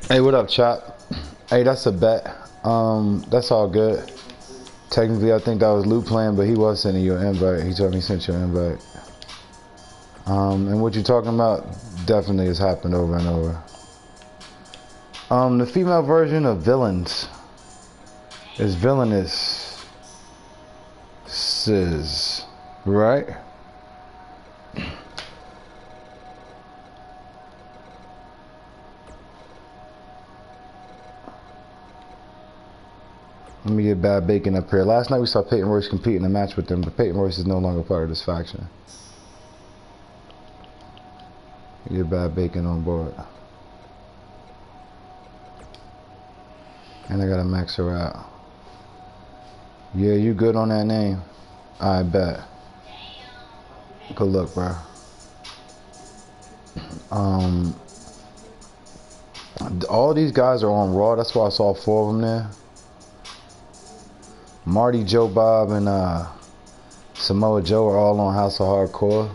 Hey, what up, Chop? Hey, that's a bet. That's all good. Technically, I think that was Lou playing, but he was sending you an invite. He told me he sent you an invite. And what you're talking about definitely has happened over and over. The female version of villains is villainous, sis, right? Let me get Bad Bacon up here. Last night we saw Peyton Royce compete in a match with them, but Peyton Royce is no longer part of this faction. Get Bad Bacon on board. And I gotta max her out. Yeah, you good on that name? I bet. Good luck, bro. All these guys are on Raw. That's why I saw 4 of them there. Marty, Joe Bob, and Samoa Joe are all on House of Hardcore.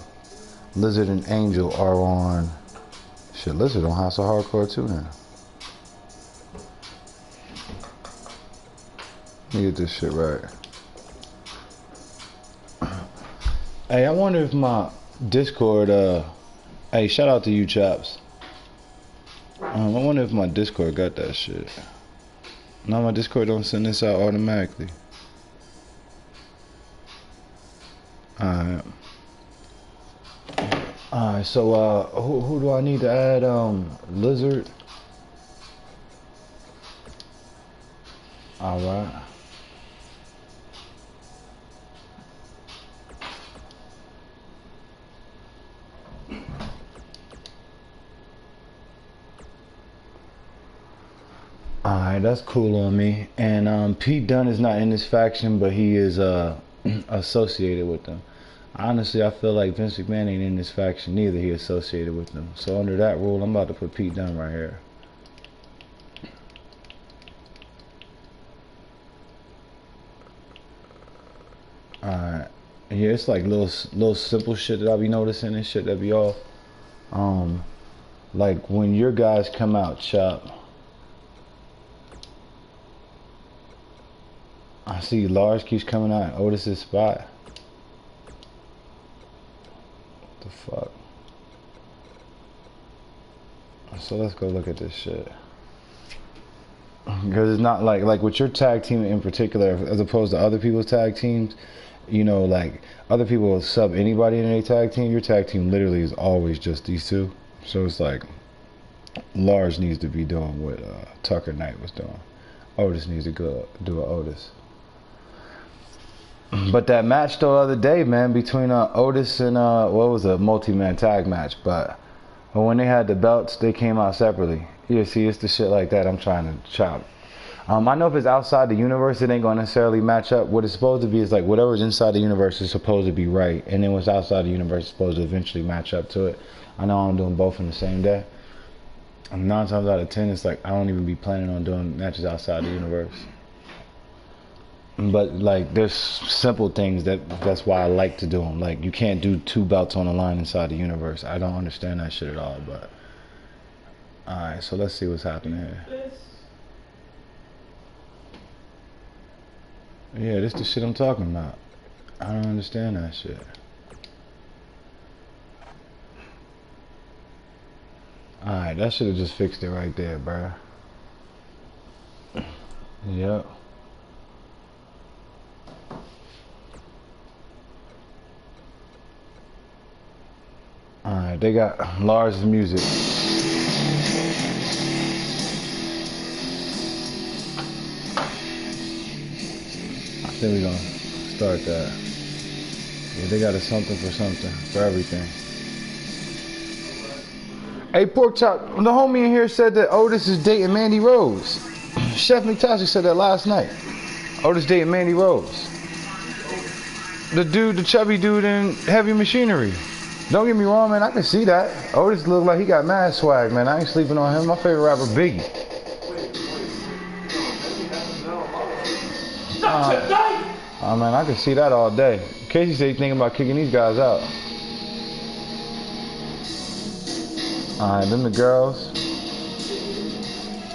Lizard and Angel are on... Shit, Lizard on House of Hardcore too now. Let me get this shit right. Hey, I wonder if my Discord... Hey, shout out to you, Chops. I wonder if my Discord got that shit. No, my Discord don't send this out automatically. Alright. Alright, so who do I need to add? Lizard. Alright. Alright, that's cool on me. And Pete Dunne is not in this faction, but he is associated with them. Honestly, I feel like Vince McMahon ain't in this faction neither. He associated with them. So under that rule, I'm about to put Pete Dunne right here. Alright. Yeah, it's like little simple shit that I be noticing and shit that be off. Like when your guys come out, Chop. I see Lars keeps coming out Otis's spot. What the fuck? So let's go look at this shit. Because it's not like with your tag team in particular, as opposed to other people's tag teams, you know, like other people will sub anybody in a tag team. Your tag team literally is always just these two. So it's like Lars needs to be doing what Tucker Knight was doing. Otis needs to go do an Otis. But that match the other day, man, between Otis and what was a multi-man tag match, but when they had the belts, they came out separately. Yeah, see, it's the shit like that I'm trying to chop. I know if it's outside the universe, it ain't gonna necessarily match up. What it's supposed to be is like whatever's inside the universe is supposed to be right, and then what's outside the universe is supposed to eventually match up to it. I know I'm doing both in the same day. And 9 times out of 10, it's like I don't even be planning on doing matches outside the universe. But like there's simple things that's why I like to do them. Like you can't do 2 belts on the line inside the universe. I don't understand that shit at all. But alright, so let's see what's happening here. Yeah, this the shit I'm talking about. I don't understand that shit. Alright, that should have just fixed it right there, bruh. Yep. Alright, they got Lars' music. I think we're gonna start that. Yeah, they got a something for everything. Hey, Pork Chop, the homie in here said that Otis is dating Mandy Rose. Chef McTavish said that last night. Otis dating Mandy Rose. The dude, the chubby dude in Heavy Machinery. Don't get me wrong, man, I can see that. Otis look like he got mad swag, man. I ain't sleeping on him. My favorite rapper, Biggie. Oh, man, I can see that all day. Casey said he's thinking about kicking these guys out. Alright, them the girls.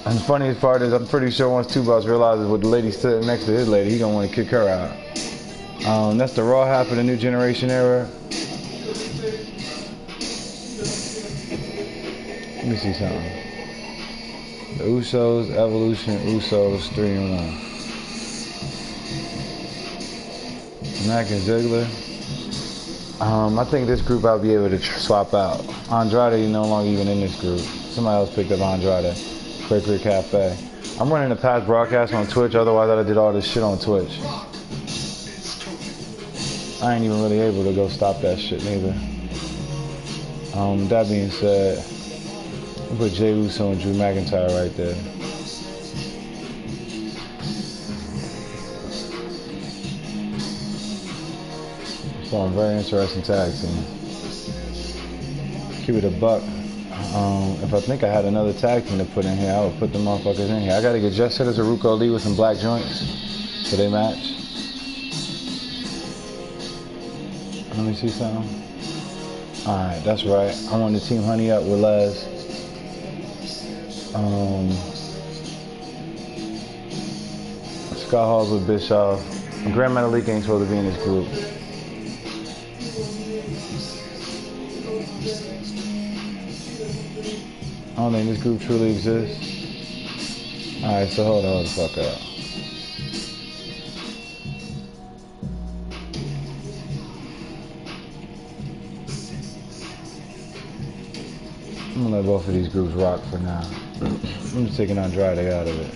And the funniest part is, I'm pretty sure once Two Boss realizes what the lady stood next to his lady, he gonna want to kick her out. That's the Raw half of the New Generation era. Let me see something. The Usos, Evolution, Usos, 3-1. Mac and Ziggler. I think this group I'll be able to swap out. Andrade is no longer even in this group. Somebody else picked up Andrade. Quaker Cafe. I'm running a past broadcast on Twitch, otherwise I'd have did all this shit on Twitch. I ain't even really able to go stop that shit neither. That being said, I'll put Jey Uso and Drew McIntyre right there. So a very interesting tag team. Keep it a buck. If I think I had another tag team to put in here, I would put the motherfuckers in here. I gotta get Just Hitters or Ruko Lee with some black joints so they match. Let me see something. Alright, that's right. I want the Team Honey up with Les. Scott Halls with Bischoff. Grand Metalik ain't supposed to be in this group. I don't think this group truly exists. Alright, so hold the fuck up. I'm gonna let both of these groups rock for now. I'm just taking Andrade out of it.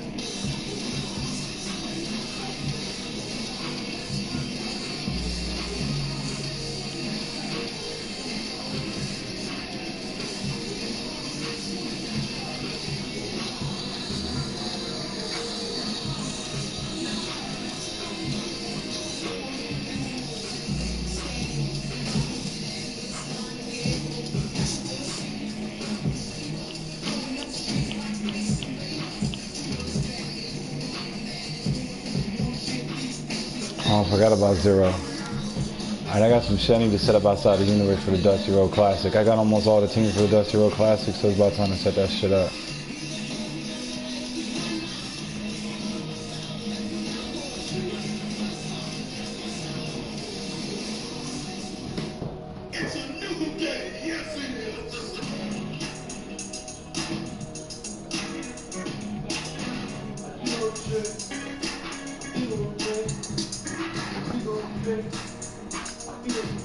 Oh, I forgot about Zero. Alright, I got some shit I need to set up outside the universe for the Dusty Road Classic. I got almost all the teams for the Dusty Road Classic, so it's about time to set that shit up. It's a new day, yes it is.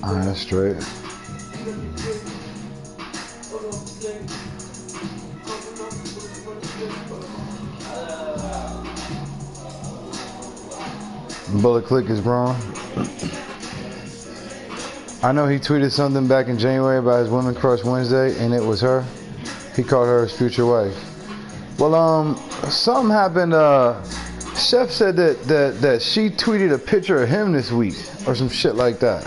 Alright, that's straight. Bullet Click is wrong. I know he tweeted something back in January about his Women Crush Wednesday, and it was her. He called her his future wife. Well, something happened. Chef said that she tweeted a picture of him this week, or some shit like that.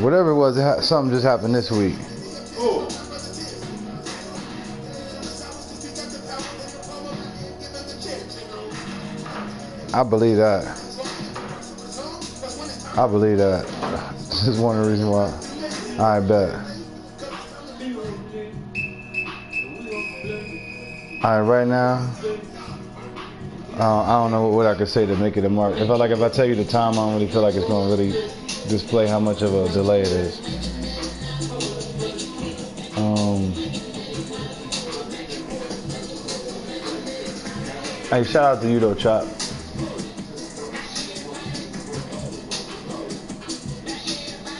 Whatever it was, something just happened this week. I believe that. I believe that. This is one of the reasons why. I bet. Alright, right now, I don't know what I could say to make it a mark. If I tell you the time, I don't really feel like it's going to really display how much of a delay it is. Hey, shout out to you though, Chop.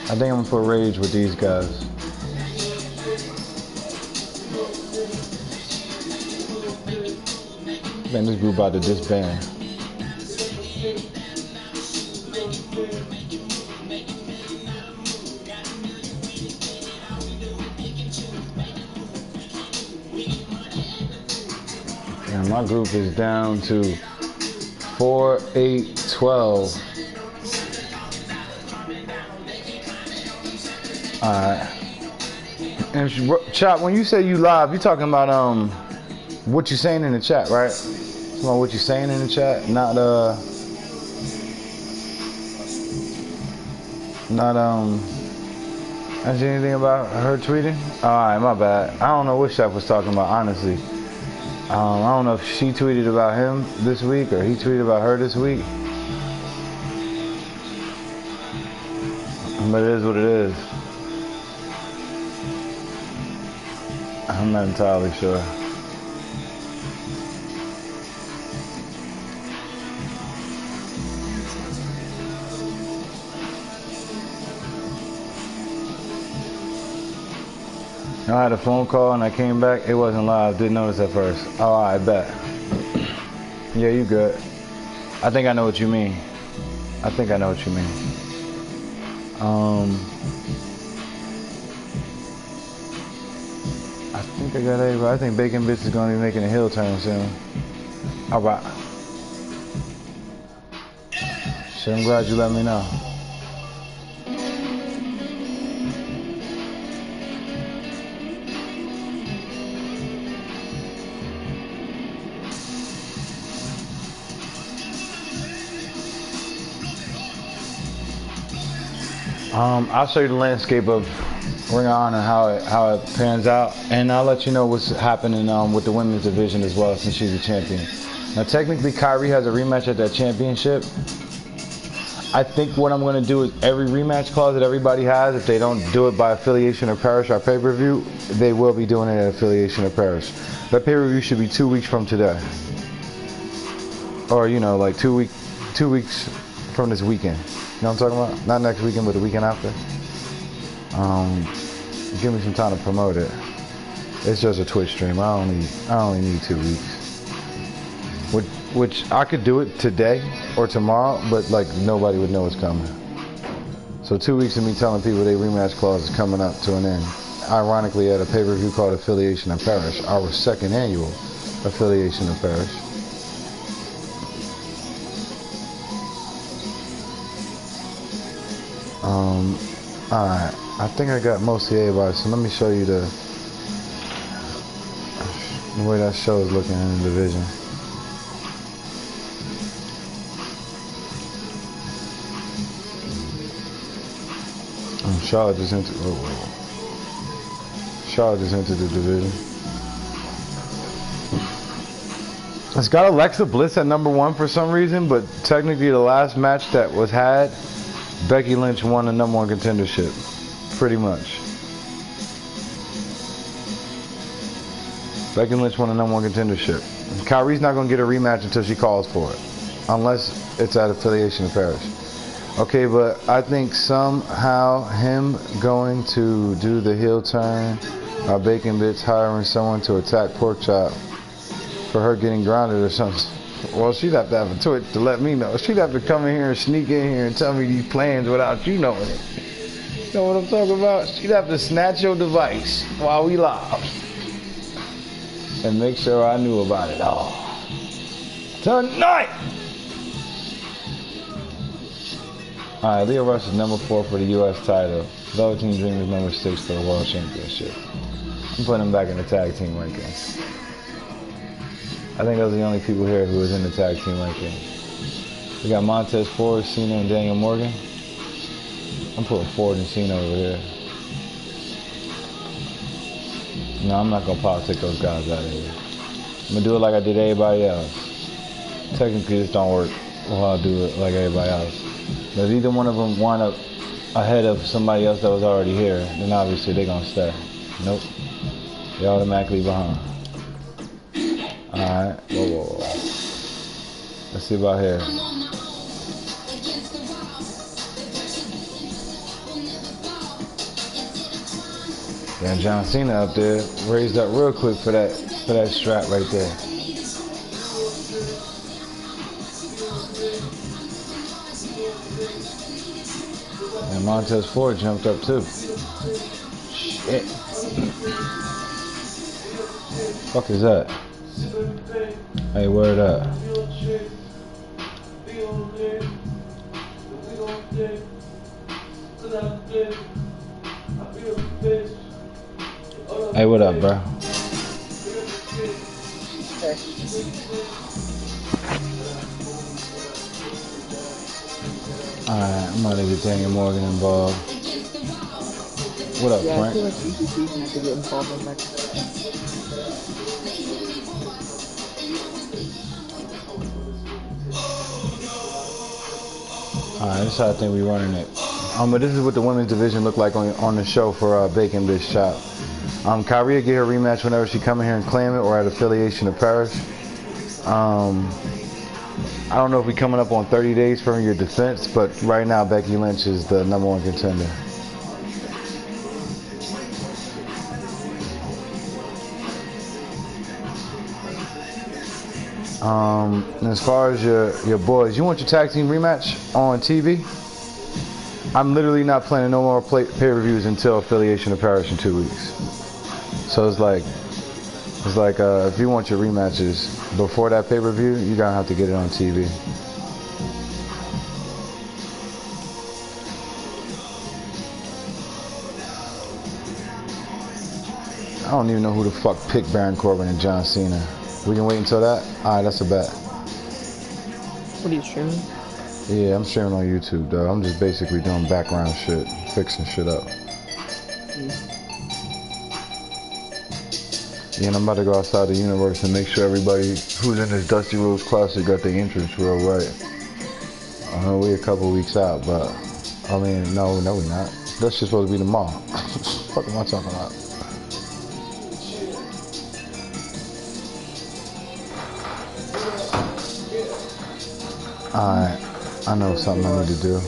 I think I'm gonna put Rage with these guys. Man, this group about to disband. And my group is down to 4, 8, 12. Alright. And Chop, when you say you live, you talking about what you saying in the chat, right? About what you saying in the chat, not anything about her tweeting? Alright, my bad. I don't know what Chef was talking about, honestly. I don't know if she tweeted about him this week or he tweeted about her this week. But it is what it is. I'm not entirely sure. I had a phone call and I came back. It wasn't live. Didn't notice at first. Oh, I bet. Yeah, you good. I think I know what you mean. I think I know what you mean. I think I got everybody. I think Bacon Bitch is going to be making a heel turn soon. All right. Shit, I'm glad you let me know. I'll show you the landscape of Ring of Honor, how it pans out, and I'll let you know what's happening with the women's division as well, since she's a champion. Now, technically, Kyrie has a rematch at that championship. I think what I'm going to do is every rematch clause that everybody has, if they don't do it by affiliation or parish or pay-per-view, they will be doing it at affiliation or parish. That pay-per-view should be 2 weeks from today, or like 2 weeks from this weekend. You know what I'm talking about? Not next weekend, but the weekend after. Give me some time to promote it. It's just a Twitch stream. I only need 2 weeks. Which I could do it today or tomorrow, but nobody would know it's coming. So 2 weeks of me telling people their rematch clause is coming up to an end. Ironically, at a pay-per-view called Affiliation of Parish, our second annual Affiliation of Parish. Alright, I think I got mostly everybody, so let me show you the way that show is looking in the division. Charlotte just entered. Charlotte just entered the division. It's got Alexa Bliss at number 1 for some reason, but technically the last match that was had, Becky Lynch won the number 1 contendership, pretty much. Becky Lynch won the number 1 contendership. Kyrie's not going to get a rematch until she calls for it, unless it's at Affiliation of Parish. Okay, but I think somehow him going to do the heel turn, Bacon Bitch hiring someone to attack Porkchop for her getting grounded or something. Well, she'd have to have a Twitch to let me know. She'd have to come in here and sneak in here and tell me these plans without you knowing it. You know what I'm talking about? She'd have to snatch your device while we live and make sure I knew about it all. Tonight! Alright, Lio Rush is number 4 for the U.S. title. Velveteen Dream is number 6 for the World Championship. I'm putting him back in the tag team rankings. I think those are the only people here who was in the tag team rankings. We got Montez Ford, Cena, and Daniel Morgan. I'm putting Ford and Cena over here. No, I'm not going to politic those guys out of here. I'm going to do it like I did everybody else. Technically, this don't work. Well, I'll do it like everybody else. But if either one of them wind up ahead of somebody else that was already here, then obviously they're going to stay. Nope. They're automatically behind. Alright. Whoa. Let's see about here. Yeah, John Cena up there raised up real quick for that strap right there. And Montez Ford jumped up too. Shit. Fuck is that? Hey, word up. Hey, what up, bro? Alright, I'm gonna get Daniel Morgan involved. What up, Frank? I feel like ECC's meant to get involved in that. Alright, this is how I think we running it. But this is what the women's division look like on the show for Bacon Bitch Chop. Kyrie will get her rematch whenever she come in here and claim it, or at Affiliation of Paris. I don't know if we coming up on 30 days from your defense, but right now Becky Lynch is the #1 contender. And as far as your boys, you want your tag team rematch on TV? I'm literally not planning no more pay-per-views until Affiliation of Paris in 2 weeks. So it's like if you want your rematches before that pay-per-view, you're gonna have to get it on TV. I don't even know who the fuck picked Baron Corbin and John Cena. We can wait until that? Alright, that's a bet. What are you streaming? Yeah, I'm streaming on YouTube, though. I'm just basically doing background shit, fixing shit up. Yeah, and I'm about to go outside the universe and make sure everybody who's in this Dusty Rhodes Classic got their entrance real right. I know we're a couple weeks out, but I mean, no, we're not. That's just supposed to be tomorrow. What the fuck am I talking about? Alright, I know something I need to do.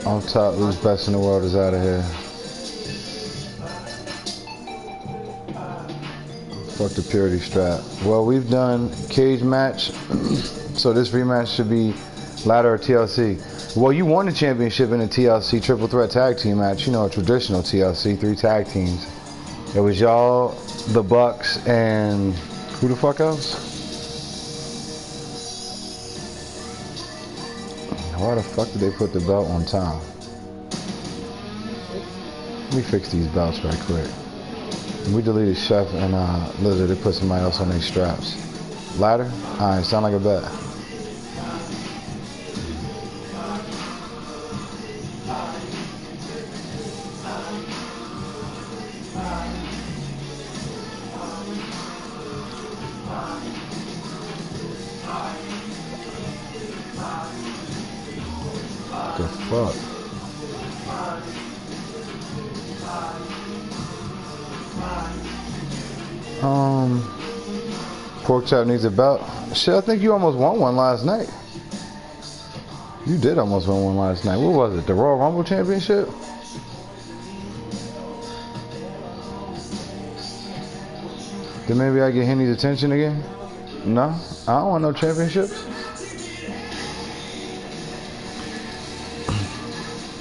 On top, who's best in the world is out of here. Fuck the purity strap. Well, we've done cage match, so this rematch should be ladder or TLC. Well, you won the championship in a TLC triple threat tag team match. You know, a traditional TLC, 3 tag teams. It was y'all, the Bucks, and who the fuck else? Why the fuck did they put the belt on Tom? Let me fix these belts right quick. We deleted Chef and Lizard. They put somebody else on their straps. Ladder? Alright, sound like a bet. What the fuck? Pork Chop needs a belt. Shit, I think you almost won one last night. You did almost win one last night. What was it? The Royal Rumble Championship? Then maybe I get Henny's attention again? No? I don't want no championships.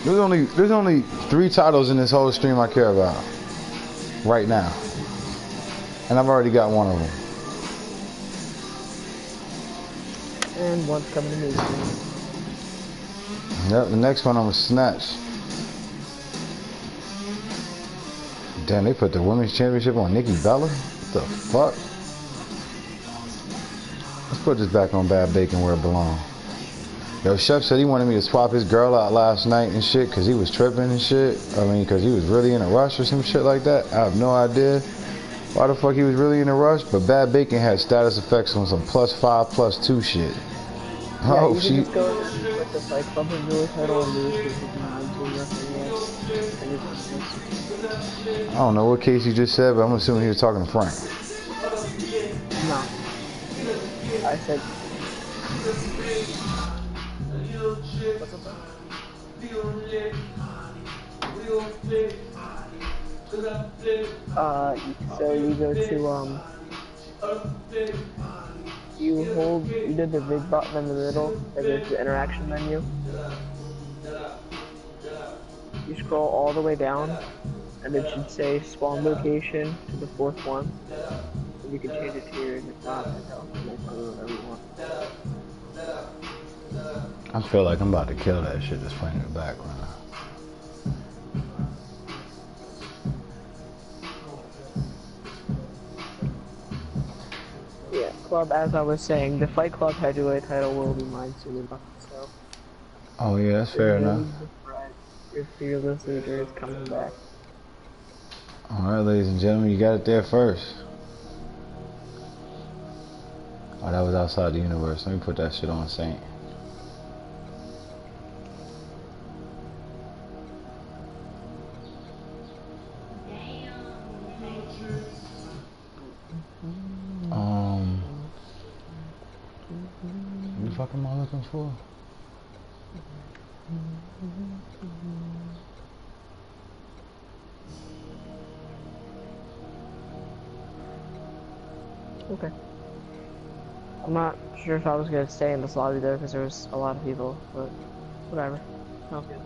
There's only 3 titles in this whole stream I care about. Right now. And I've already got one of them. And one's coming to me. Yep, the next one I'm gonna snatch. Damn, they put the women's championship on Nikki Bella? What the fuck? Let's put this back on Bad Bacon where it belongs. Yo, Chef said he wanted me to swap his girl out last night and shit because he was tripping and shit. I mean, because he was really in a rush or some shit like that. I have no idea why the fuck he was really in a rush, but Bad Bacon had status effects on some +5, +2 shit. Yeah, Oh, you she... can just go with the Fight Club and really title and lose because I don't know what Casey just said, but I'm assuming he was talking to Frank. No. I said... So you go to, you did the big button in the middle, and there's the interaction menu. You scroll all the way down, and it should say spawn location to the 4th one. And you can change it to your top and whatever you want. I feel like I'm about to kill that shit that's playing in the background. Yeah, club, as I was saying, the Fight Club heavyweight title will be mine soon enough, so... Oh yeah, that's fair enough. Your fearless leader is coming back. Alright, ladies and gentlemen, you got it there first. Oh, that was outside the universe. Let me put that shit on Saint. fuck am I looking for? Okay. I'm not sure if I was gonna stay in this lobby though, because there was a lot of people, but whatever. Sounds good.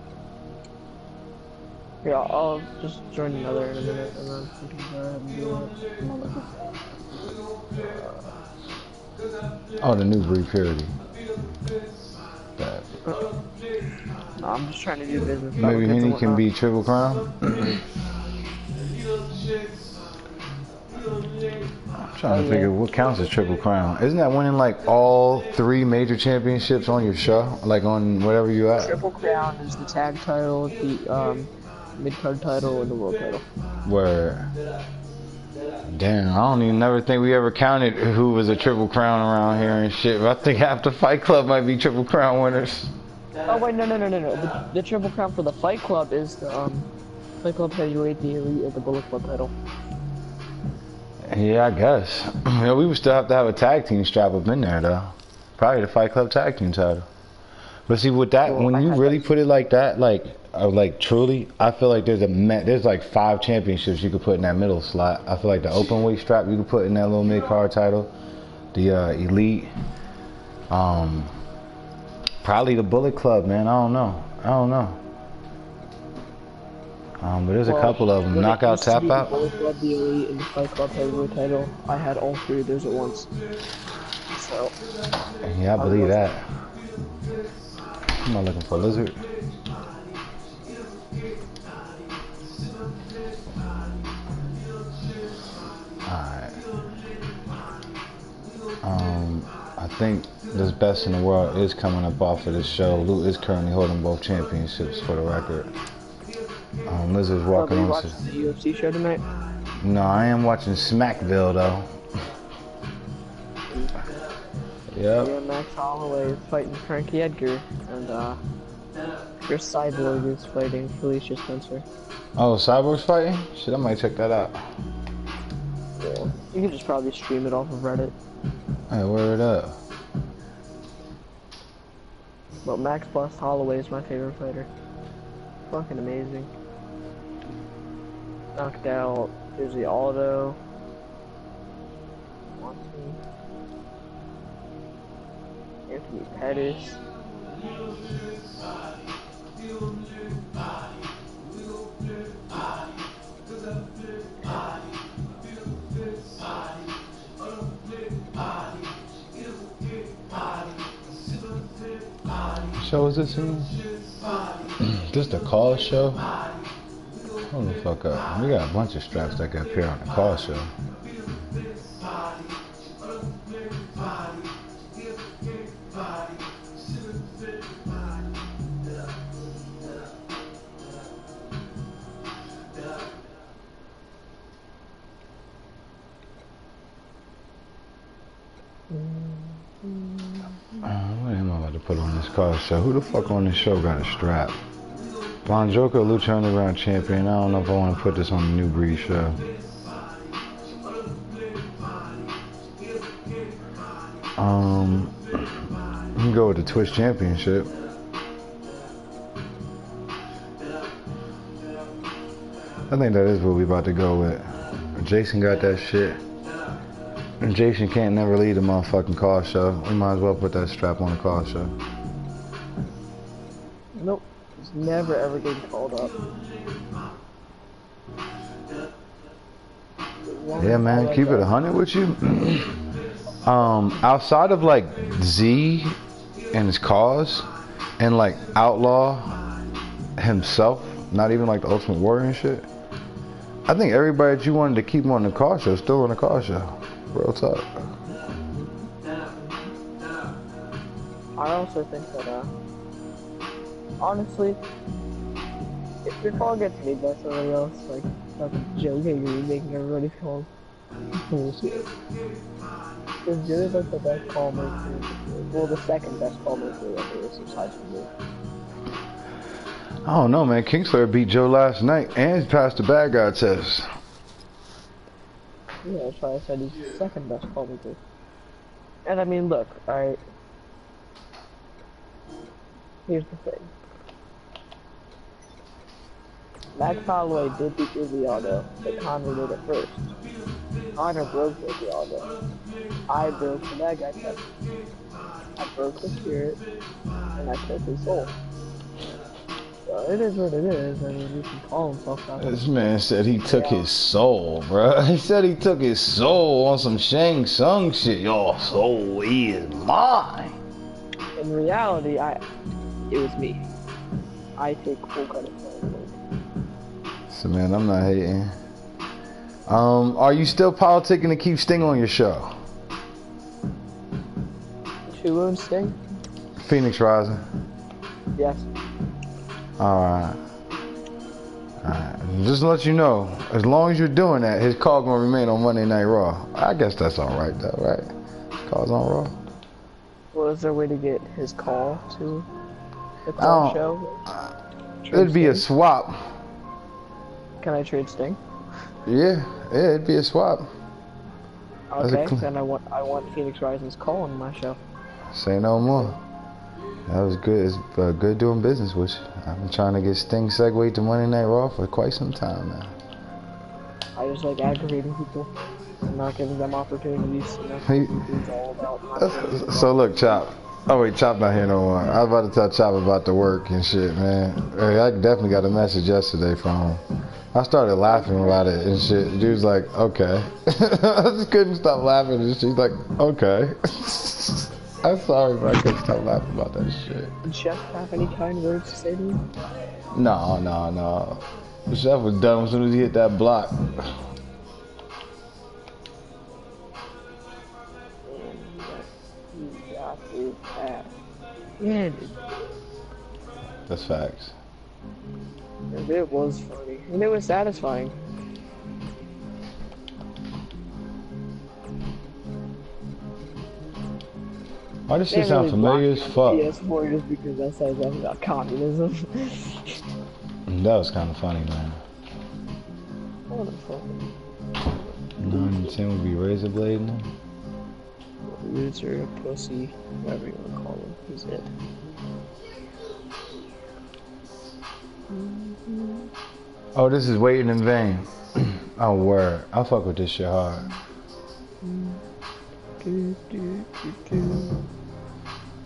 Yeah, I'll just join another in a minute, and then we can go ahead and do it. Oh, the new breed purity. That. No, I'm just trying to do business. Maybe Henny can be Triple Crown. I'm trying to figure what counts as Triple Crown. Isn't that winning like all 3 major championships on your show? Like on whatever you at? Triple Crown is the tag title, the mid-card title, and the world title. Where? Damn, I don't even never think we ever counted who was a Triple Crown around here and shit. But I think half the Fight Club might be Triple Crown winners. Oh wait, no. The Triple Crown for the Fight Club is the Fight Club Heavyweight, the Elite, and the Bullet Club title. Yeah, I guess. Yeah, we would still have to have a tag team strap up in there though. Probably the Fight Club tag team title. But see, with that, Well, when you really put it like that, like truly, I feel like there's like 5 championships you could put in that middle slot. I feel like the open weight strap you could put in that little mid card title, the Elite, probably the Bullet Club, man. I don't know. But there's a couple of them. Knockout, tap out. The Bullet Club, the Elite, and the Fight Club Heavyweight title. I had all 3 of those at once. So. Yeah, I believe that. I'm not looking for a lizard. Alright. I think this best in the world is coming up off of this show. Lou is currently holding both championships for the record. Lizard's walking on. Watching the UFC show tonight? No, I am watching Smackville though. Yep. Yeah, Max Holloway is fighting Frankie Edgar, and Chris Cyborg is fighting Felicia Spencer. Oh, Cyborg's fighting? Shit, I might check that out. Yeah. You can just probably stream it off of Reddit. Hey, word up. But Max plus Holloway is my favorite fighter. Fucking amazing. Knocked out Izzy Aldo. Anthony Pettis. What show is this in? This the call show? Hold the fuck up. We got a bunch of straps that can appear on the call show. What am I about to put on this call show? Who the fuck on this show got a strap? Von Joker, Lucha Underground champion. I don't know if I want to put this on the New Breed show. We can go with the Twitch Championship. I think that is what we about to go with. Jason got that shit. And Jason can't never lead a motherfucking call show. We might as well put that strap on the call show. Nope. He's never ever getting called up. Yeah, man, keep it 100 with you. Outside of like Z and his cause, and like Outlaw himself, not even like the Ultimate Warrior and shit, I think everybody that you wanted to keep on the call show is still on the call show. Real talk. I also think that, honestly, if your call gets made by somebody else, like Joe Hager making everybody call bullshit. Because Joe's like the best call maker, well, the second best call maker there is aside from me. I don't know, man. Kingslayer beat Joe last night and passed the bad guy test. Yeah, that's why I said he's the second best call maker. And I mean, look, alright. Here's the thing. Max Holloway did beat Izzy Aldo, but Connor did it first. Connor broke Izzy Aldo. I broke the bad guy test. I broke the spirit, and I took his soul. So it is what it is. I mean, you can call himself that. This man said he took his soul, bro. He said he took his soul on some Shang Tsung shit. Your soul is mine. In reality, it was me. I take full credit for it. So man, I'm not hating. Are you still politicking to keep Sting on your show? Who owns Sting? Phoenix Rising. Yes. Alright. Just to let you know, as long as you're doing that, his call gonna remain on Monday Night Raw. I guess that's alright though, right? His call's on Raw. Well, is there a way to get his call to the call show? It'd be a swap. Can I trade Sting? Yeah, it'd be a swap. Okay, then I want Phoenix Rising's call on my show. Say no more. That was good. It's good doing business with you. I've been trying to get Sting segued to Monday Night Raw for quite some time now. I just like aggravating people and not giving them opportunities. You know? It's all about So look, Chop. Oh wait, Chop not here no more. I was about to tell Chop about the work and shit, man. Hey, I definitely got a message yesterday from him. I started laughing about it and shit. The dude's like, okay. I just couldn't stop laughing and she's like, okay. I'm sorry, but I couldn't stop laughing about that shit. Did Chef have any kind words to say to you? No. The Chef was done as soon as he hit that block. Yeah, That's facts. it was funny. And it was satisfying. Why does shit sound familiar as fuck? PS4 just because that says something about communism. That was kind of funny, man. What the fuck? 9 and 10 would be razor blade now. Loser, pussy, whatever you want to call him. He's it. Oh, this is waiting in vain. Oh, word. I fuck with this shit hard.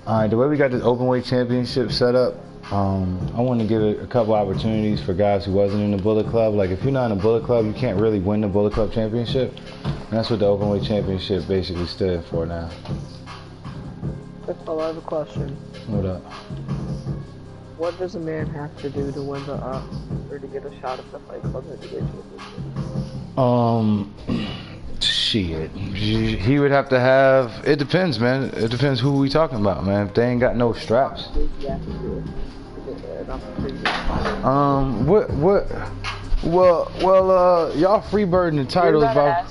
Alright, the way we got this openweight championship set up, I want to give it a couple opportunities for guys who wasn't in the Bullet Club. Like, if you're not in the Bullet Club, you can't really win the Bullet Club championship. And that's what the openweight championship basically stood for now. I have a question. What up? What does a man have to do to win the or to get a shot at the Fight Club heavyweight championship? Shit. He would have to have. It depends, man. It depends who we talking about, man. If they ain't got no straps. Y'all freebirding the titles about.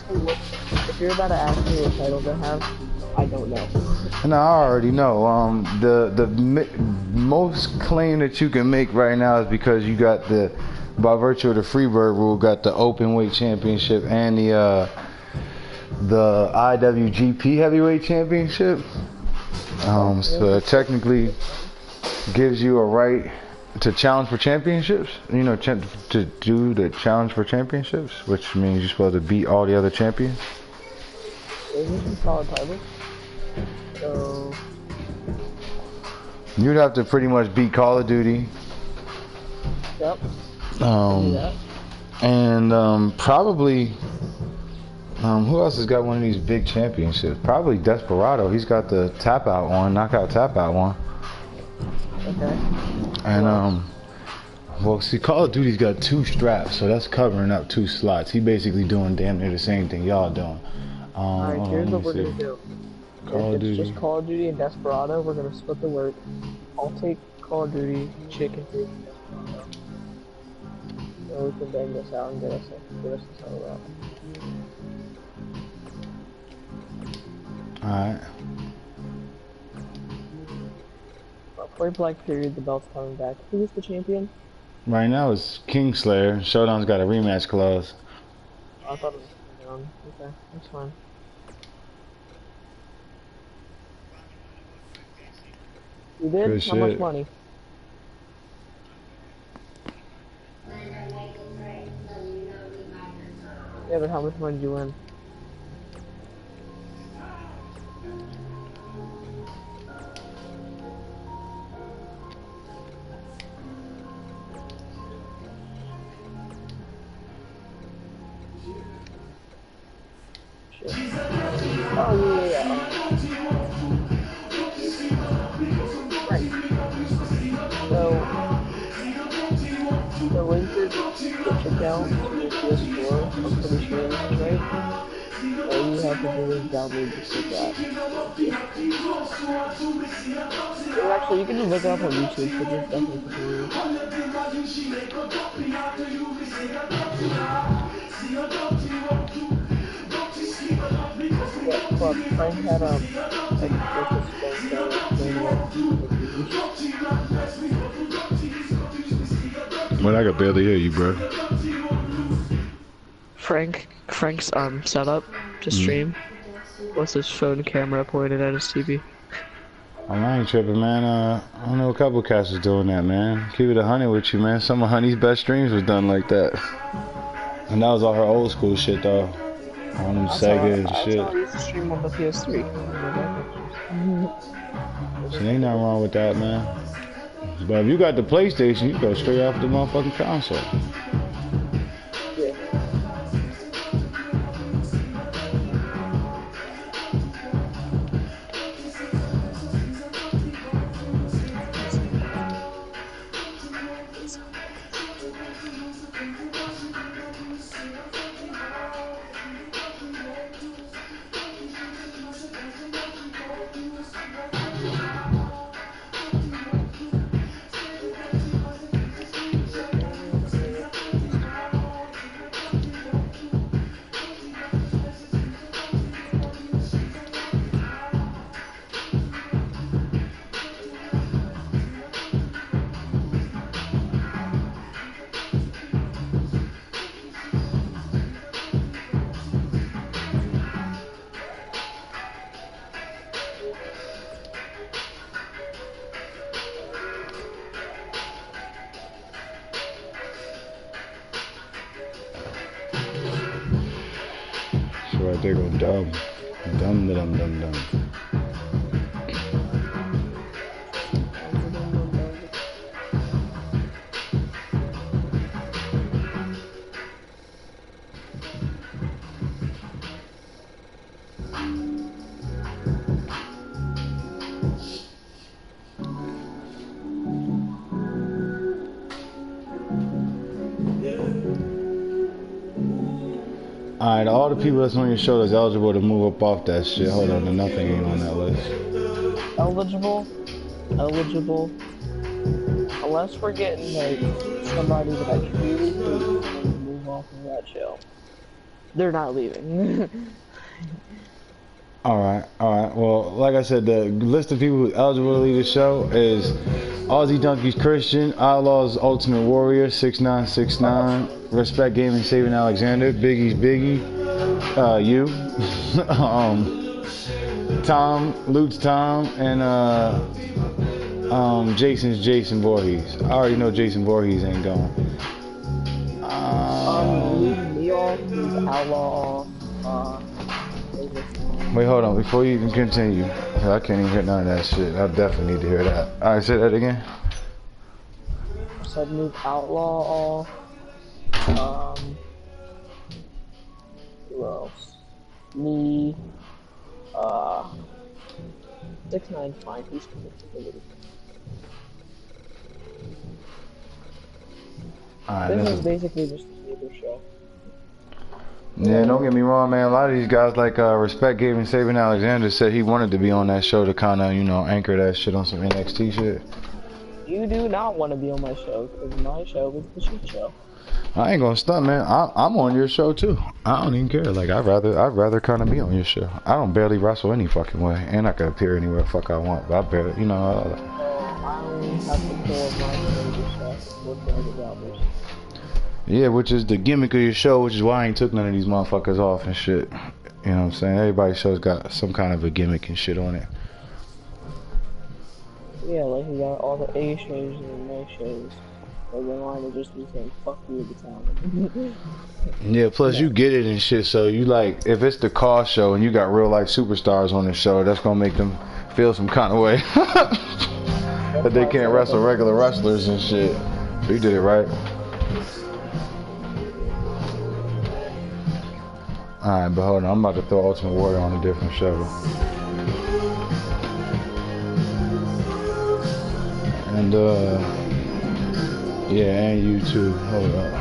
If you're about to ask me what title to have, I don't know. No, I already know. The most claim that you can make right now is because you got by virtue of the freebird rule, got the open weight championship and the IWGP heavyweight championship. So it technically gives you a right to challenge for championships. You know, to do the challenge for championships, which means you're supposed to beat all the other champions. Isn't this a solid title? So you'd have to pretty much beat Call of Duty. Yep. And probably who else has got one of these big championships? Probably Desperado. He's got the knockout tap out one. Okay. And well, see, Call of Duty's got 2 straps, so that's covering up 2 slots. He basically doing damn near the same thing y'all doing. Alright, here's what we're gonna do. Call of Duty. If it's just Call of Duty and Desperado, we're gonna split the work. I'll take Call of Duty, Chicken take Desperado. So we can bang this out and get us this title out. Alright. Point blank period, the belt's coming back. Who's the champion? Right now it's Kingslayer. Showdown's got a rematch clause. I thought it was down. Okay, that's fine. You did? Good How much shit. money? Yeah, but how much money did you win? Shit. Oh, yeah. Right. So, the link is Twitch account to your PS4. I'm pretty sure this is right. All you have to do is download the Twitch app. Or actually, you can just look it up on YouTube. Twitch is definitely superior. Yeah, but Frank had like his phone Man, I can barely hear you, bro. Frank's setup to stream was his phone camera pointed at his TV. Oh, I ain't tripping, man. I know a couple cats is doing that, man. Keep it 100 with you, man. Some of Honey's best streams was done like that. And that was all her old school shit, though. On them Sega and shit. I used to stream on the PS3. So ain't nothing wrong with that, man. But if you got the PlayStation, you go straight off the motherfucking console. Yeah. So right there go dumb. Dumb. Alright, all the people that's on your show that's eligible to move up off that shit. Hold on, nothing ain't on that list. Eligible. Unless we're getting like somebody that I really hate to move off of that show. They're not leaving. Alright. Well, like I said, the list of people who eligible to leave the show is Aussie Donkeys Christian, Outlaws Ultimate Warrior, 6969, Respect Gaming Saving Alexander, Biggie's Biggie, you, Tom, Luke's Tom, and Jason's Jason Voorhees. I already know Jason Voorhees ain't going. Leon, Outlaw, Wait, hold on. Before you even continue, I can't even hear none of that shit. I definitely need to hear that. Alright, say that again. said Luke Outlaw, who else? Me, 6ix9ine fine, he's committed. Alright, This is basically just a neighbor show. Yeah, don't get me wrong, man. A lot of these guys, like Respect Gaming Saving Alexander, said he wanted to be on that show to kind of, you know, anchor that shit on some NXT shit. You do not want to be on my show, because my show is the shit show. I ain't gonna stunt, man. I'm on your show too. I don't even care. Like I'd rather kind of be on your show. I don't barely wrestle any fucking way, and I can appear anywhere the fuck I want. But I barely, you know. I only have control of my stuff. What's about this? Yeah, which is the gimmick of your show, which is why I ain't took none of these motherfuckers off and shit. You know what I'm saying? Everybody's show's got some kind of a gimmick and shit on it. Yeah, like you got all the A shows and the night shows. Like, in line to just be saying fuck you at the time. Yeah, plus you get it and shit, so you like, if it's the car show and you got real life superstars on the show, that's gonna make them feel some kind of way. But they can't wrestle regular wrestlers and shit. So you did it right. Alright, but hold on, I'm about to throw Ultimate Warrior on a different show. And yeah, and you too. Hold up.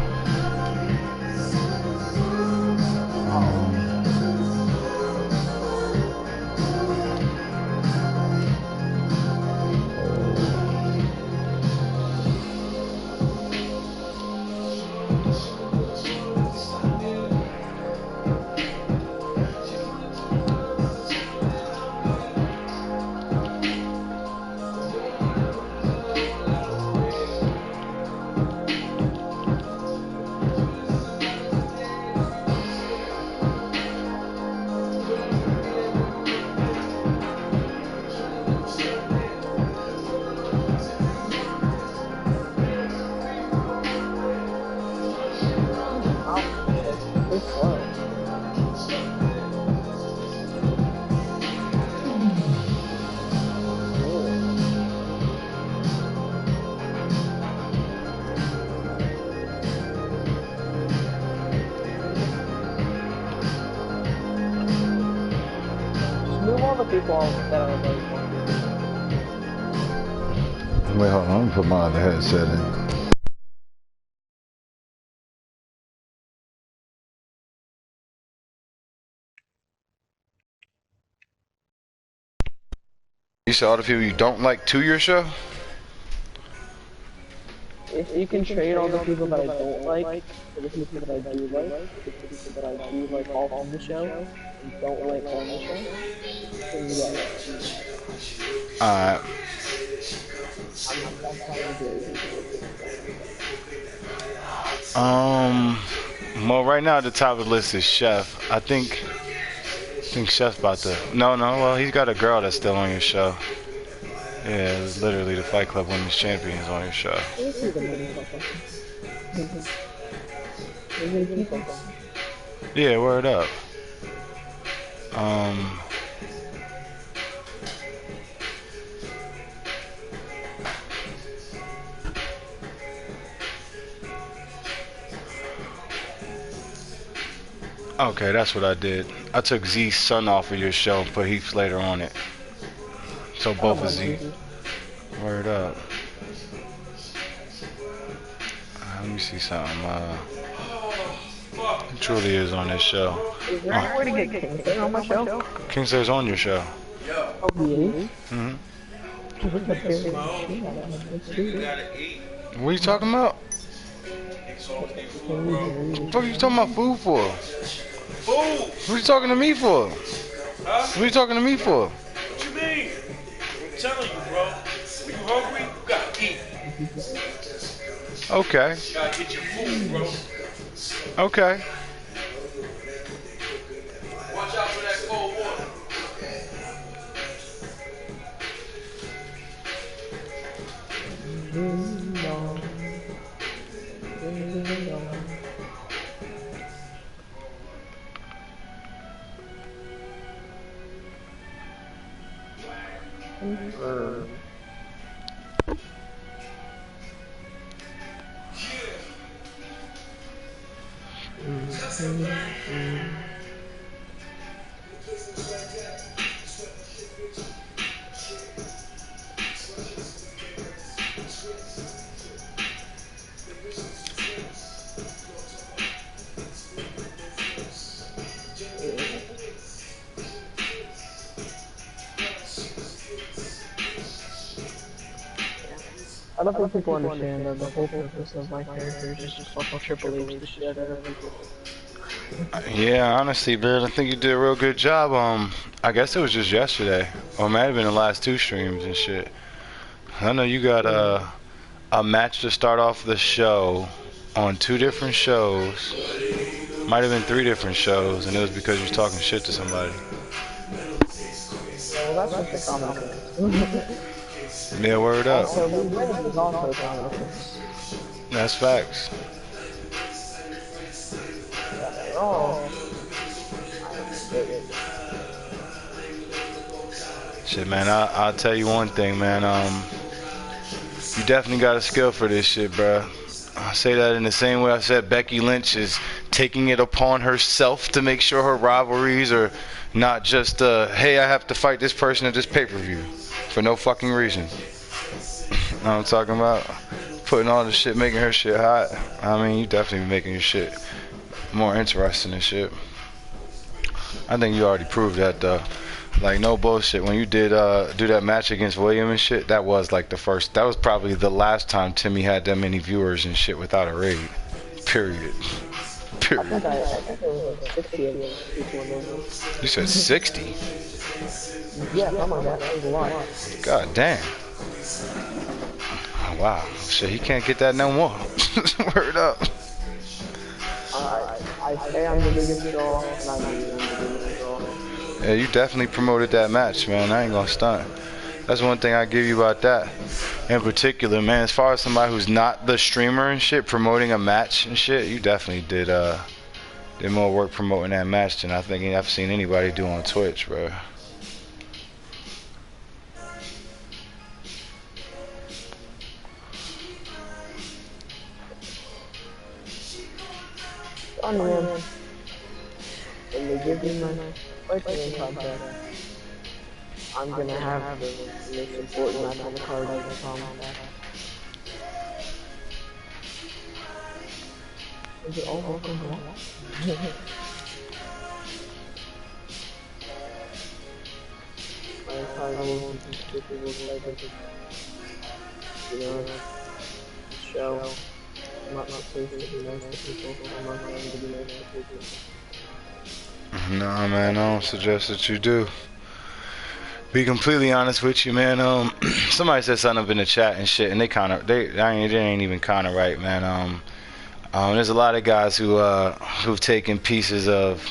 Move all the people that are like. Wait, hold on, let me put my other headset in. You said all the people you don't like to your show? If you can trade all the people that I don't like for the people that I do like, the people that I do like all on the show, and don't like on the show, then yes. Alright. Well, right now at the top of the list is Chef. I think Chef's about to. No, well, he's got a girl that's still on your show. Yeah, it's literally the Fight Club Women's Champion is on your show. Yeah, word up. Okay, that's what I did. I took Z's son off of your show and put Heath Slater on it. So both of Z. Word up. Let me see something. It truly is on this show. Is there any way to get Kingslayer on my show? Kingslayer's on your show. Oh, he is? Mm-hmm. What are you talking about? What are you talking about food for? Food! What are you talking to me for? Huh? What are you talking to me for? What you mean? I'm telling you, bro. When you hungry, you gotta eat. Okay. You gotta get your food, bro. Okay. Watch out for that cold water. I don't think people understand that the whole purpose of my character is just to fuck with Triple H the shit out of everything. Yeah, honestly, man, I think you did a real good job. I guess it was just yesterday, or it might have been the last two streams and shit. I know you got a match to start off the show on 2 different shows. Might have been 3 different shows, and it was because you was talking shit to somebody. Well, that's just a common occurrence. Yeah, word up. So, we is also a common occurrence. That's facts. Oh. Shit, man, I'll tell you one thing, man. You definitely got a skill for this shit, bro. I say that in the same way I said Becky Lynch is taking it upon herself to make sure her rivalries are not just, hey, I have to fight this person at this pay-per-view for no fucking reason. Know what I'm talking about? Putting all the shit, making her shit hot. I mean, you definitely making your shit more interesting and shit. I think you already proved that, though. Like, no bullshit. When you did do that match against William and shit, that was like that was probably the last time Timmy had that many viewers and shit without a raid. Period. I think it was like 60 of those people in those. You said 60? Yeah, something like that. That was a lot. God damn. Oh, wow. Shit, he can't get that no more. Word up. I say I'm the biggest draw, and I believe I'm the biggest draw. Yeah, you definitely promoted that match, man. I ain't gonna stunt. That's one thing I give you about that. In particular, man, as far as somebody who's not the streamer and shit, promoting a match and shit, you definitely did more work promoting that match than I think I've seen anybody do on Twitch, bro. Funny, man. When they give me my fighting contract, I'm gonna have the most important match on the card as a combat. Is it all welcome to that? Show. I'm not supposed to be nice to people. I'm not going to be nice to people. Nah, man, I don't suggest that you do. Be completely honest with you, man. Somebody said something up in the chat and shit, and they ain't even kind of right, man. There's a lot of guys who've taken pieces of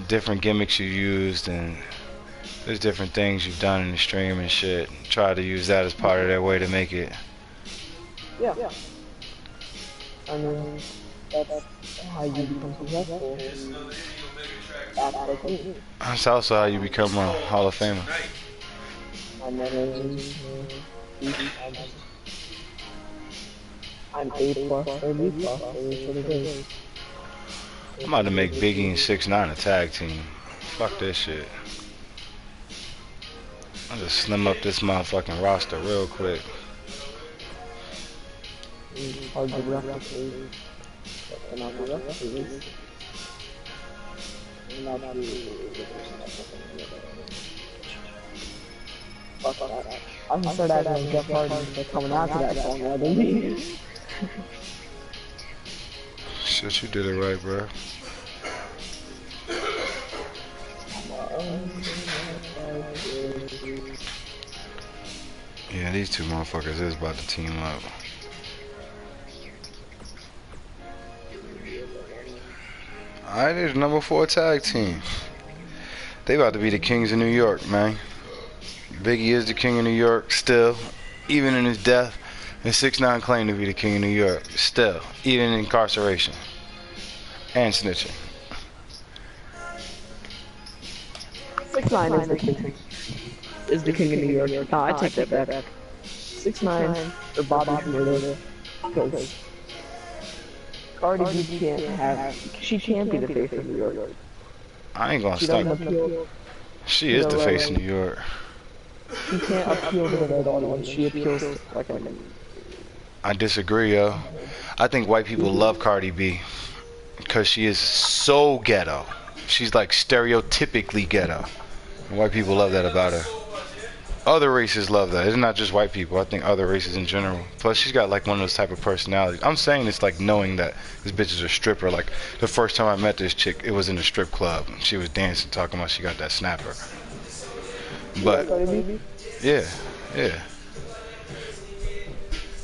different gimmicks you used, and there's different things you've done in the stream and shit. Try to use that as part of their way to make it. Yeah. I mean, that's how you become successful. That's also how you become a Hall of Famer. I'm A plus or B plus, I'm about to make Biggie and 6ix9ine a tag team. Fuck this shit. I'll just slim up this motherfucking roster real quick. Hard to replicate. Cannot be replicated. Fuck that. I'm gonna start acting Jeff Hardy coming after that song, I believe. Shit, you did it right, bro. Yeah, these two motherfuckers is about to team up. Alright, there's number 4 tag team. They about to be the kings of New York, man. Biggie is the king of New York still, even in his death. And 6ix9ine claimed to be the king of New York still, even in incarceration and snitching. 6ix9ine is the king of New York. No, I take that back. 6ix9ine or Bobby Shmurda, because Cardi B she can't be the face of New York. I ain't gonna stop. She is the face of New York. She can't appeal to the audience. She appeals to like a... I disagree, yo. I think white people love Cardi B because she is so ghetto. She's like stereotypically ghetto. And white people love that about her. Other races love that. It's not just white people. I think other races in general. Plus, she's got like one of those type of personalities. I'm saying this like knowing that this bitch is a stripper. Like the first time I met this chick, it was in a strip club. She was dancing, talking about she got that snapper. But yeah.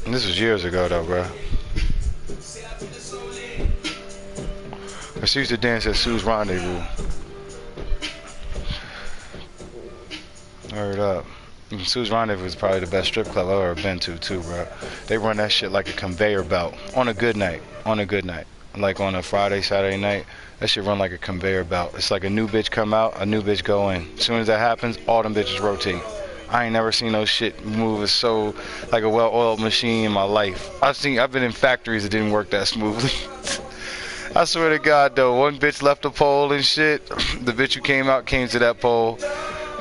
And this was years ago though, bro. She used to dance at Sue's Rendezvous. Word up. Sue's Rendezvous is probably the best strip club I've ever been to, too, bro. They run that shit like a conveyor belt on a good night. On a good night, like on a Friday, Saturday night, that shit run like a conveyor belt. It's like a new bitch come out, a new bitch go in. As soon as that happens, all them bitches rotate. I ain't never seen no shit move as so like a well-oiled machine in my life. I've been in factories that didn't work that smoothly. I swear to God, though, one bitch left a pole and shit. The bitch who came out came to that pole.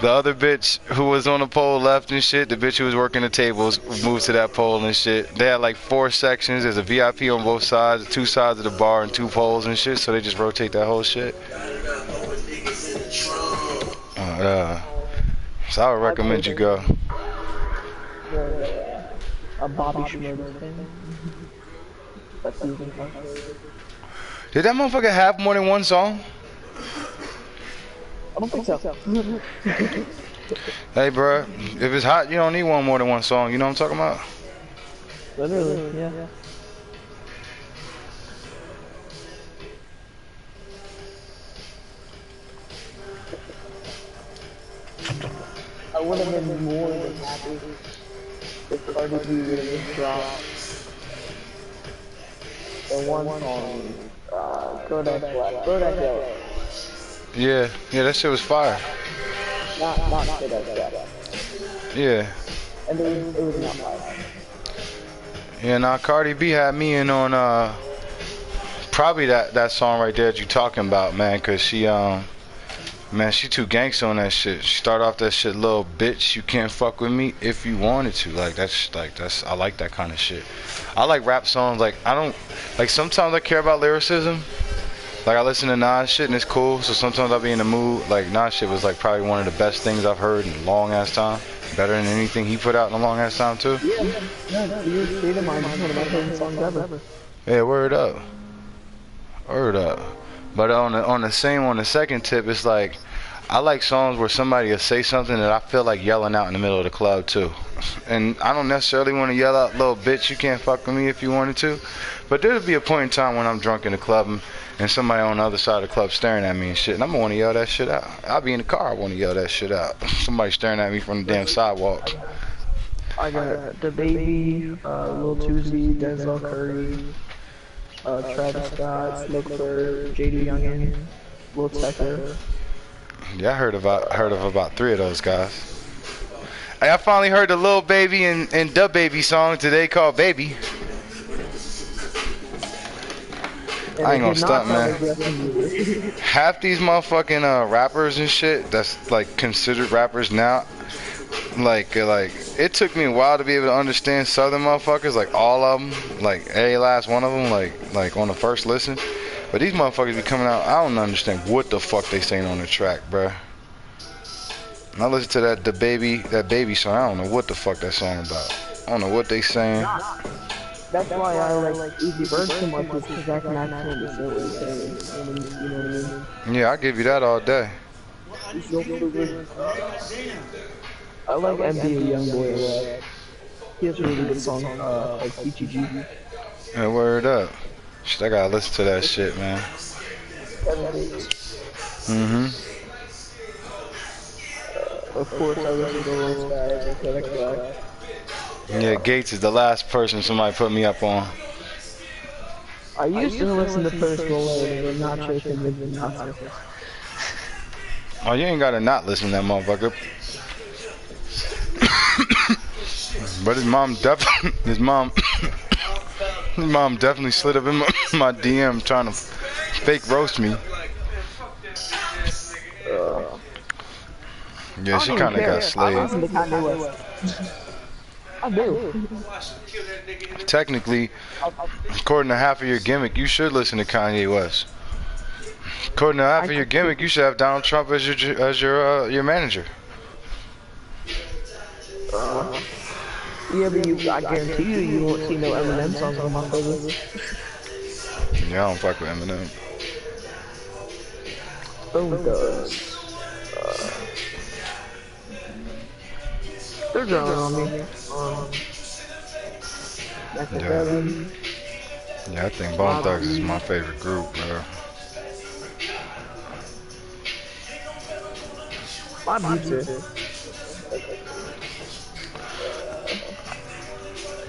The other bitch who was on the pole left and shit. The bitch who was working the tables moved to that pole and shit. They had like 4 sections. There's a VIP on both sides, 2 sides of the bar and 2 poles and shit. So they just rotate that whole shit. So I would recommend you go. A Bobby Schmurder thing. That's even fun. Did that motherfucker have more than one song? I don't think so. Hey, bro, if it's hot, you don't need more than one song. You know what I'm talking about? Literally, yeah. I would have been more than happy if Cardi B would have dropped the one song, Kodak Black, Kodak Yellow. Yeah, that shit was fire. Not Kodak Black. Yeah. And it was not fire. Yeah, nah, Cardi B had me in on probably that song right there that you talking about, man, cause she man, she too gangsta on that shit. She started off that shit, little bitch, you can't fuck with me if you wanted to. That's I like that kind of shit. I like rap songs. Like I don't like sometimes I care about lyricism. Like I listen to Nas shit and it's cool. So sometimes I'll be in the mood. Like Nas shit was like probably one of the best things I've heard in a long ass time. Better than anything he put out in a long ass time too. Yeah, Your State of Mind is one of my favorite songs ever. Yeah, word up. Word up. But on the second tip, it's like I like songs where somebody will say something that I feel like yelling out in the middle of the club too. And I don't necessarily want to yell out, little bitch, you can't fuck with me if you wanted to. But there'll be a point in time when I'm drunk in the club and somebody on the other side of the club staring at me and shit, and I'm gonna want to yell that shit out. I'll be in the car, I want to yell that shit out. Somebody staring at me from the damn sidewalk. I got DaBaby, Lil Tuesday, Denzel Curry, Travis Scott, Snoop Dogg, JD Youngin, Lil Tecca. Yeah, I heard of about 3 of those guys. Hey, I finally heard the Lil Baby and DaBaby song today called Baby. I ain't gonna stunt, man. Half these motherfucking rappers and shit that's like considered rappers now, like it took me a while to be able to understand Southern motherfuckers, like all of them, like every last one of them, like on the first listen. But these motherfuckers be coming out, I don't understand what the fuck they saying on the track, bruh. And I listen to that Baby song, I don't know what the fuck that song about. I don't know what they saying. That's why I like Easy Bird so much, because I can actually understand what he's saying. You know what I mean? Yeah, I'll give you that all day. I like NBA Youngboy a lot. He has a really good song called PTG. Yeah, word up. Shit, I gotta listen to that shit, man. Of course, I listen to Lil Skies and Kodak Black. Yeah, Gates is the last person somebody put me up on. I used to listen to Post Malone and Nachos and Midnight Nachos. Oh, you ain't gotta not listen to that motherfucker. But his mom definitely slid up in my DM trying to fake roast me. Yeah, she kind of got slayed. I listen to Kanye West. I do. Technically, according to half of your gimmick, you should listen to Kanye West. According to half of your gimmick, you should have Donald Trump as your manager. Yeah, but I guarantee you won't see no Eminem songs on my playlist. Yeah, I don't fuck with Eminem. Who does? They're growing on me. Yeah, I think Bone Thugs is my favorite group, bro. My beats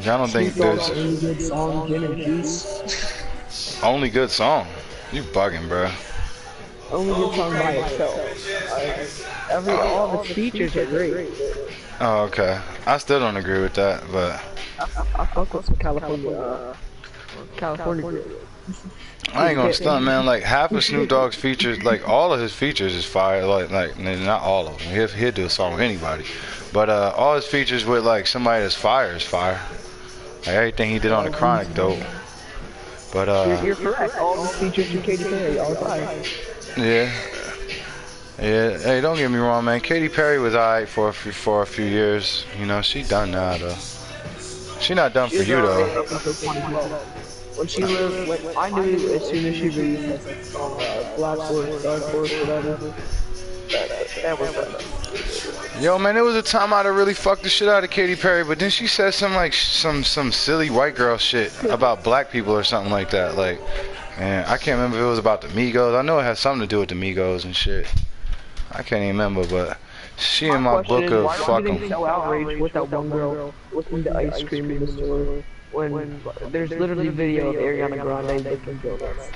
I don't think Snoop Dogg's there's only good song, Gin and Juice. only good song. You bugging, bro. Only good song by itself. All of its features are great. Oh, okay. I still don't agree with that, but I fuck with some California girl. I ain't gonna stunt, man. Like half of Snoop Dogg's features, like all of his features is fire. Like not all of them. He'll do a song with anybody, but all his features with like somebody that's fire is fire. Like everything he did on the Chronic, dope. But You're correct. All the features with Katy Perry all the time. yeah. Yeah, hey, don't get me wrong, man. Katy Perry was alright for a few years. You know, she done now though. She not done for you though. When she lived, when I knew as soon as she released that song, Black Horse, Dark Horse, whatever, that was better. Yo, man, there was a time I'd have really fucked the shit out of Katy Perry, but then she said some like some silly white girl shit about black people or something like that. Like, man, I can't remember if it was about the Migos. I know it has something to do with the Migos and shit. I can't even remember, but she in my book of fucking. Why so outraged with that one girl looking the ice cream in the store when there's literally video of Ariana Grande licking donuts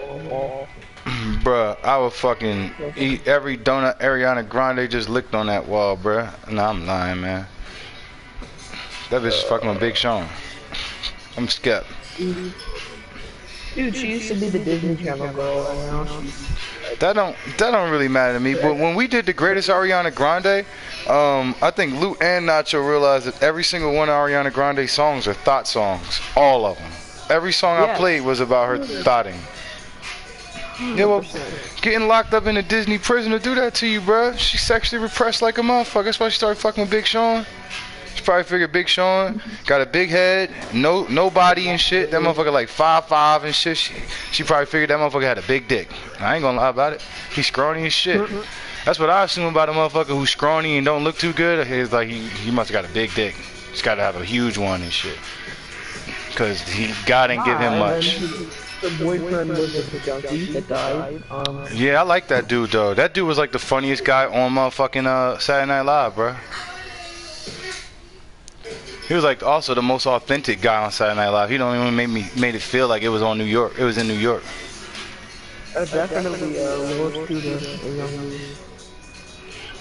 on the wall. Bruh, I would fucking eat every donut Ariana Grande just licked on that wall, bruh. Nah, I'm lying, man. That bitch is fucking with Big Sean. I'm scared. Dude, she used to be the Disney Channel girl, and now she's... That don't really matter to me. But when we did the greatest Ariana Grande, I think Luke and Nacho realized that every single one of Ariana Grande's songs are thought songs. All of them. Every song I played was about her thoughting. Yeah, well, getting locked up in a Disney prison to do that to you, bruh. She's sexually repressed like a motherfucker. That's why she started fucking with Big Sean. She probably figured Big Sean got a big head, no body and shit. That motherfucker like 5'5" and shit. She probably figured that motherfucker had a big dick. I ain't gonna lie about it. He's scrawny as shit. That's what I assume about a motherfucker who's scrawny and don't look too good. He's like he must have got a big dick. He's got to have a huge one and shit. Cause God didn't give him much. The boyfriend was a junkie that died. Yeah, I like that dude though. That dude was like the funniest guy on motherfucking Saturday Night Live, bro. He was like also the most authentic guy on Saturday Night Live. He don't even made it feel like it was on New York. It was in New York. Definitely Lord Scooter, a young man.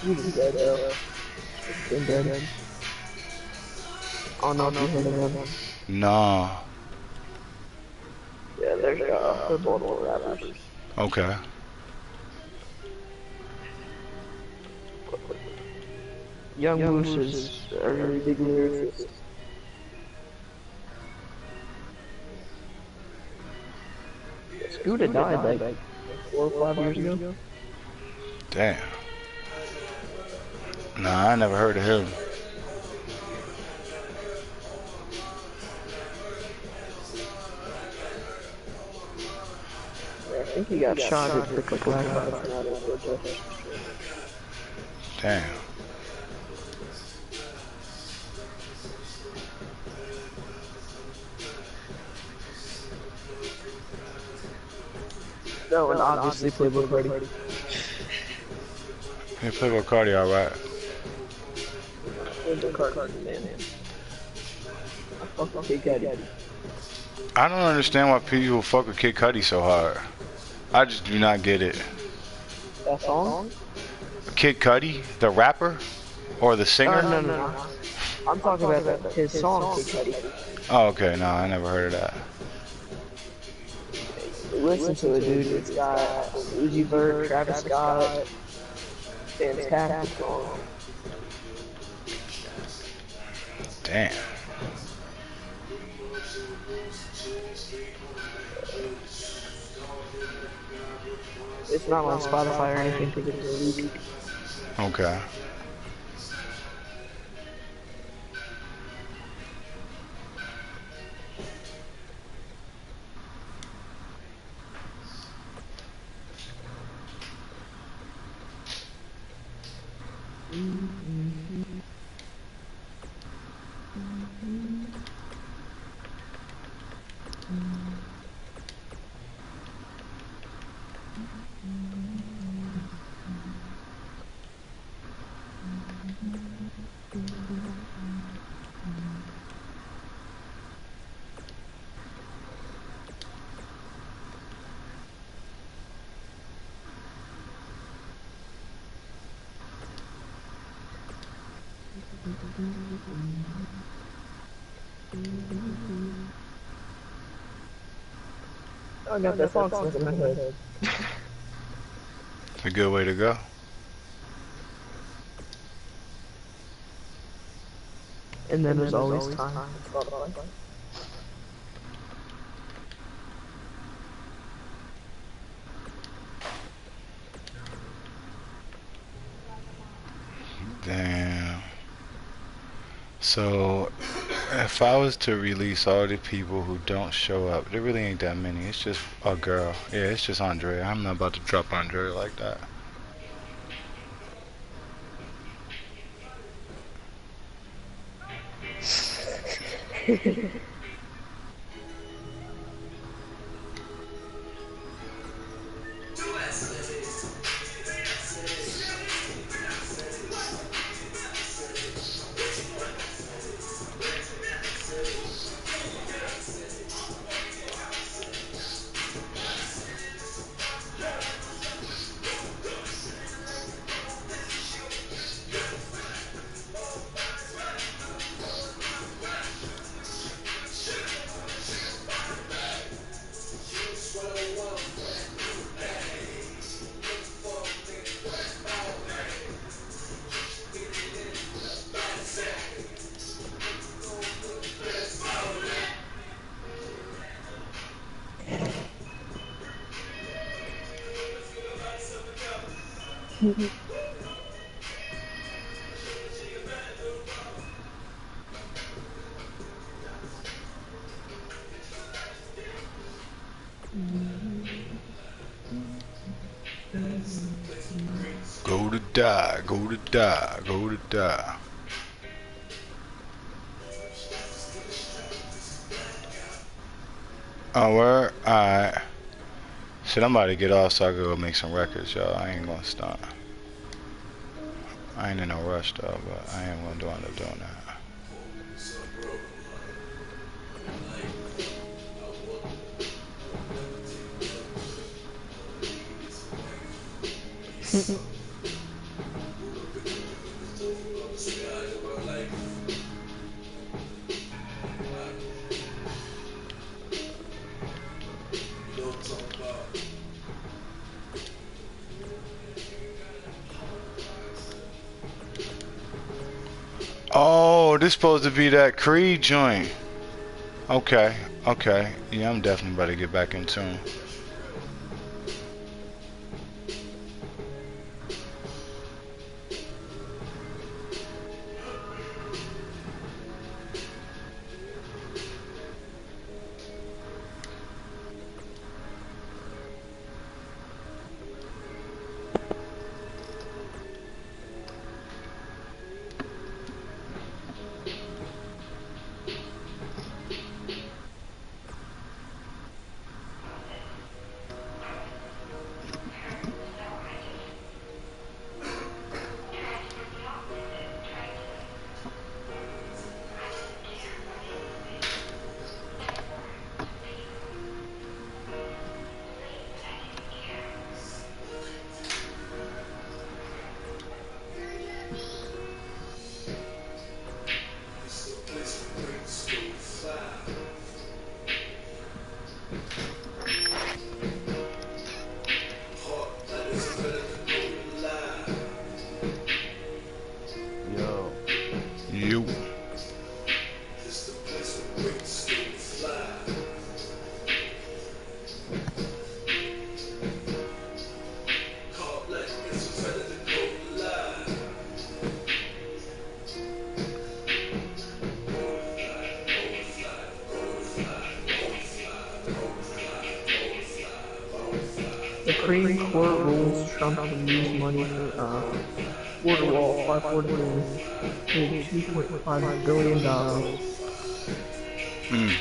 He was dead though. Been dead. I don't know if you heard of him. Nah. Yeah, there's multiple rappers. Okay. Young Moose is a really big lyricist. Scooter died like 4 or 5 years ago. Damn. Nah, I never heard of him. I think he got shot at the Black Lives Matter protest. Damn. No, and obviously Playboy Cardi. Yeah, Playboy Cardi, alright. Playboy Cardi, man. I fuck with Kid Cudi. I don't understand why people fuck with Kid Cudi so hard. I just do not get it. That song? Kid Cudi, the rapper? Or the singer? No. I'm talking about his song, Kid Cudi. Oh, okay. No, I never heard of that. Listen to it, dude. It's got Uzi Vert, Travis Scott. Fantastic song. Damn. It's not on Spotify or anything because it's a leak. Okay. I got that song stuck in my head. It's a good way to go. And then there's always time. Damn. So, if I was to release all the people who don't show up, there really ain't that many. It's just a girl. Yeah, it's just Andrea. I'm not about to drop Andrea like that. Go to die, go to die, go to die. Oh, word? Alright. Shit, I'm about to get off so I can go make some records, y'all. I ain't gonna stop. I ain't in no rush though, but I am gonna end up doing that. Oh, this supposed to be that Creed joint. Okay, okay. Yeah, I'm definitely about to get back in tune. You. The Supreme Court rules Trump can use money for border wall, 540 billion, paid $2.5 billion. Mm.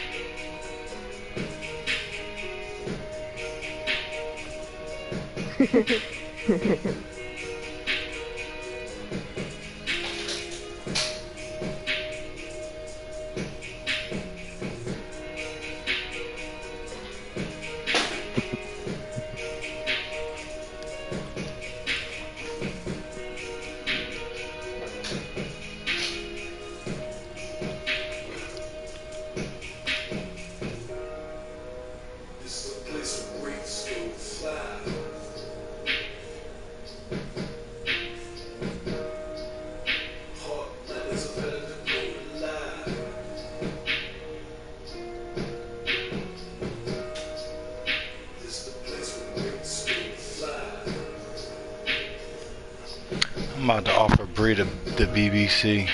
I'm about to offer Bree the BBC.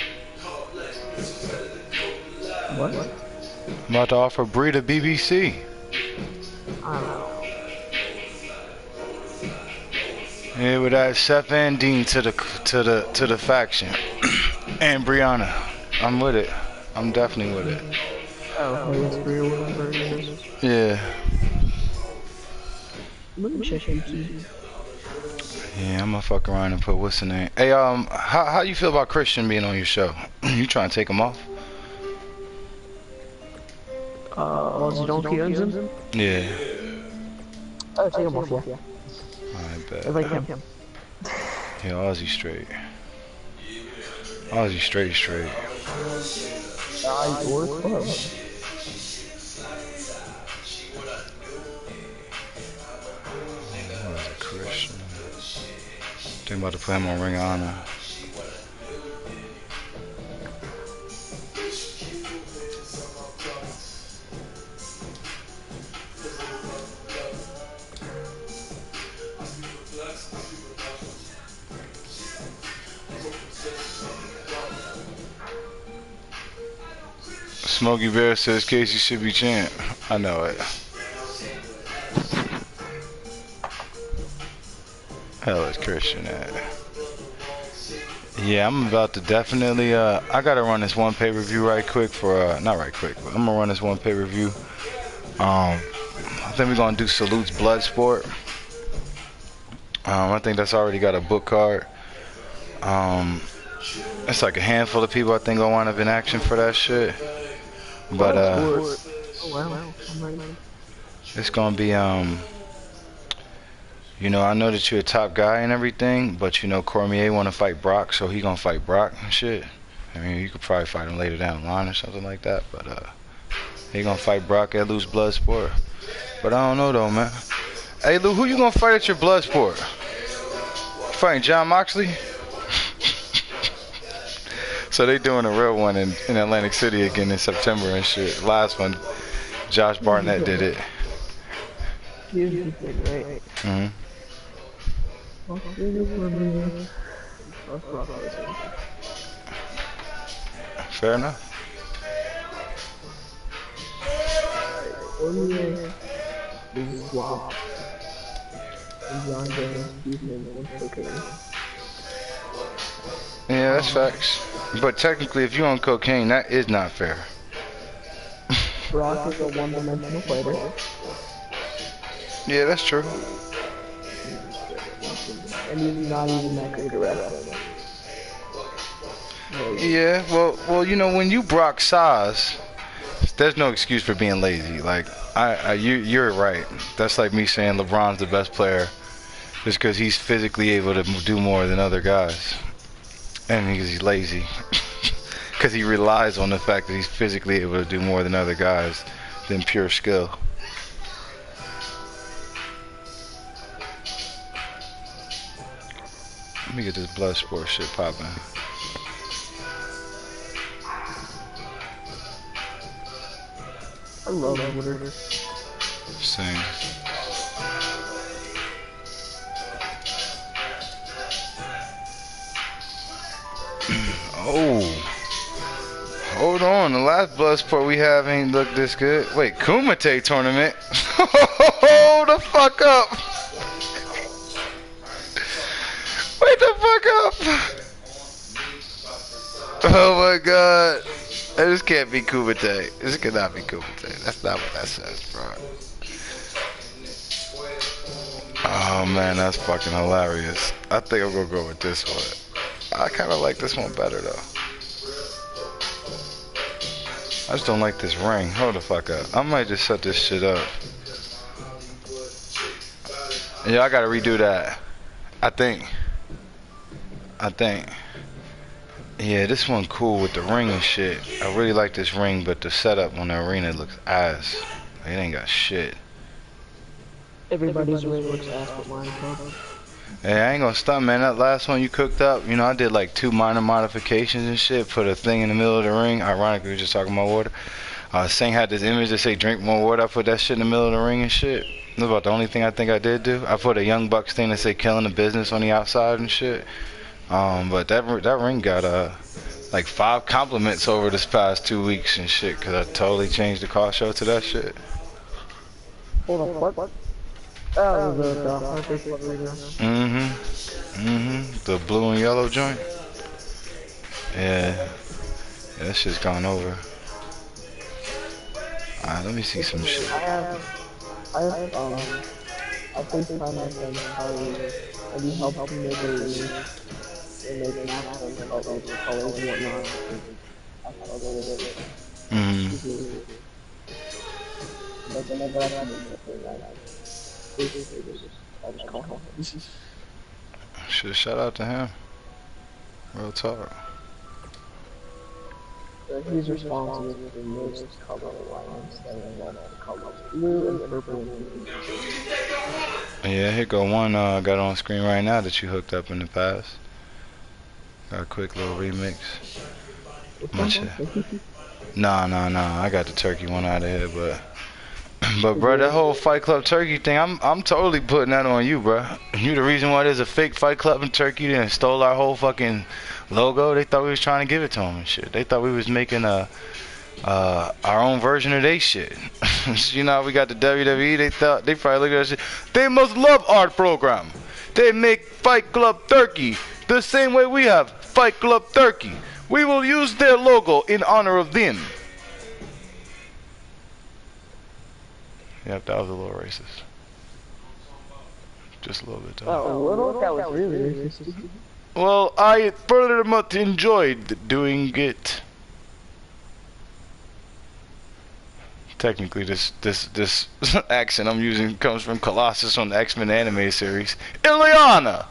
What? I'm about to offer Bree the BBC. I don't know. Yeah, with that Seth and Dean to the faction. And Brianna. I'm with it. I'm definitely with it. Oh, it's real, whatever it is. Yeah. Let me check YouTube. Yeah, I'm gonna fuck around and put what's the name. Hey, how you feel about Christian being on your show? You trying to take him off? Was it Donkey Owns? Yeah. Oh, take him off, yeah. I bet. I like him. Yeah, Aussie straight. Aussie straight. Or club. What is it, Christian? Think about to play him on Ring of Honor. Smokey Bear says Casey should be champ. I know it. Hell is Christian at? Yeah, I'm about to definitely, I gotta run this one pay-per-view right quick for, not right quick, but I'm gonna run this one pay-per-view. I think we're gonna do Salute's Bloodsport. I think that's already got a book card. It's like a handful of people I think gonna wind up in action for that shit. But Oh, wow. I'm ready. it's gonna be you know, I know that you're a top guy and everything, but you know Cormier wanna fight Brock, so he gonna fight Brock and shit. I mean, you could probably fight him later down the line or something like that, but he gonna fight Brock at Loose Bloodsport. But I don't know though, man. Hey Lou, who you gonna fight at your Bloodsport? Fighting John Moxley? So they doing a real one in Atlantic City again in September and shit. Last one, Josh Barnett did it. Right. Fair enough. Wow. Yeah, that's facts. But technically, if you're on cocaine, that is not fair. Brock is a one-dimensional fighter. Yeah, that's true. And he's not even that great a wrestler. Yeah, well, you know, when you Brock size, there's no excuse for being lazy. Like, you're right. That's like me saying LeBron's the best player just because he's physically able to do more than other guys. And because he's lazy. Because he relies on the fact that he's physically able to do more than other guys than pure skill. Let me get this Bloodsport shit popping. I love Twitter. Same. Oh. Hold on. The last Bloodsport we have ain't looked this good. Wait, Kumite tournament? Hold the fuck up. Wait the fuck up. Oh my god. This can't be Kumite. This cannot be Kumite. That's not what that says, bro. Oh man, that's fucking hilarious. I think I'm gonna go with this one. I kind of like this one better though. I just don't like this ring. Hold the fuck up. I might just set this shit up. Yeah, I gotta redo that. I think. Yeah, this one cool with the ring and shit. I really like this ring, but the setup on the arena looks ass. It ain't got shit. Everybody's ring looks ass but mine, bro. Hey, I ain't gonna stop, man. That last one you cooked up, you know, I did like 2 minor modifications and shit. Put a thing in the middle of the ring. Ironically, we were just talking about water. Sing had this image that say drink more water. I put that shit in the middle of the ring and shit. That's about the only thing I think I did do. I put a Young Bucks thing that say killing the business on the outside and shit. But that ring got like 5 compliments over this past 2 weeks and shit. Cause I totally changed the car show to that shit. Hold on, what? Oh, the Harvey Arena. The blue and yellow joint. Yeah, that shit's gone over. Alright, let me see some shit. I FaceTime my friend Harvey, and he helped me make a release and make an accent about like the colors and whatnot. I thought a little bit. But then I got to make it for that. I just call him. Shit, shout out to him. Real talk. He's responsible for most color lines that are the colors blue and purple. Yeah, here go one I got on screen right now that you hooked up in the past. Got a quick little remix. Much. Nah. I got the turkey one out of here, but bro, that whole Fight Club Turkey thing, I'm totally putting that on you, bro. You the reason why there's a fake Fight Club in Turkey and stole our whole fucking logo. They thought we was trying to give it to them and shit. They thought we was making our own version of they shit. You know how we got the WWE? They probably looked at us. They must love our program. They make Fight Club Turkey the same way we have Fight Club Turkey. We will use their logo in honor of them. Yep, that was a little racist. Just a little bit. Oh, a little? That was really racist. Well, I further much enjoyed doing it. Technically, this accent I'm using comes from Colossus on the X-Men anime series. Ileana!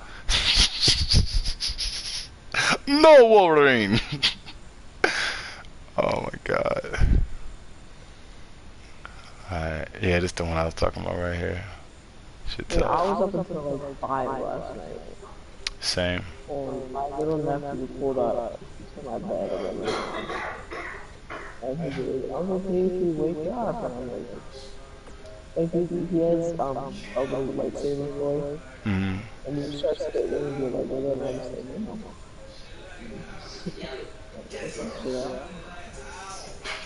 No, Wolverine! Oh my god. Alright, yeah, this is the one I was talking about right here. Yeah, I was up until like 5 last night. Same. And my little nephew pulled up to my bed and he goes, I was like, hey, if you wake up, and I'm like, he has a little lightsaber toy, and he starts to get really good, like, little lightsaber.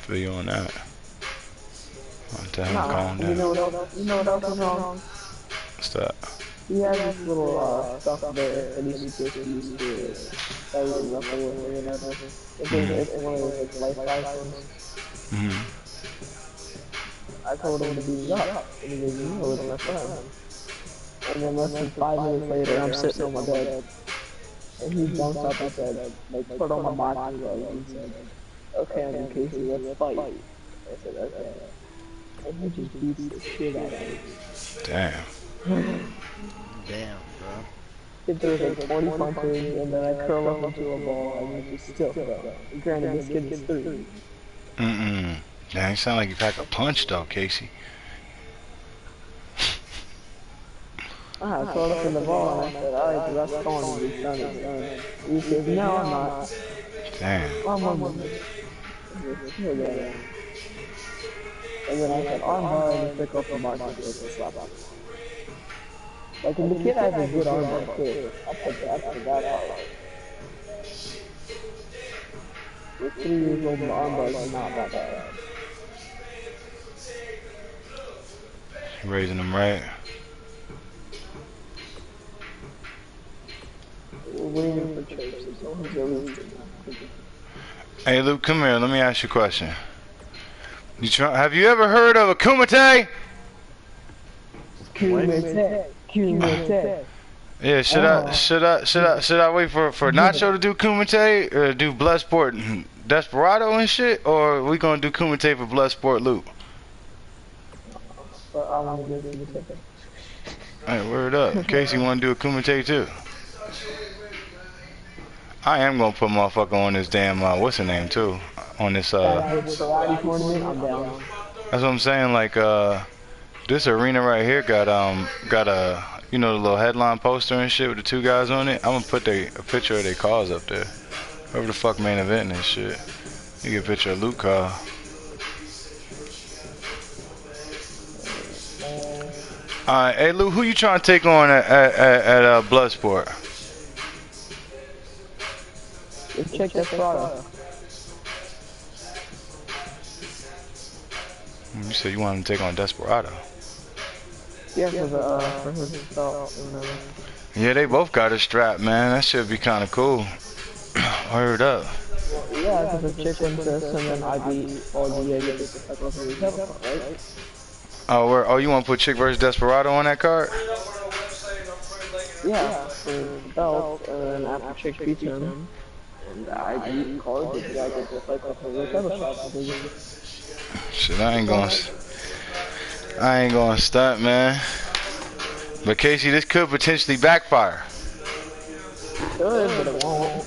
Feel you on that. I'll tell him to calm down. You know what else is wrong? What's that? He has this little stuff there that he's supposed to use to fight and wrestle with or whatever. It's one of those like life items. I told him to beat it up, and he goes, no, it's my friend. And then less than 5 minutes later, I'm sitting on my bed, and he jumps up and said, like, put on my boxing gloves, and said, okay, I'm Casey, let's fight. I said, okay. And he just beats the shit out of me. Damn. Damn, bro. If there's like 20 punches, and then I curl up into a ball, and you just still fell. Granted, this kid is 3. Damn, you sound like you pack a punch though, Casey. I curled up in the ball, and I said, alright, the rest gone, he's done, it's done. He says, no, I'm not. Damn. And then I said, armbar, and pick up the marker, and slap up. Like, and the kid has a good armbar, too. I put that part. With 3 years old, the armbar is not that bad. Raising them right. We're waiting for church, so he's released. Hey Luke, come here. Let me ask you a question. Have you ever heard of a Kumite? Kumite. Yeah, should I wait for Nacho to do Kumite or do Bloodsport and Desperado and shit, or we gonna do Kumite for Bloodsport Luke? Hey, word up. Casey wanna do a Kumite too. I am gonna put motherfucker on this damn what's her name too? On this That's what I'm saying, like this arena right here got a you know the little headline poster and shit with the 2 guys on it. I'm gonna put a picture of their cars up there. Whoever the fuck main event and shit. You get a picture of Luke car. Alright, hey Luke, who you trying to take on at Bloodsport? Let's check that product. You said you wanted to take on Desperado. Yeah, for his belt. Yeah, they both got a strap, man. That should be kind of cool. Word up. Yeah, because the chick went to us and then I beat all the Jaegers to fuck off of the right? Oh, you want to put Chick versus Desperado on that card? Yeah, for the belt, and then after Chick beats him, and I beat Card, the guy gets to fight off of the title shot. Shit, I ain't gonna stunt, man. But Casey, this could potentially backfire. Good, but it won't.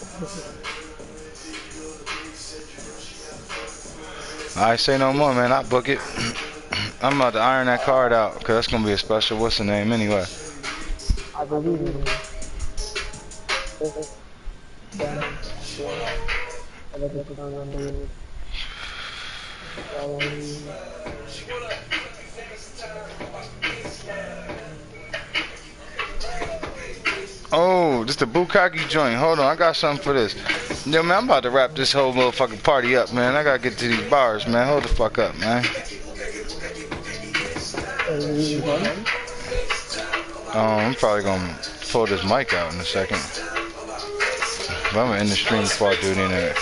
I say no more, man. I book it. I'm about to iron that card out, because that's going to be a special what's the name anyway. I believe in you. Oh, this the Bukkake joint. Hold on, I got something for this. Yo, man, I'm about to wrap this whole motherfucking party up, man. I gotta get to these bars, man. Hold the fuck up, man. I'm probably gonna pull this mic out in a second. But I'm gonna end the stream before I do it in there.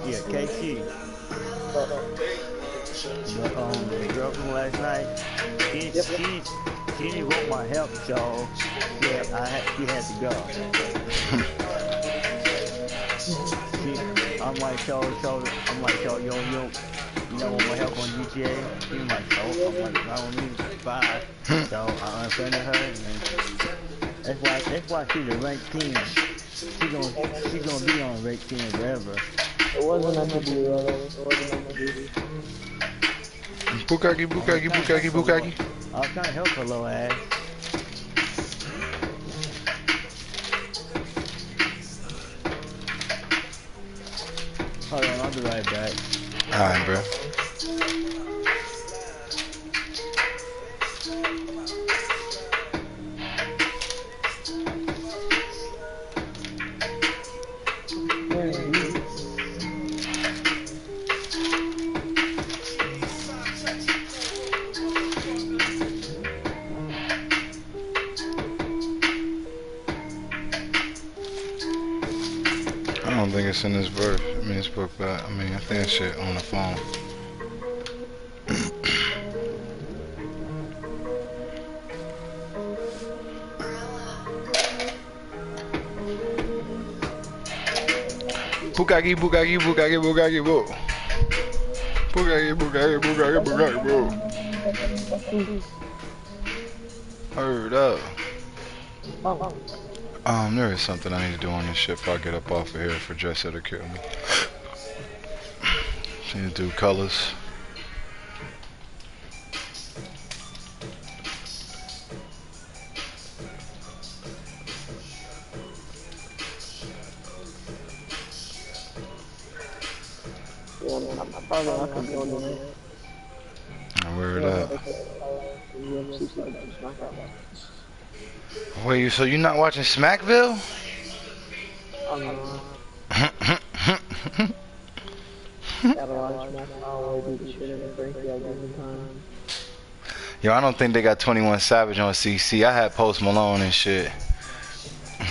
Yeah, KC. The girl from last night, she didn't want my help, so yeah, she had to go. I'm like, yo, you don't want my help on GTA? She was like, no, I'm like, I don't need it, bye. So I unfriended her, and that's why she's a ranked team. She's gonna be on ranked team forever. It wasn't meant to be, brother. It wasn't meant to be. Bukkake. I was trying to help her little ass. Hold on, I'll be right back. Alright, bro. I don't think it's in this verse. I mean, it's book, but I think that shit on the phone. Bukkake, boo. Bukkake, boo. Heard up. There is something I need to do on this shit before I get up off of here for Dress It or Kill Me. Need to do colors. Word up. Wait, so you not watching Smackville? Yo, I don't think they got 21 Savage on CC. I had Post Malone and shit.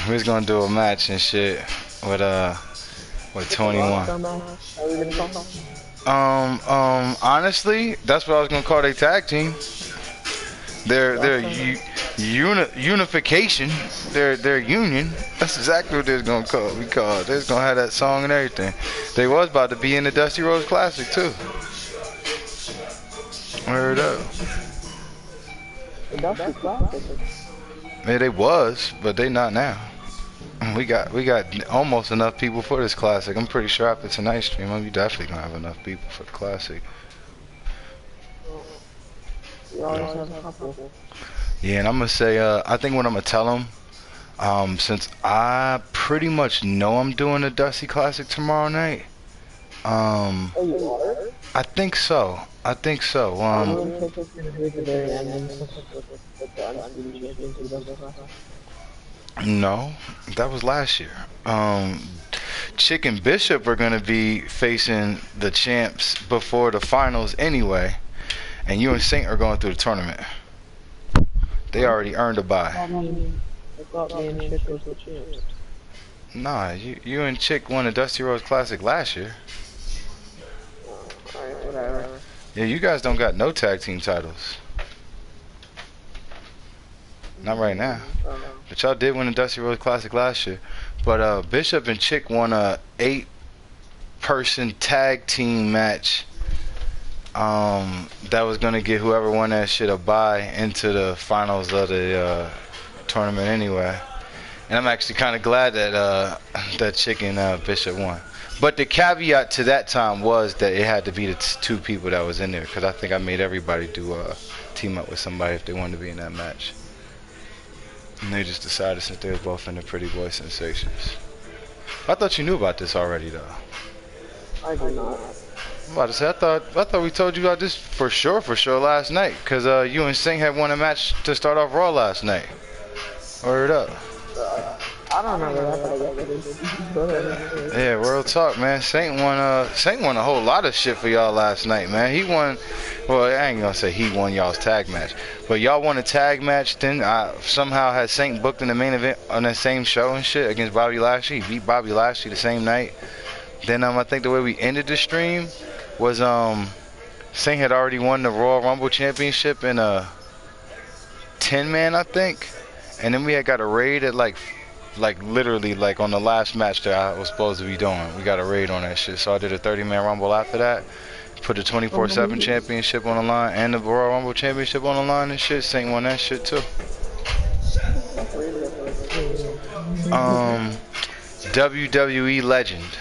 We was gonna do a match and shit with 21. Honestly, that's what I was gonna call their tag team. Their unification. Their union. That's exactly what they're gonna be called. They're gonna have that song and everything. They was about to be in the Dusty Rhodes Classic too. Word up. Dusty Classic. Yeah, they was, but they not now. We got almost enough people for this classic. I'm pretty sure after tonight's stream, we definitely gonna have enough people for the classic. We always have a couple. Yeah, and I'm gonna say, I think what I'm gonna tell them, since I pretty much know I'm doing a Dusty Classic tomorrow night. Oh, you are? I think so. I think so. No, that was last year. Chick and Bishop are gonna be facing the champs before the finals anyway, and you and Saint are going through the tournament. They already earned a bye. Nah, you and Chick won the Dusty Rhodes Classic last year. Alright, whatever. Yeah, you guys don't got no tag team titles. Not right now. But y'all did win the Dusty Rhodes Classic last year. But Bishop and Chick won a 8-person tag team match. That was gonna get whoever won that shit a bye into the finals of the tournament anyway. And I'm actually kind of glad that that Chick and Bishop won. But the caveat to that time was that it had to be the two people that was in there, because I think I made everybody do team up with somebody if they wanted to be in that match. And they just decided since they was both in the Pretty Boy Sensations. I thought you knew about this already though. I do not. I'm about to say, I thought we told you about this for sure last night, because you and Singh had won a match to start off Raw last night. Word up. I don't remember that, but I guess. Yeah, real talk, man. Saint won a whole lot of shit for y'all last night, man. He won, well, I ain't gonna say he won y'all's tag match, but y'all won a tag match. Then I somehow had Saint booked in the main event on that same show and shit against Bobby Lashley. He beat Bobby Lashley the same night. Then I think the way we ended the stream was Saint had already won the Royal Rumble Championship in a 10-man, I think, and then we had got a raid at like literally like on the last match that I was supposed to be doing. We got a raid on that shit, so I did a 30-man Rumble after that. Put the 24/7 championship on the line and the Royal Rumble Championship on the line and shit. Saint won that shit too. WWE legend.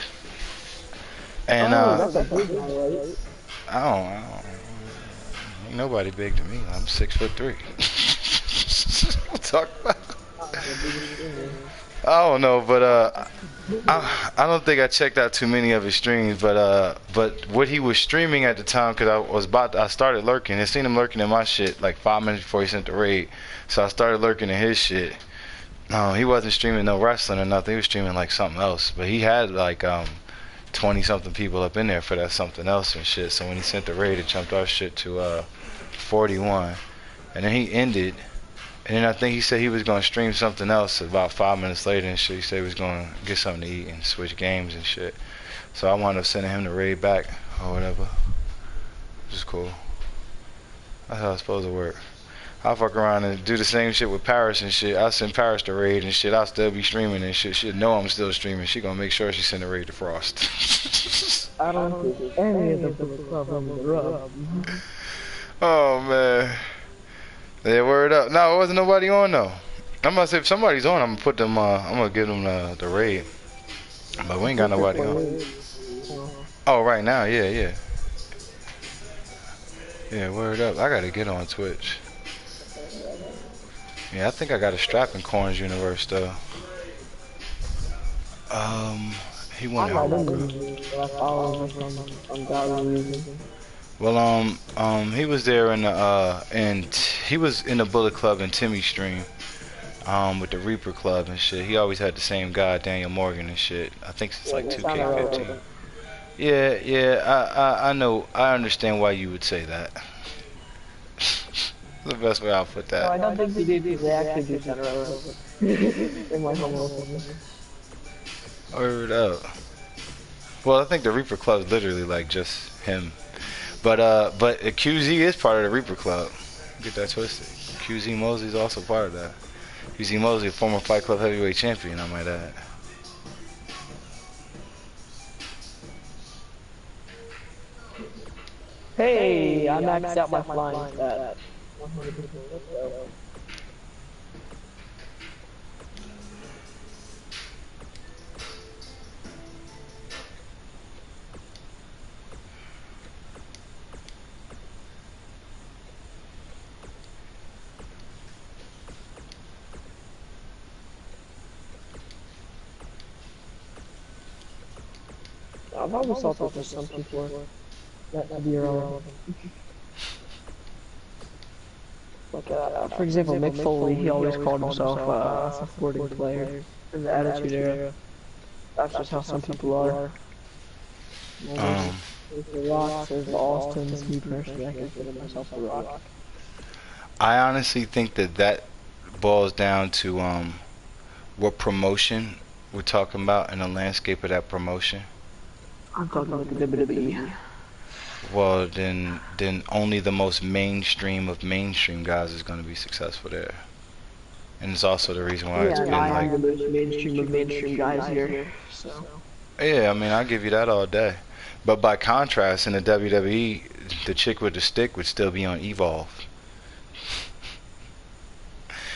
And That's a big guy, right? I don't ain't nobody big to me. I'm 6'3". Talk about. I don't know, but I don't think I checked out too many of his streams, but what he was streaming at the time, because I started lurking. I seen him lurking in my shit like 5 minutes before he sent the raid, so I started lurking in his shit. He wasn't streaming no wrestling or nothing. He was streaming like something else, but he had like 20 something people up in there for that something else and shit. So when he sent the raid, it jumped our shit to 41, and then he ended. And then I think he said he was going to stream something else about 5 minutes later and shit. He said he was going to get something to eat and switch games and shit. So I wound up sending him the raid back or whatever. Which is cool. That's how it's supposed to work. I'll fuck around and do the same shit with Paris and shit. I'll send Paris the raid and shit. I'll still be streaming and shit. She'll know I'm still streaming. She gonna make sure she send the raid to Frost. I don't think any of the Bullet Club on the rub. Oh, man. Yeah, word up. No, it wasn't nobody on though. I'm gonna say if somebody's on, I'm gonna put them. I'm gonna give them the raid. But we ain't got nobody on. Oh, right now, yeah. Yeah, word up. I gotta get on Twitch. Yeah, I think I got a strap in Corn's universe though. He went out. Well, he was there in the and he was in the Bullet Club and Timmy stream, with the Reaper Club and shit. He always had the same guy, Daniel Morgan and shit. I think since like 2K15. Yeah, I know. I understand why you would say that. The best way I'll put that. No, I don't think he did. They actually do that. In my home. Word up. Well, I think the Reaper Club is literally like just him. But QZ is part of the Reaper Club. Get that twisted. QZ Mosley's also part of that. QZ Mosley, a former Fight Club heavyweight champion, I might add. Hey, I maxed out my flying stat. I've always thought that there's some people that could be irrelevant. Like, for example, Mick Foley, he always called himself a supporting player in the Attitude Era. That's just how some people are. There's the Rock, there's the Austins, me personally, I consider myself the Rock. I honestly think that boils down to what promotion we're talking about and the landscape of that promotion. I'm talking about the WWE. Well, then only the most mainstream of mainstream guys is going to be successful there. And it's also the reason why it's been I am like... the most mainstream of mainstream guys here, so... Yeah, I mean, I'll give you that all day. But by contrast, in the WWE, the chick with the stick would still be on Evolve.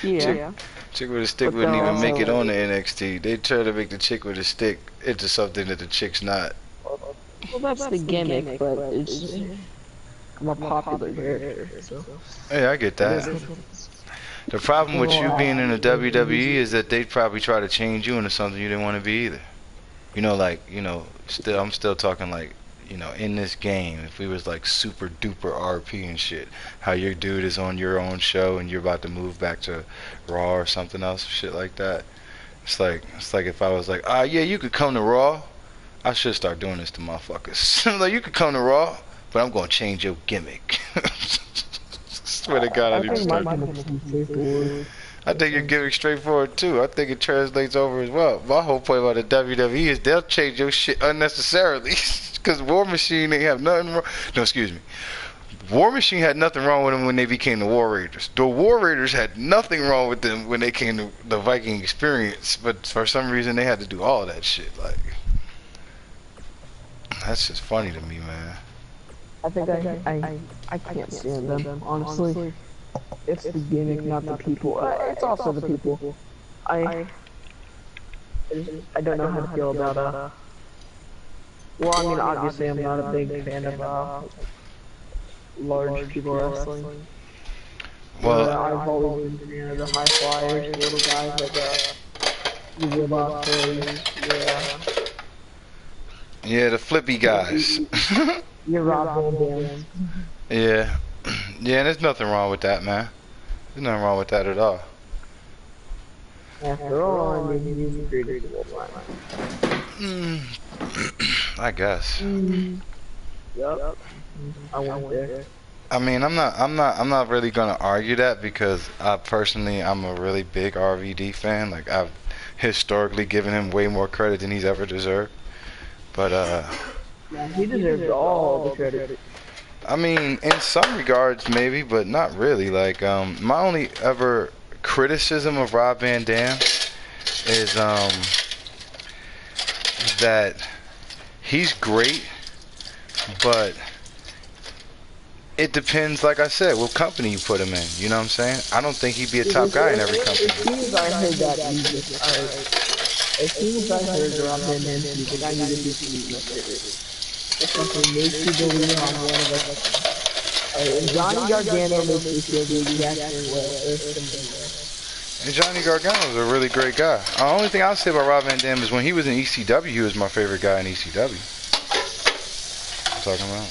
Yeah. Chick with a stick But wouldn't even also- make it on the NXT. They try to make the chick with a stick into something that the chick's not. Well, that's the gimmick, but it's... I'm a popular character, so... Yeah, I get that. The problem with you being in the WWE is that they'd probably try to change you into something you didn't want to be either. You know, like, you know, I'm still talking like, you know, in this game, if we was like super duper RP and shit, how your dude is on your own show and you're about to move back to Raw or something else, shit like that. It's like if I was like, yeah, you could come to Raw. I should start doing this to motherfuckers. Like, you could come to Raw, but I'm gonna change your gimmick. Swear to God, I need to start. I think your gimmick's straightforward too. I think it translates over as well. My whole point about the WWE is they'll change your shit unnecessarily. Because War Machine, they have nothing wrong. No, excuse me. War Machine had nothing wrong with them when they became the War Raiders. The War Raiders had nothing wrong with them when they came to the Viking Experience. But for some reason, they had to do all that shit. Like, that's just funny to me, man. I think I can't stand them, honestly. It's the gimmick, not the people. It's also the people. I don't know how to feel about, well, I mean, obviously I'm not a big fan of, large people wrestling. Well, I've always been a fan of the high flyers, the little guys like, the robot toys, yeah, the flippy guys. your Rob Van Dam. Yeah. Yeah, and there's nothing wrong with that, man. There's nothing wrong with that at all. After all, I mean, he's pretty cool. I guess. Yup. I went there. I mean, I'm not really gonna argue that because I'm a really big RVD fan. Like, I've historically given him way more credit than he's ever deserved. But Yeah, he deserves all the credit. I mean, in some regards, maybe, but not really. Like, my only ever criticism of Rob Van Dam is that he's great, but it depends, like I said, what company you put him in. You know what I'm saying? I don't think he'd be a top guy in every company. As soon as I heard that music, as soon as I heard Rob Van Dam's music, I knew this was my favorite. It fucking makes you believe I'm one of us. And Johnny Gargano makes me feel the exact same way. There's something And Johnny Gargano's a really great guy. The only thing I'll say about Rob Van Dam is when he was in ECW, he was my favorite guy in ECW. I'm talking about.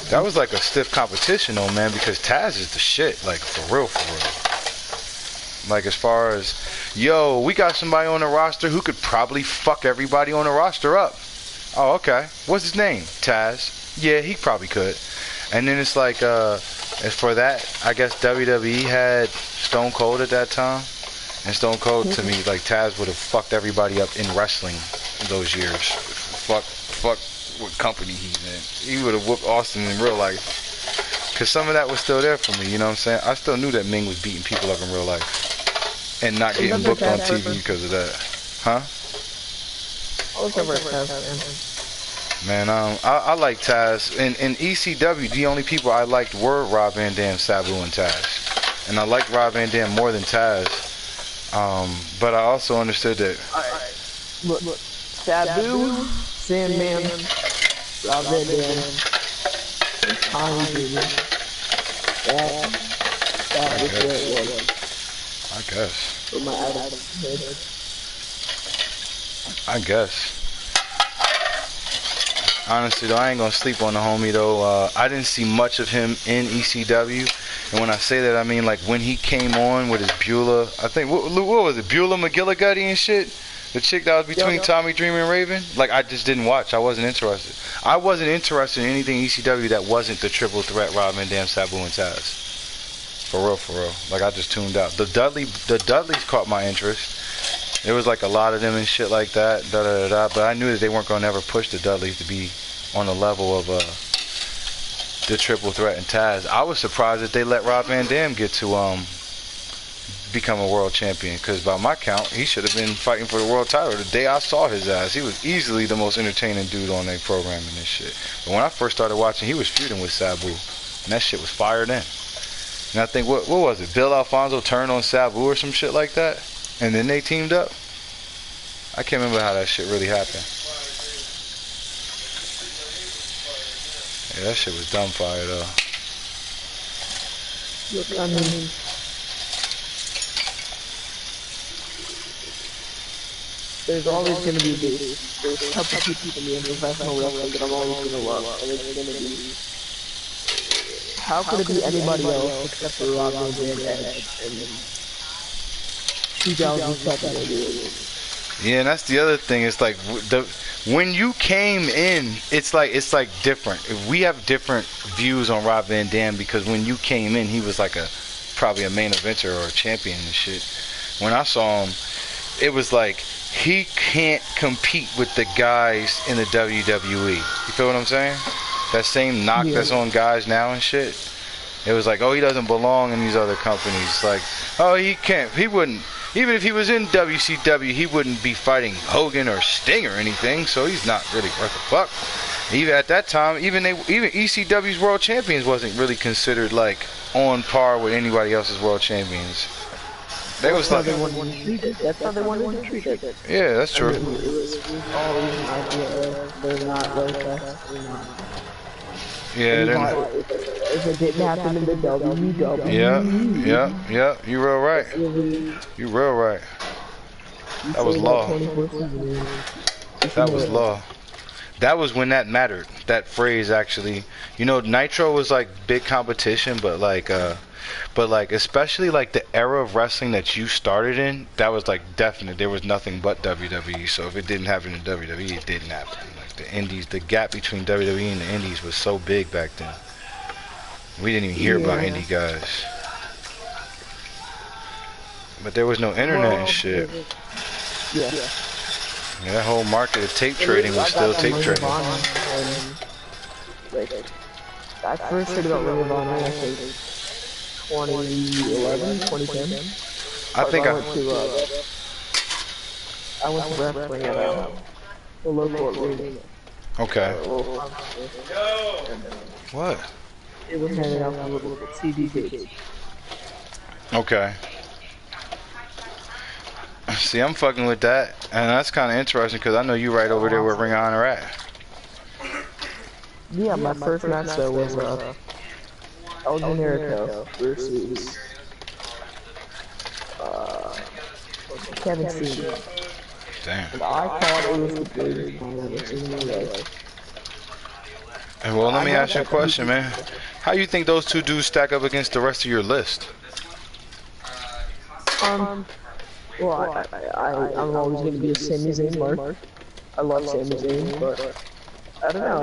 That was like a stiff competition, though, man, because Taz is the shit. Like, for real, for real. Like, as far as, yo, we got somebody on the roster who could probably fuck everybody on the roster up. Oh, okay. What's his name? Taz. Yeah, he probably could. And then it's like, as for that, I guess WWE had Stone Cold at that time. And Stone Cold, to me, like, Taz would have fucked everybody up in wrestling in those years. Fuck what company he's in. He would have whooped Austin in real life. Because some of that was still there for me, you know what I'm saying? I still knew that Ming was beating people up in real life. And not getting booked on TV because of that. Huh? Man, I like Taz. In ECW, the only people I liked were Rob Van Dam, Sabu, and Taz. And I liked Rob Van Dam more than Taz. But I also understood that. Look. Sabu, Sandman, Rob Van Dam, and Tommy Jr. That was where it was. I guess. For my I guess. Honestly though, I ain't gonna sleep on the homie though. I didn't see much of him in ECW, and when I say that, I mean like when he came on with his Beulah. I think what was it, Beulah McGillicuddy and shit. The chick that was between Tommy Dreamer and Raven. Like I just didn't watch. I wasn't interested. I wasn't interested in anything ECW that wasn't the triple threat Rob Van Dam, Sabu, and Taz. For real, for real. Like I just tuned out. The Dudleys caught my interest. There was like a lot of them and shit like that. But I knew that they weren't gonna ever push the Dudleys to be on the level of the triple threat and Taz. I was surprised that they let Rob Van Dam get to become a world champion, because by my count he should have been fighting for the world title the day I saw his ass. He was easily the most entertaining dude on their program and this shit. But when I first started watching, he was feuding with Sabu, and that shit was fired in. And I think what was it, Bill Alfonso turned on Sabu or some shit like that, and then they teamed up. I can't remember how that shit really happened. Yeah, that shit was dumb fire though. I mean, there's always going to be there's a couple people in the professional wrestling that I'm always going to love, and it's going to be, how could it be anybody else except for Rob Van Dam and 2007? Yeah, and that's the other thing. It's like when you came in, it's like different. We have different views on Rob Van Dam, because when you came in, he was like probably a main eventer or a champion and shit. When I saw him, it was like he can't compete with the guys in the WWE. You feel what I'm saying? That same knock that's on guys now and shit. It was like, oh, he doesn't belong in these other companies. Like, oh, he can't. He wouldn't. Even if he was in WCW, he wouldn't be fighting Hogan or Sting or anything. So he's not really worth a fuck. Even at that time, even ECW's world champions wasn't really considered like on par with anybody else's world champions. They was like, that's how they wanted to treat it. Yeah, that's true. I mean, it was always an idea of they're not like us. Yeah, then. If it didn't happen in the WWE. Yeah. You real right. You real right. That was law. That was law. That was when that mattered. That phrase actually. You know, Nitro was like big competition, but like especially like the era of wrestling that you started in, that was like definite. There was nothing but WWE. So if it didn't happen in WWE, it didn't happen. Like the indies, the gap between WWE and the indies was so big back then. We didn't even hear about indie guys. But there was no internet and shit. Yeah, that whole market of tape trading was still tape trading. I first heard about Ring of Honor, I think 2011, 2010. I think I went to wrestling at the local arena. Okay. What? It was handing out a little CD tapes. Okay. See, I'm fucking with that, and that's kind of interesting because I know you right over there where Ring of Honor at. Yeah, my first match though was El Generico versus Kevin Steen. Damn. And I thought it was the greatest match I've ever seen in my life. Well, let me ask you a question, man. How you think those two dudes stack up against the rest of your list? Well, I'm always going to be a Sami Zayn mark. I love Sami Zayn, but I don't know,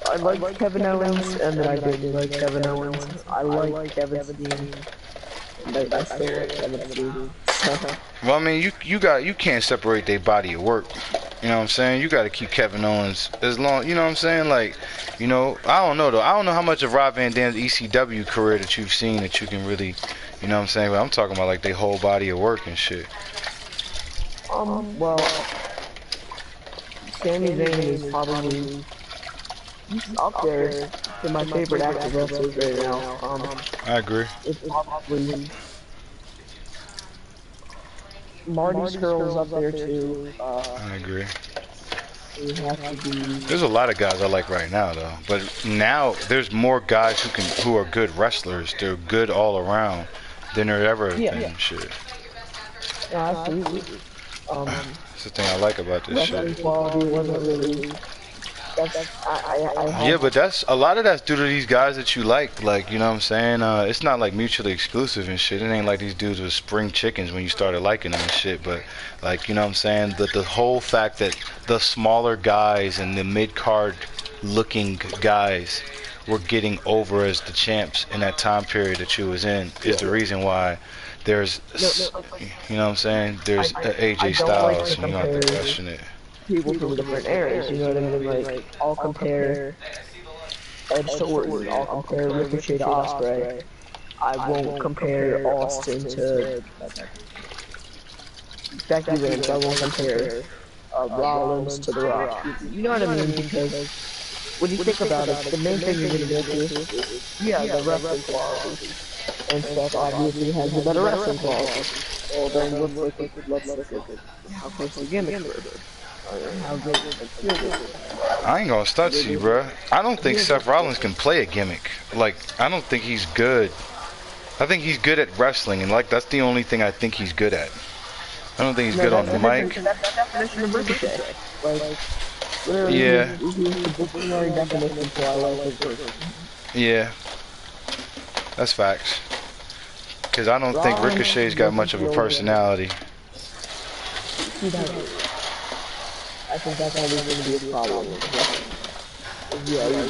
I like Kevin Owens, and then I didn't like Kevin Owens. I like Kevin Steen, and I still like Kevin Steen. Well, I mean, you can't separate their body of work. You know what I'm saying? You got to keep Kevin Owens as long, you know what I'm saying? Like, you know, I don't know though. I don't know how much of Rob Van Dam's ECW career that you've seen that you can really, you know what I'm saying? But I'm talking about like their whole body of work and shit. Well, Sami Zayn is probably up there to my favorite active wrestlers right now. I agree. It's probably Marty Scurll's up there too. I agree. There's a lot of guys I like right now though, but now there's more guys who are good wrestlers. They're good all around than there ever been. Shit. Yeah, absolutely. Um, That's the thing I like about this wrestling shit. quality wasn't really. I had. Yeah, but that's a lot of that's due to these guys that you like, you know what I'm saying? It's not like mutually exclusive and shit. It ain't like these dudes were spring chickens when you started liking them and shit, but like, you know what I'm saying? The whole fact that the smaller guys and the mid-card looking guys were getting over as the champs in that time period that you was in is the reason why there's, you know what I'm saying? There's AJ Styles, and you don't have to question it. People from different eras, you know what I mean? Like, I'll compare Edge to Orton, I'll compare Ricochet to Ospreay. I won't compare Austin to Becky Lynch. I won't compare Rollins to The Rock. You know what I mean? Because when you think about it, the main thing you're going to go to is, yeah, the wrestling quality. And Steph obviously has the better wrestling quality. Well, then let's look at how close the gimmicks were. How great the field is. I ain't gonna stunt to you, bro. I don't think Seth Rollins can play a gimmick. Like, I don't think he's good. I think he's good at wrestling, and like that's the only thing I think he's good at. I don't think he's good on the mic. That's the definition of Ricochet. Like, literally, Yeah. he's the dictionary definition for I like his work. Yeah, that's facts. Because I don't think Ricochet's got much of a personality. See that? I think that's always going to be a problem. Yeah, you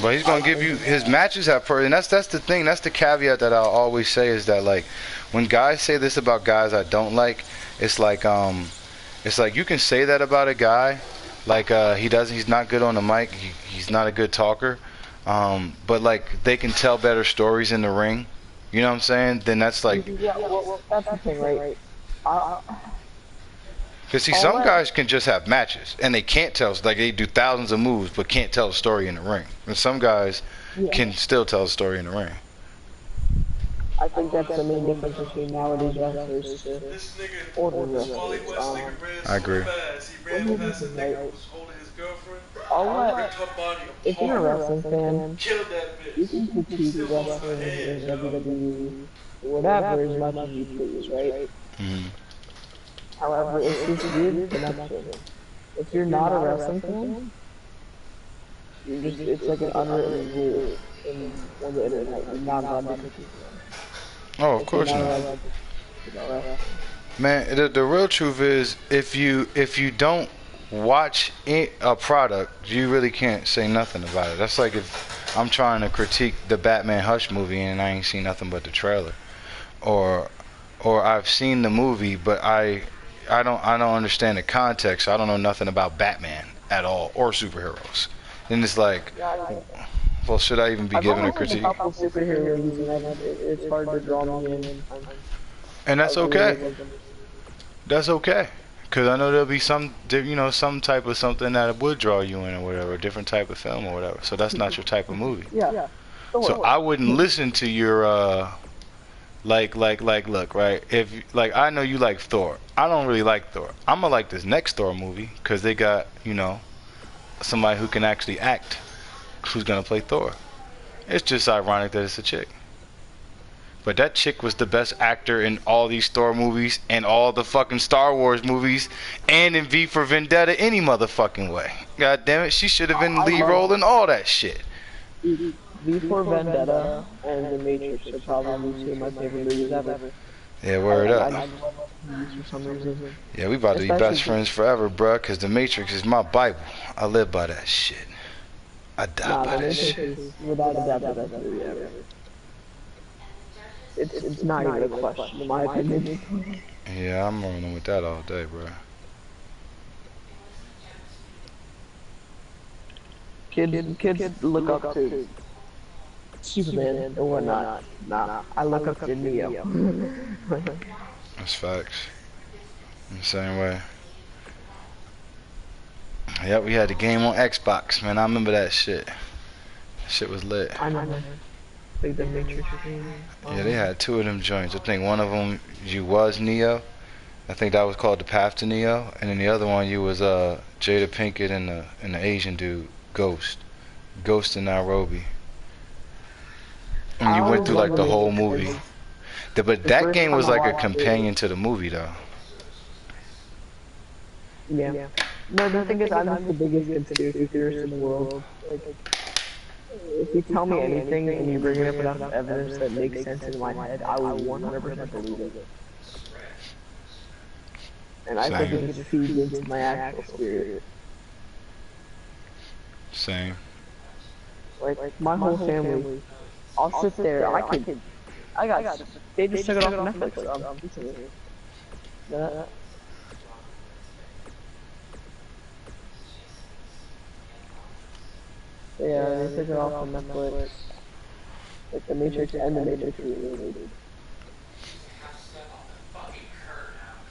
But he's gonna give you his matches have and that's the thing. That's the caveat that I'll always say is that like when guys say this about guys I don't like, it's like you can say that about a guy, like he's not good on the mic, he's not a good talker, but like they can tell better stories in the ring. You know what I'm saying? Then that's like. Yeah, well, that's the thing, right? Because see, some guys can just have matches and they can't tell, like they do thousands of moves but can't tell a story in the ring. And some guys can still tell a story in the ring. I think that's the main difference between nowadays wrestlers to This nigga, older Wally wrestlers. West nigga ran so I agree. fast. He ran past a nigga who was holding his girlfriend. I'll Ripped her body if you're a apart. wrestling fan, Killed that bitch. you can critique wrestling in WWE, whatever, as much as you please, right? Mm-hmm. However, if this is connection, if you're not a wrestling fan, you're just, it's like an unwritten rule on the internet. You're not allowed to critique them. Oh, of course not. Man, the real truth is, if you don't watch a product, you really can't say nothing about it. That's like if I'm trying to critique the Batman Hush movie and I ain't seen nothing but the trailer, or I've seen the movie but I don't understand the context. So I don't know nothing about Batman at all or superheroes. Then it's like, well, should I even be giving a critique? I've always seen a couple superheroes and it's hard to draw me in. And that's okay. That's okay. Because I know there'll be some type of something that would draw you in or whatever, a different type of film or whatever. So that's not your type of movie. Yeah. So I wouldn't listen to your look, right? If like I know you like Thor. I don't really like Thor. I'm gonna like this next Thor movie because they got, somebody who can actually act who's gonna play Thor. It's just ironic that it's a chick. But that chick was the best actor in all these Thor movies and all the fucking Star Wars movies and in V for Vendetta any motherfucking way. God damn it, she should have been lead role in all that shit. V for Vendetta and The Matrix are probably two of my favorite movies ever. Yeah, word up. I love movies for some reason. Yeah, we about to be best friends forever, bruh, because The Matrix is my Bible. I live by that shit. I die by that shit. Without a doubt, the best movie ever. It's not even a question, in my opinion. Yeah, I'm rolling with that all day, bro. Kids look up to Superman and whatnot. Nah, I look up to Neo. That's facts. In the same way. Yep, we had the game on Xbox, man. I remember that shit. That shit was lit. I know. Like the Matrix game. Yeah, they had two of them joints. I think one of them you was Neo. I think that was called The Path to Neo, and then the other one you was Jada Pinkett and the Asian dude Ghost in Nairobi. And you went always through like loved the The whole Matrix. movie. But The that first game time was I like a watched companion to the movie though. Yeah. No, the thing is, I'm just the biggest conspiracy theorist in the world. Like, if you tell me anything and you bring it up enough evidence that makes sense in my head, I will 100% believe it. And I think Same. it just feeds into my actual spirit. Same. Like, my whole family, I'll sit there, they just took it off Netflix, recently. That, yeah, they took it off of Netflix. Like, The Matrix and The Matrix Reloaded.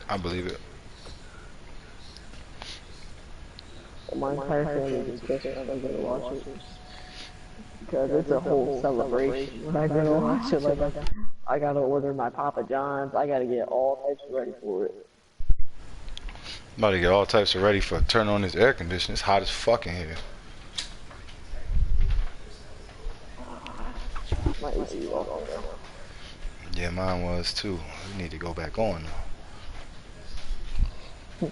I believe it. My entire family just pissed when I go to watch it. Because it's a whole celebration when I go to watch it. Like, I gotta order my Papa John's, I gotta get all types ready for it. About to get all types of ready for turn on this air conditioner. It's hot as fuck in here. My AC is off right now. Yeah, mine was too. We need to go back on though.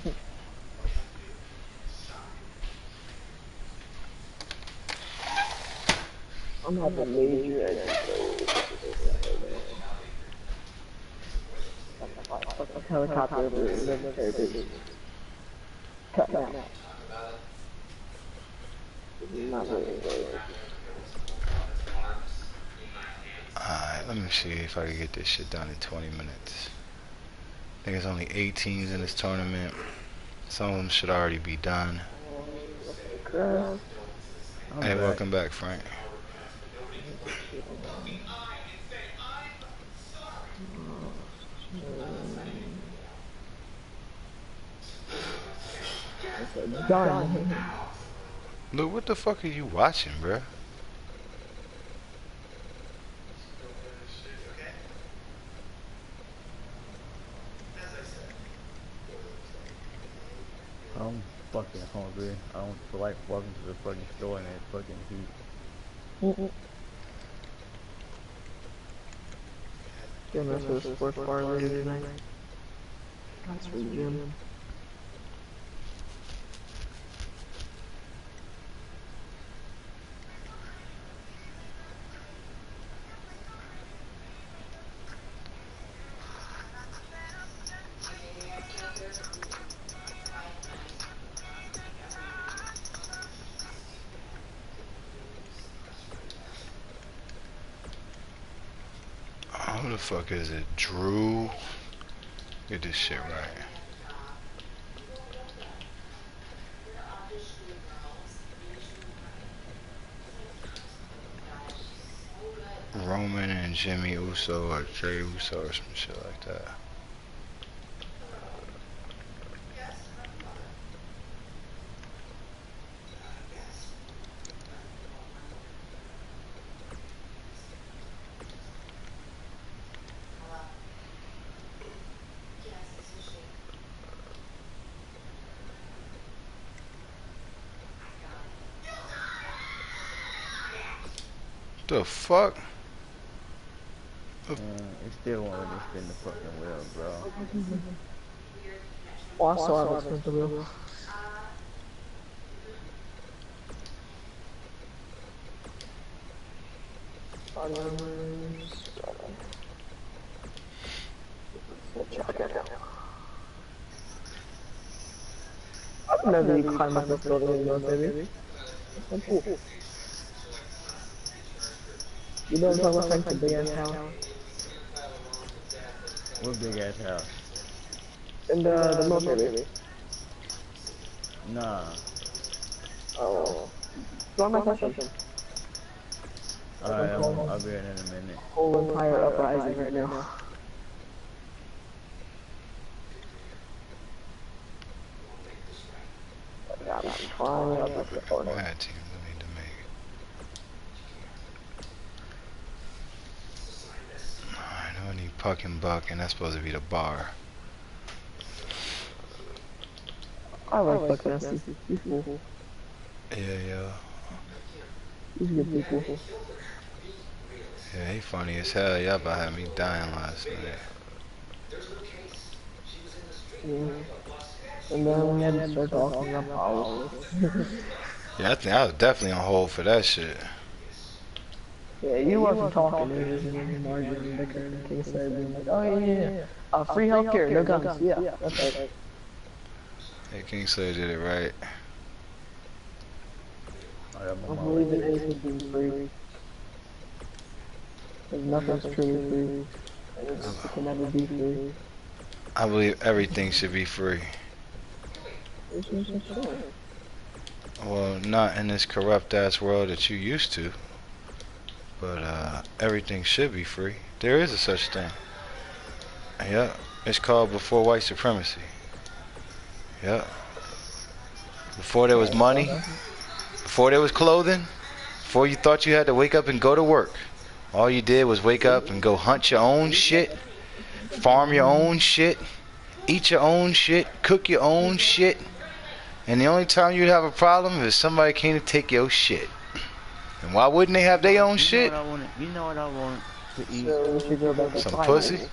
I'm having major helicopter over the military base. Cut now. Not really enjoying it. Alright, let me see if I can get this shit done in 20 minutes. I think it's only 8 teams in this tournament. Some of them should already be done. Hey, welcome back, Frank. Done. Look, what the fuck are you watching, bruh? I'm fucking hungry. I don't feel like walking to the fucking store in that fucking heat. Getting us to the sports bar later tonight. That's for Jim. Who the fuck is it? Drew? Get this shit right. Roman and Jimmy Uso or Jay Uso or some shit like that. The fuck? It still won't let me spin the fucking wheel, bro. Oh, I saw it spin the wheel. I remember you climb up this building in the military. That's cool. You know what I'm talking about, the big ass house? What big ass house? In the military. Nah. Oh. Go on my question. Alright, I'll be in a minute. Whole entire uprising right now. I'm climbing up this corner. Bad teams I need to make. Alright, now I need Puck and Buck, and that's supposed to be the bar. I like Buck Nasty. He's cool. Yeah. He's good people. Yeah, he funny as hell. Y'all about had me dying last night. Yeah. And then we had to start talking about politics. Yeah, I think I was definitely on hold for that shit. Yeah, you wasn't talking, it was just me arguing and bickering and King started being like, oh yeah. Free healthcare, no guns. Yeah, that's right. Hey, Kingslayer did it right. I believe in anything being free. Because nothing's truly free. And it can never be free. I believe everything should be free. Well, not in this corrupt ass world that you used to. But everything should be free. There is a such thing. Yeah, it's called before white supremacy. Yeah. Before there was money, before there was clothing, before you thought you had to wake up and go to work. All you did was wake up and go hunt your own shit, farm your own shit, eat your own shit, cook your own shit. And the only time you'd have a problem is somebody came to take your shit. And why wouldn't they have their own shit? You know what I want to eat? So we should go back to Some finance. pussy?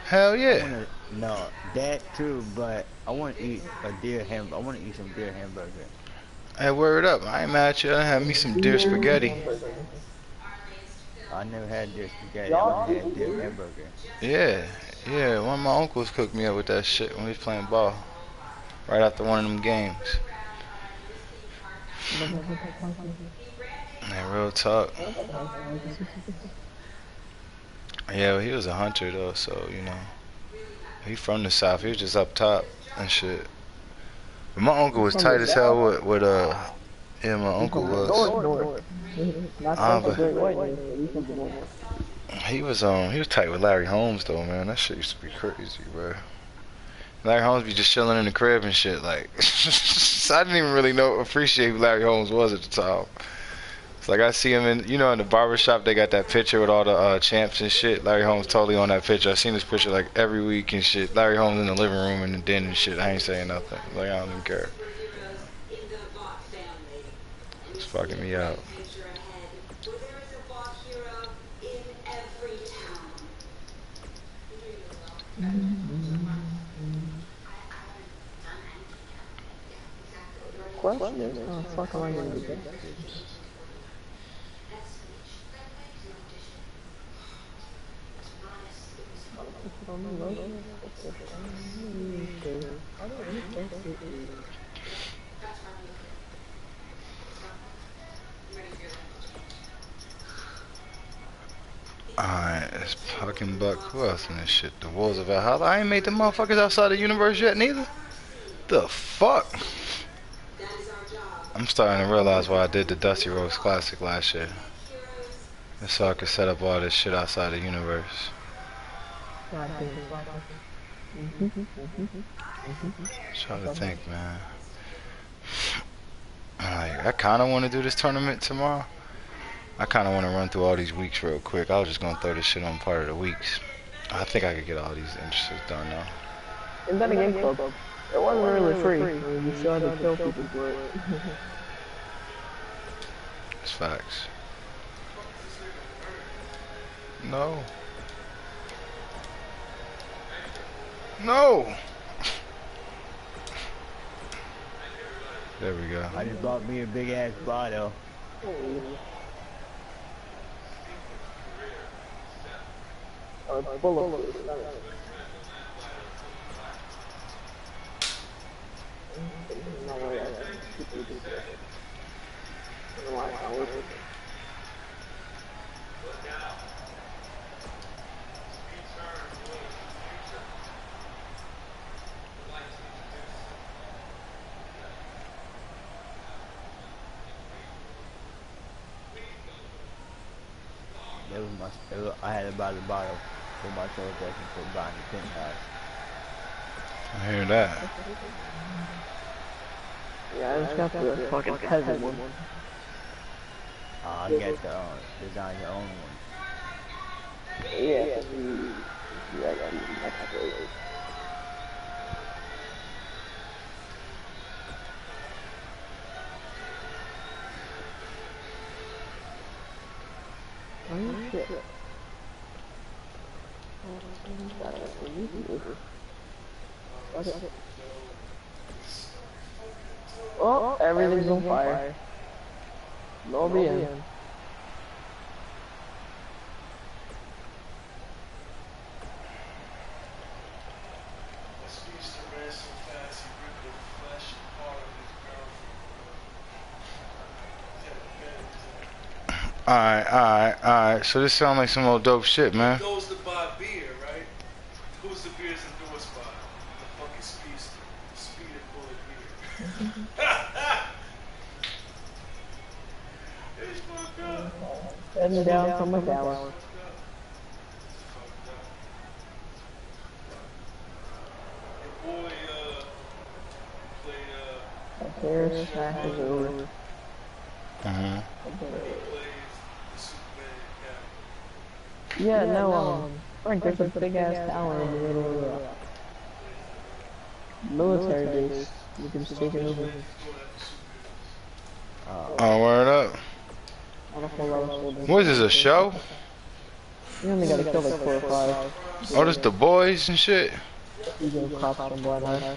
Hell yeah. No, that too, but I want to eat a deer hamburger. I want to eat some deer hamburger. Hey, word up. I ain't mad at you. I had me some deer spaghetti. I never had deer spaghetti. I only had deer hamburger. Yeah, yeah. One of my uncles cooked me up with that shit when we was playing ball. Right after one of them games. Man, real talk. Yeah, well, he was a hunter though, so you know. He from the south. He was just up top and shit. But my uncle was tight as hell with yeah, my uncle was. He was tight with Larry Holmes though, man. That shit used to be crazy, bro. Larry Holmes be just chilling in the crib and shit, like. So I didn't even really appreciate who Larry Holmes was at the time. It's like I see him in the barbershop. They got that picture with all the champs and shit. Larry Holmes totally on that picture. I seen this picture like every week and shit. Larry Holmes in the living room and the den and shit. I ain't saying nothing. Like I don't even care. It's fucking me out. Question is, how the fuck am I gonna do that? Alright, it's fucking Buck. Who else in this shit? The Wolves of Valhalla. I ain't made the motherfuckers outside the universe yet neither. The fuck? I'm starting to realize why I did the Dusty Rhodes Classic last year. Just so I could set up all this shit outside the universe. Trying to think, man. Like, I kind of want to do this tournament tomorrow. I kind of want to run through all these weeks real quick. I was just going to throw this shit on part of the weeks. I think I could get all these entrances done now. And then again, Club, it wasn't really free. I mean, you still had to kill people for it. It's facts. No. No! There we go. I just bought me a big ass bottle. Bulletproof. I had to buy the bottle for my celebration for buying the penthouse. I hear that. Yeah, I just got the fucking peasant one. I got the design your own one. Yeah. Oh shit. Oh, everything's on fire. No bien. This beast ran so fast he ripped the flesh apart of his girlfriend. Alright. So this sounds like some old dope shit, man. He goes to buy beer, right? Who's the beer's endorsed by? The fucking Speedster. Speed and Bullet beer. It's fucked up. Heading down from McAllen. Your boy, played, Paris snack is over. Uh-huh. Yeah, no, Frank, there's a big ass tower in the middle of the military base. You can just take it over. Oh, word up. I don't know what I was holding. What is this, a show? You only gotta kill like 4 or 5. Oh, this the boys and shit? You go crops from blood high.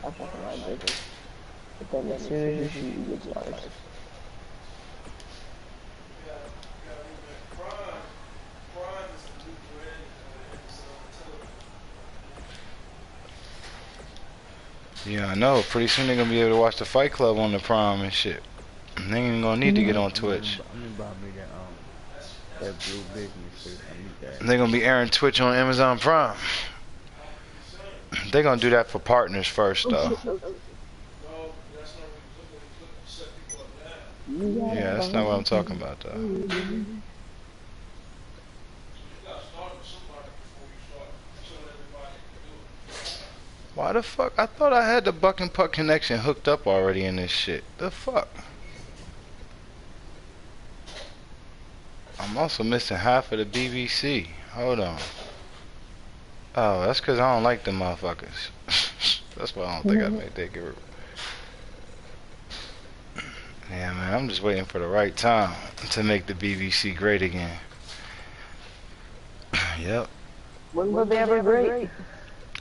That's fucking right, but then as soon as you shoot, you get stars. Yeah, I know. Pretty soon they're gonna be able to watch the Fight Club on the Prime and shit. They ain't gonna need to get on Twitch. I'm gonna buy me that blue business shit. I need that. They're gonna be airing Twitch on Amazon Prime. They're gonna do that for partners first, though. Yeah, that's not what I'm talking about, though. Why the fuck? I thought I had the Buck and Puck connection hooked up already in this shit. The fuck? I'm also missing half of the BBC. Hold on. Oh, that's because I don't like them motherfuckers. That's why I don't think I made that group. Yeah, man, I'm just waiting for the right time to make the BBC great again. Yep. When were they ever great?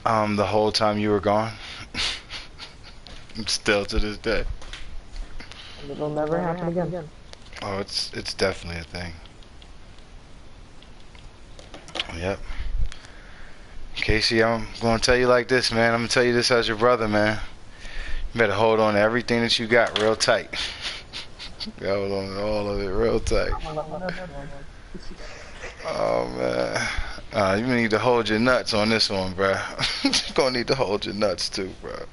The whole time you were gone. Still to this day. It'll never happen again. Oh, it's definitely a thing. Yep. Casey, I'm gonna tell you like this, man. I'm gonna tell you this as your brother, man. You better hold on to everything that you got real tight. Hold on to all of it real tight. Oh, man. You need to hold your nuts on this one, bruh. You're gonna need to hold your nuts too, bruh.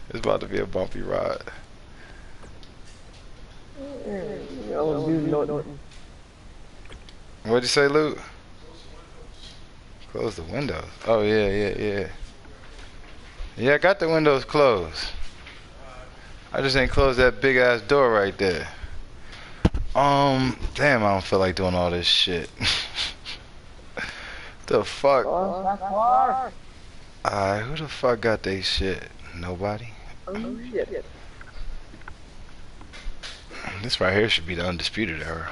It's about to be a bumpy ride. What'd you say, Luke? Close the windows. Oh, yeah. Yeah, I got the windows closed. I just ain't closed that big ass door right there. Damn, I don't feel like doing all this shit. The fuck? Alright, who the fuck got they shit? Nobody? Oh shit. This right here should be the undisputed era.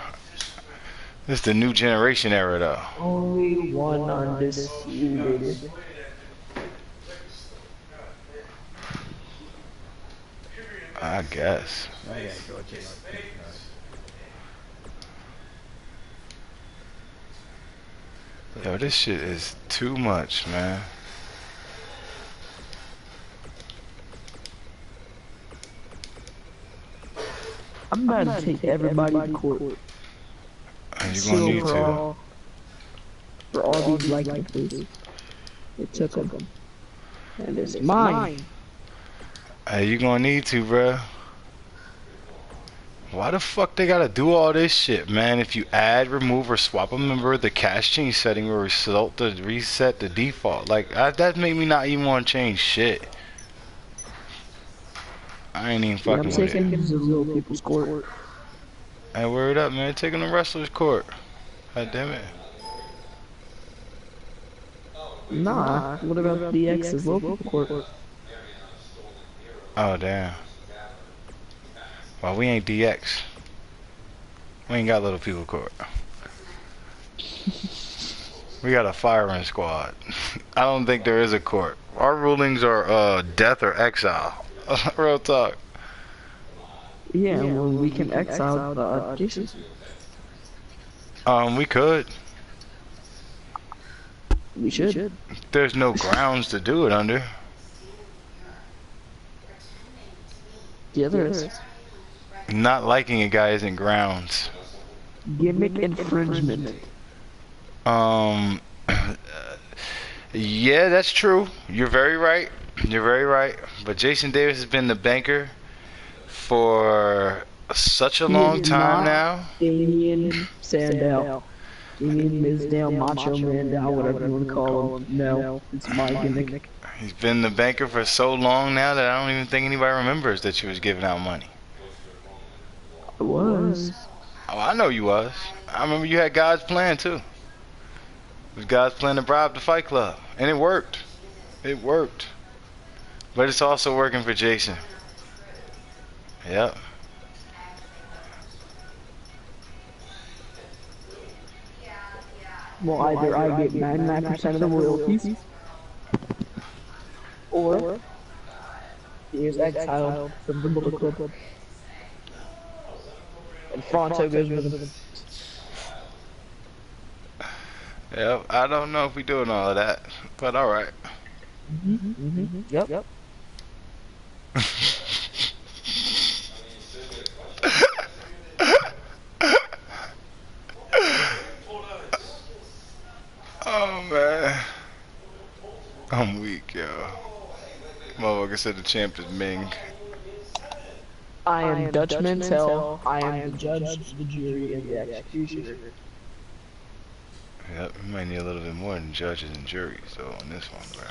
This is the new generation era, though. Only one undisputed. I guess. Yo, this shit is too much, man. I'm about to take everybody to court. And you gonna need to. For all these liking places. It took them. And it's mine. Hey, you gonna need to, bruh. Why the fuck they gotta do all this shit, man? If you add, remove, or swap a member, the cache change setting will result to reset the default. Like, that made me not even want to change shit. I ain't even fucking with it. I'm taking the real people's court. Hey, word up, man. Taking the wrestler's court. God damn it. Nah, what about DX's local court? Oh, damn. Well, we ain't DX. We ain't got little people court. We got a firing squad. I don't think there is a court. Our rulings are death or exile. Real talk. Yeah, well, we can exile Jason. We could. We should. There's no grounds to do it under. Yeah, there is. Not liking a guy isn't grounds. Gimmick infringement. Yeah, that's true. You're very right. You're very right. But Jason Davis has been the banker for such a long time now. Damien Sandow. Damien Mizdow, Macho Mandow, whatever you want to call him. No, it's my gimmick. He's been the banker for so long now that I don't even think anybody remembers that you was giving out money. I was. Oh, I know you was. I remember you had God's plan too. It was God's plan to bribe the Fight Club. And it worked. It worked. But it's also working for Jason. Yep. Well, either I get 99% of the royalties, or he is exiled from the Bullet Club. And Fronto goes with him. Yep. I don't know if we doing all of that, but all right. Yep. Oh man, I'm weak, yo. Motherfucker said the champ is Ming. I am Dutch Mantel. I am the judge, the jury, and the executioner. Yep, we might need a little bit more than judges and juries, though, on this one, bro.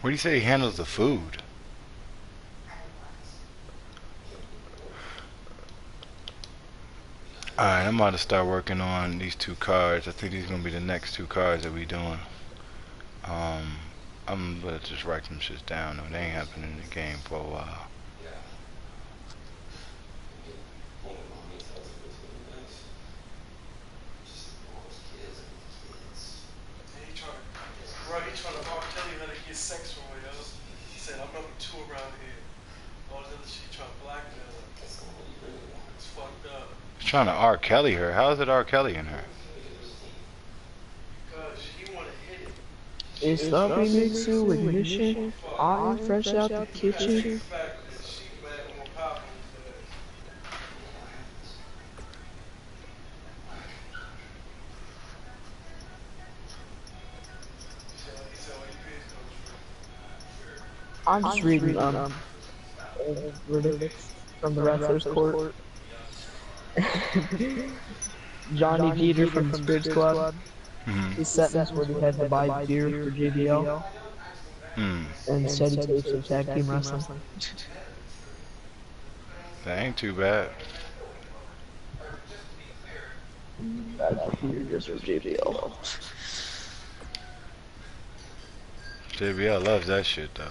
What do you say he handles the food? Alright, I'm about to start working on these two cards. I think these are going to be the next two cards that we doing. I'm going to just write some shit down, though. They ain't happening in the game for a while. He trying to R. Kelly how to get sex from her, yo. He said, I'm number 2 around here. All this other shit trying to blackmail her. It's fucked up. He's trying to R. Kelly her. How is it R. Kelly in her? Because he want to hit it. It's the remix with Ignition. I'm fresh out the kitchen. Fact that she mad more powerful than that. He said, well, you is coach. I'm just reading verdicts from the wrestler's court. Johnny Jeter from the Spirits Club. His sentence where he had to buy beer for JBL. And said he takes some tag team wrestling. That ain't too bad. That's beer just for JBL. JBL loves that shit, though.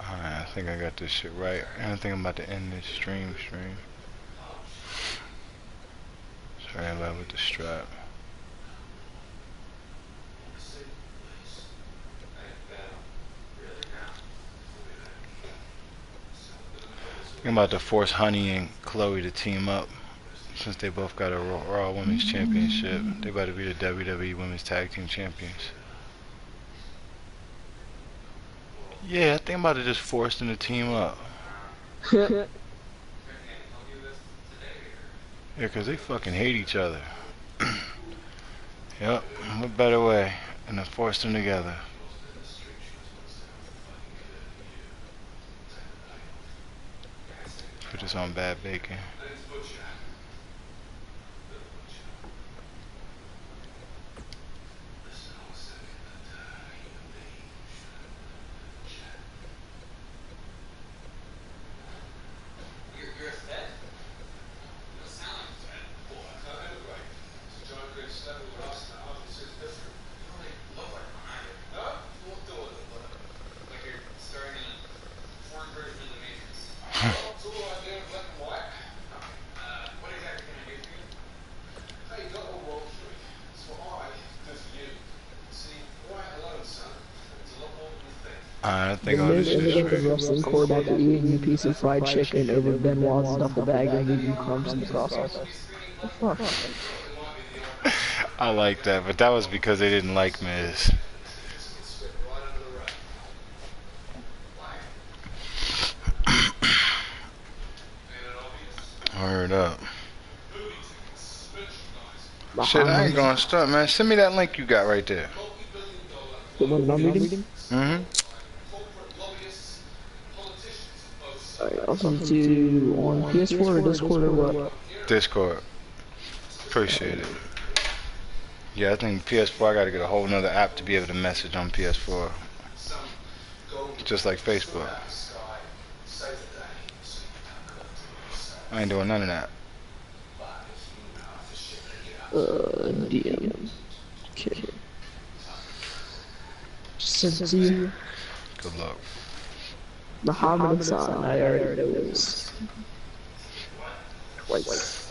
Alright, I think I got this shit right. I think I'm about to end this stream. Sorry, live with the strap. I'm about to force Honey and Chloe to team up since they both got a Raw Women's Championship. They about to be the WWE Women's Tag Team Champions. Yeah, I think I'm about to just force them to team up. Yeah, because they fucking hate each other. Yep, what better way than to force them together? Put this on bad bacon. I The think all this Miz shit is ended up in fake. wrestling court after eating a piece of fried chicken over Benoit's duffel bag and leaving crumbs in the process. What the fuck? I like that, but that was because they didn't like Miz. Word up. Shit, I ain't gonna start, man. Send me that link you got right there. The one I'm reading? Mm-hmm. Alright, I'll send it to you on PS4 or Discord or what? Discord. Appreciate it. Yeah, I think PS4, I gotta get a whole nother app to be able to message on PS4. Just like Facebook. I ain't doing none of that. DM. Okay. Send it to you. Good luck. Muhammad Hassan, I already know this. Twice.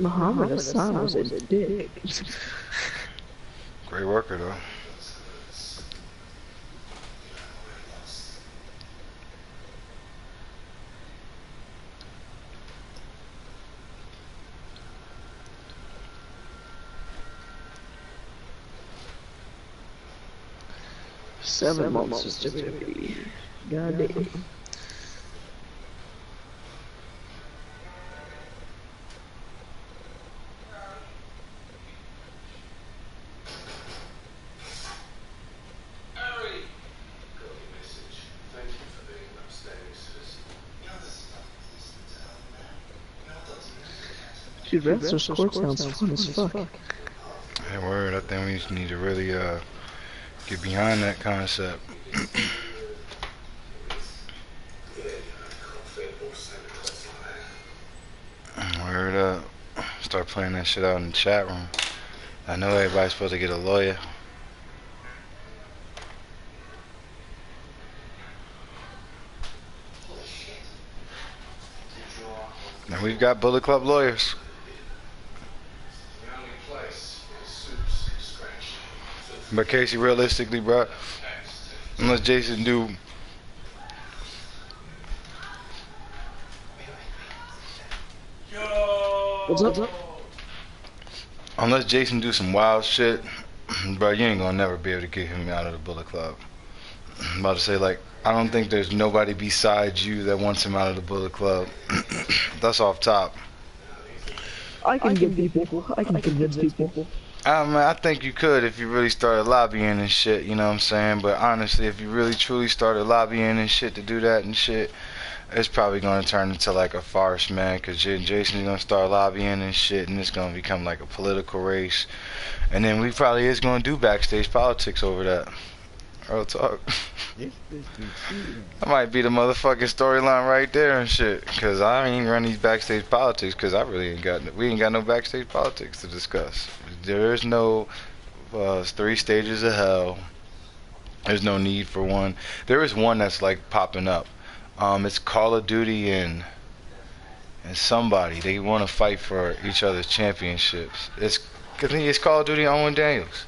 Muhammad Hassan was a dick. Great worker, though. Seven months just to be. God damn. Dude, Wrestler's Court sounds fun as fuck. Hey, word, I think we just need to really get behind that concept. Word up. Start playing that shit out in the chat room. I know everybody's supposed to get a lawyer. And we've got Bullet Club lawyers. But Casey, realistically, bro, unless Jason do What's up? unless Jason do some wild shit, bro, you ain't gonna never be able to get him out of the Bullet Club. I'm about to say, like, I don't think there's nobody besides you that wants him out of the Bullet Club. That's off top. I can get people. I can convince people. I think you could if you really started lobbying and shit, you know what I'm saying? But honestly, if you really truly started lobbying and shit to do that and shit, it's probably going to turn into like a farce, man, because Jason's going to start lobbying and shit, and it's going to become like a political race. And then we probably is going to do backstage politics over that. Real talk. That might be the motherfucking storyline right there and shit, because I ain't run these backstage politics, because I really we ain't got no backstage politics to discuss. There is no 3 stages of hell. There's no need for one. There is one that's like popping up. It's Call of Duty and somebody they want to fight for each other's championships. I think it's Call of Duty Owen Daniels.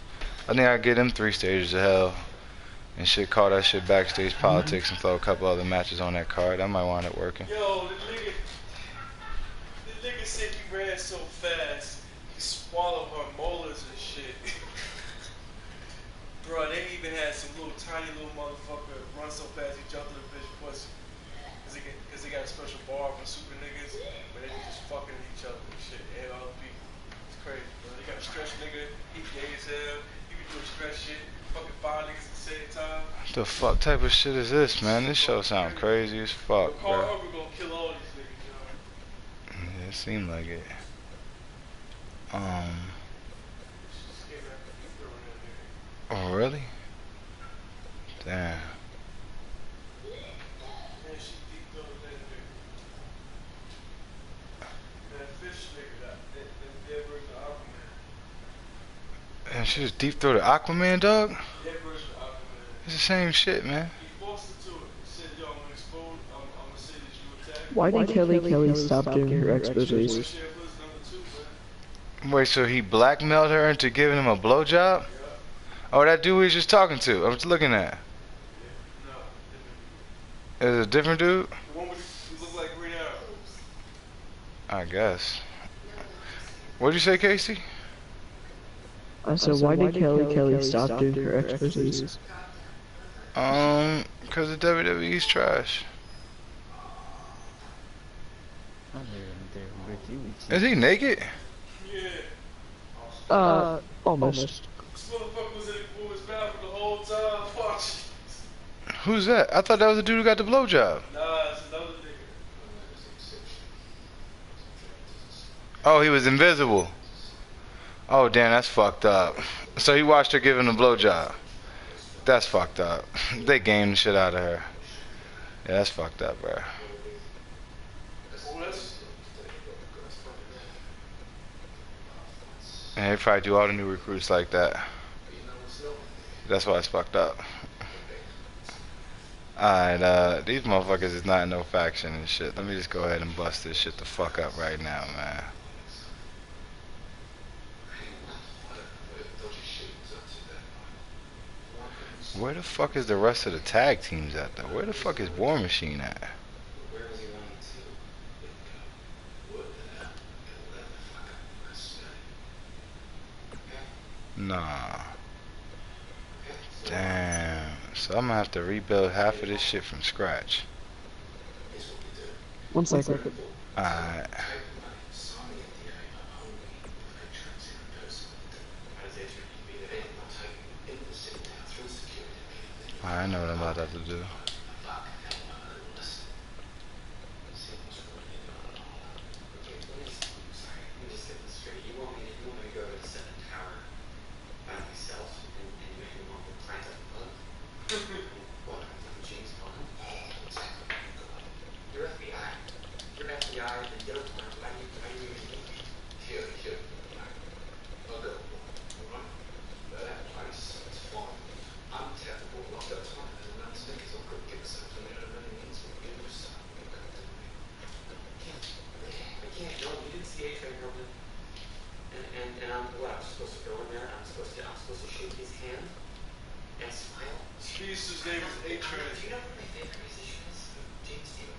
I think I get him 3 stages of hell and shit. Call that shit backstage politics and throw a couple other matches on that card. That might wind up working. Yo, the nigga said he ran so fast, he swallowed her molars and shit. Bro, they even had some tiny little motherfucker run so fast he jumped in the bitch pussy. Cause they got a special bar for super niggas, but they just fucking each other and shit, and other people. It's crazy, bro. They got a stretch nigga, he gay as hell, he be doing stretch shit, fucking 5 niggas at the same time. What the fuck type of shit is this, man? This show sounds crazy as fuck, Carl bro. Urban gonna kill all these niggas, you know? Yeah, it seemed like it. Oh really? Damn. And she just deep throated Aquaman, dog? It's the same shit, man. Why did Kelly stop doing her exposés? Wait, so he blackmailed her into giving him a blowjob? Oh, that dude we was just talking to. I was looking at. Is it a different dude? The one with look like Green Arrow. I guess. What'd you say, Casey? I said, why did Kelly stop doing her exposés? Cause the WWE's trash. Is he naked? Yeah. Almost. This motherfucker was in his mouth the whole time. Watch. Who's that? I thought that was the dude who got the blowjob. Nah, it's another nigga. Oh, he was invisible. Oh, damn, that's fucked up. So he watched her giving a blowjob. That's fucked up. They gamed the shit out of her. Yeah, that's fucked up, bro. And they probably do all the new recruits like that. That's why it's fucked up. Alright, these motherfuckers is not in no faction and shit. Let me just go ahead and bust this shit the fuck up right now, man. Where the fuck is the rest of the tag teams at though? Where the fuck is War Machine at? Nah. Damn. So I'm gonna have to rebuild half of this shit from scratch. 1 second. Alright. I know what I'm about to have to do. Jesus' name is A-Train. Do you know what my favorite musician is? James Steele.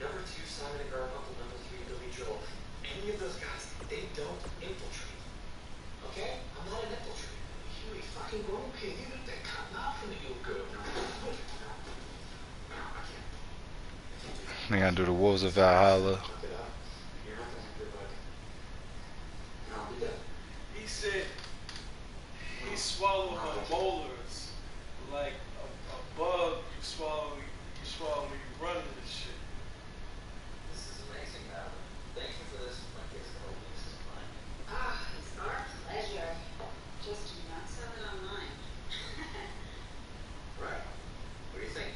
Number 2, Simon and Garfunkel. Number 3, Billy Joel. Any of those guys, they don't infiltrate. Okay? I'm not an infiltrator. You fucking grown pig. You got that cotton off from you good. No, I can't. I gotta do the Wolves of Valhalla. You're not gonna have your bug. And I'll be dead. He said he swallowed her molars like a bug you swallow when you run into this shit. This is amazing, man. Thank you for this. My kids are hoping this is fine. It's our pleasure. Just do not sell it online. Right. What do you think?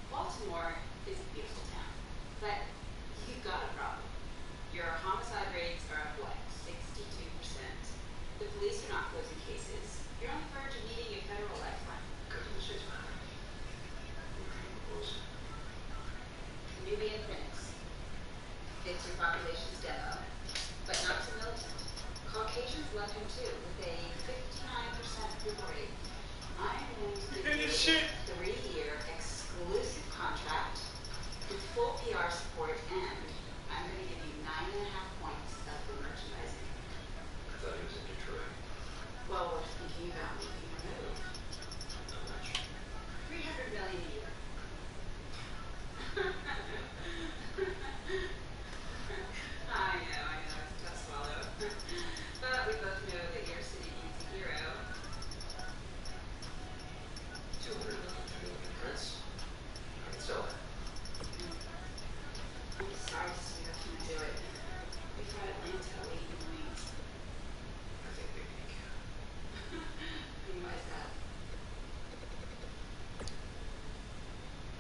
Baltimore is a beautiful town, but you've got a problem. Your homicide rates are up, what, 62%? The police are not closing cases. You're on the verge of needing a federal lifeline. population's demo, but not to militant. Caucasians love him too, with a 59% approval rate. I'm going to give you a 3-year exclusive contract with full PR support, and I'm going to give you 9.5 points of the merchandising. I thought he was in Detroit. Well, we're thinking about making a move. How much? 300 million a year. I know, it's a tough swallow. But we both know that your city needs a hero. 200 million prints. I can sell that. I'm sorry to see you can't do it. We've got Atlanta waiting in the wings. I think maybe you can. Why is that?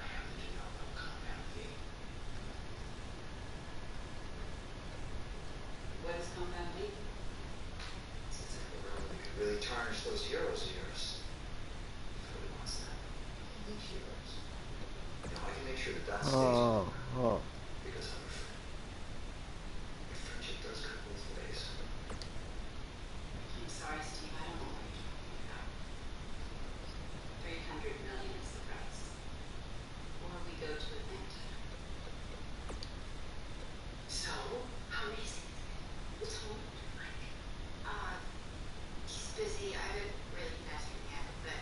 I happen to know about Compound V. What is Compound V? Seems like a realm that could really tarnish those heroes of yours. He really wants that. He needs heroes. Now I can make sure that that stays Oh, oh. because I'm a friend. Your friendship does cut both ways. I'm sorry, Steve, I don't know what you're talking about. 300 million is the price. Or we go to Atlanta. So, how amazing. What's home like? He's busy. I haven't really met him yet, but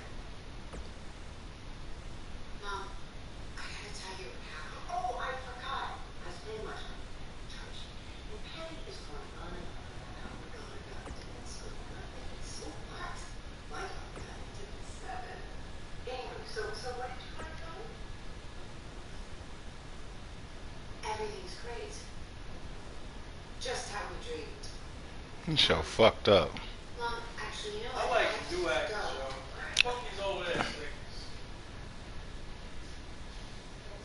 Mom, I gotta tell you how. Oh, I forgot. I was paying much money in church. And Patty is going on and on about how we're going back to that school. And I'm thinking, so what? Why don't we got into the 7? Anyway, so what did you want to tell me? Everything's great. Just how we dreamed. You so fucked up. Mom, actually, you know I what? like have to do to actors, go. yo. Fuck these old ass niggas.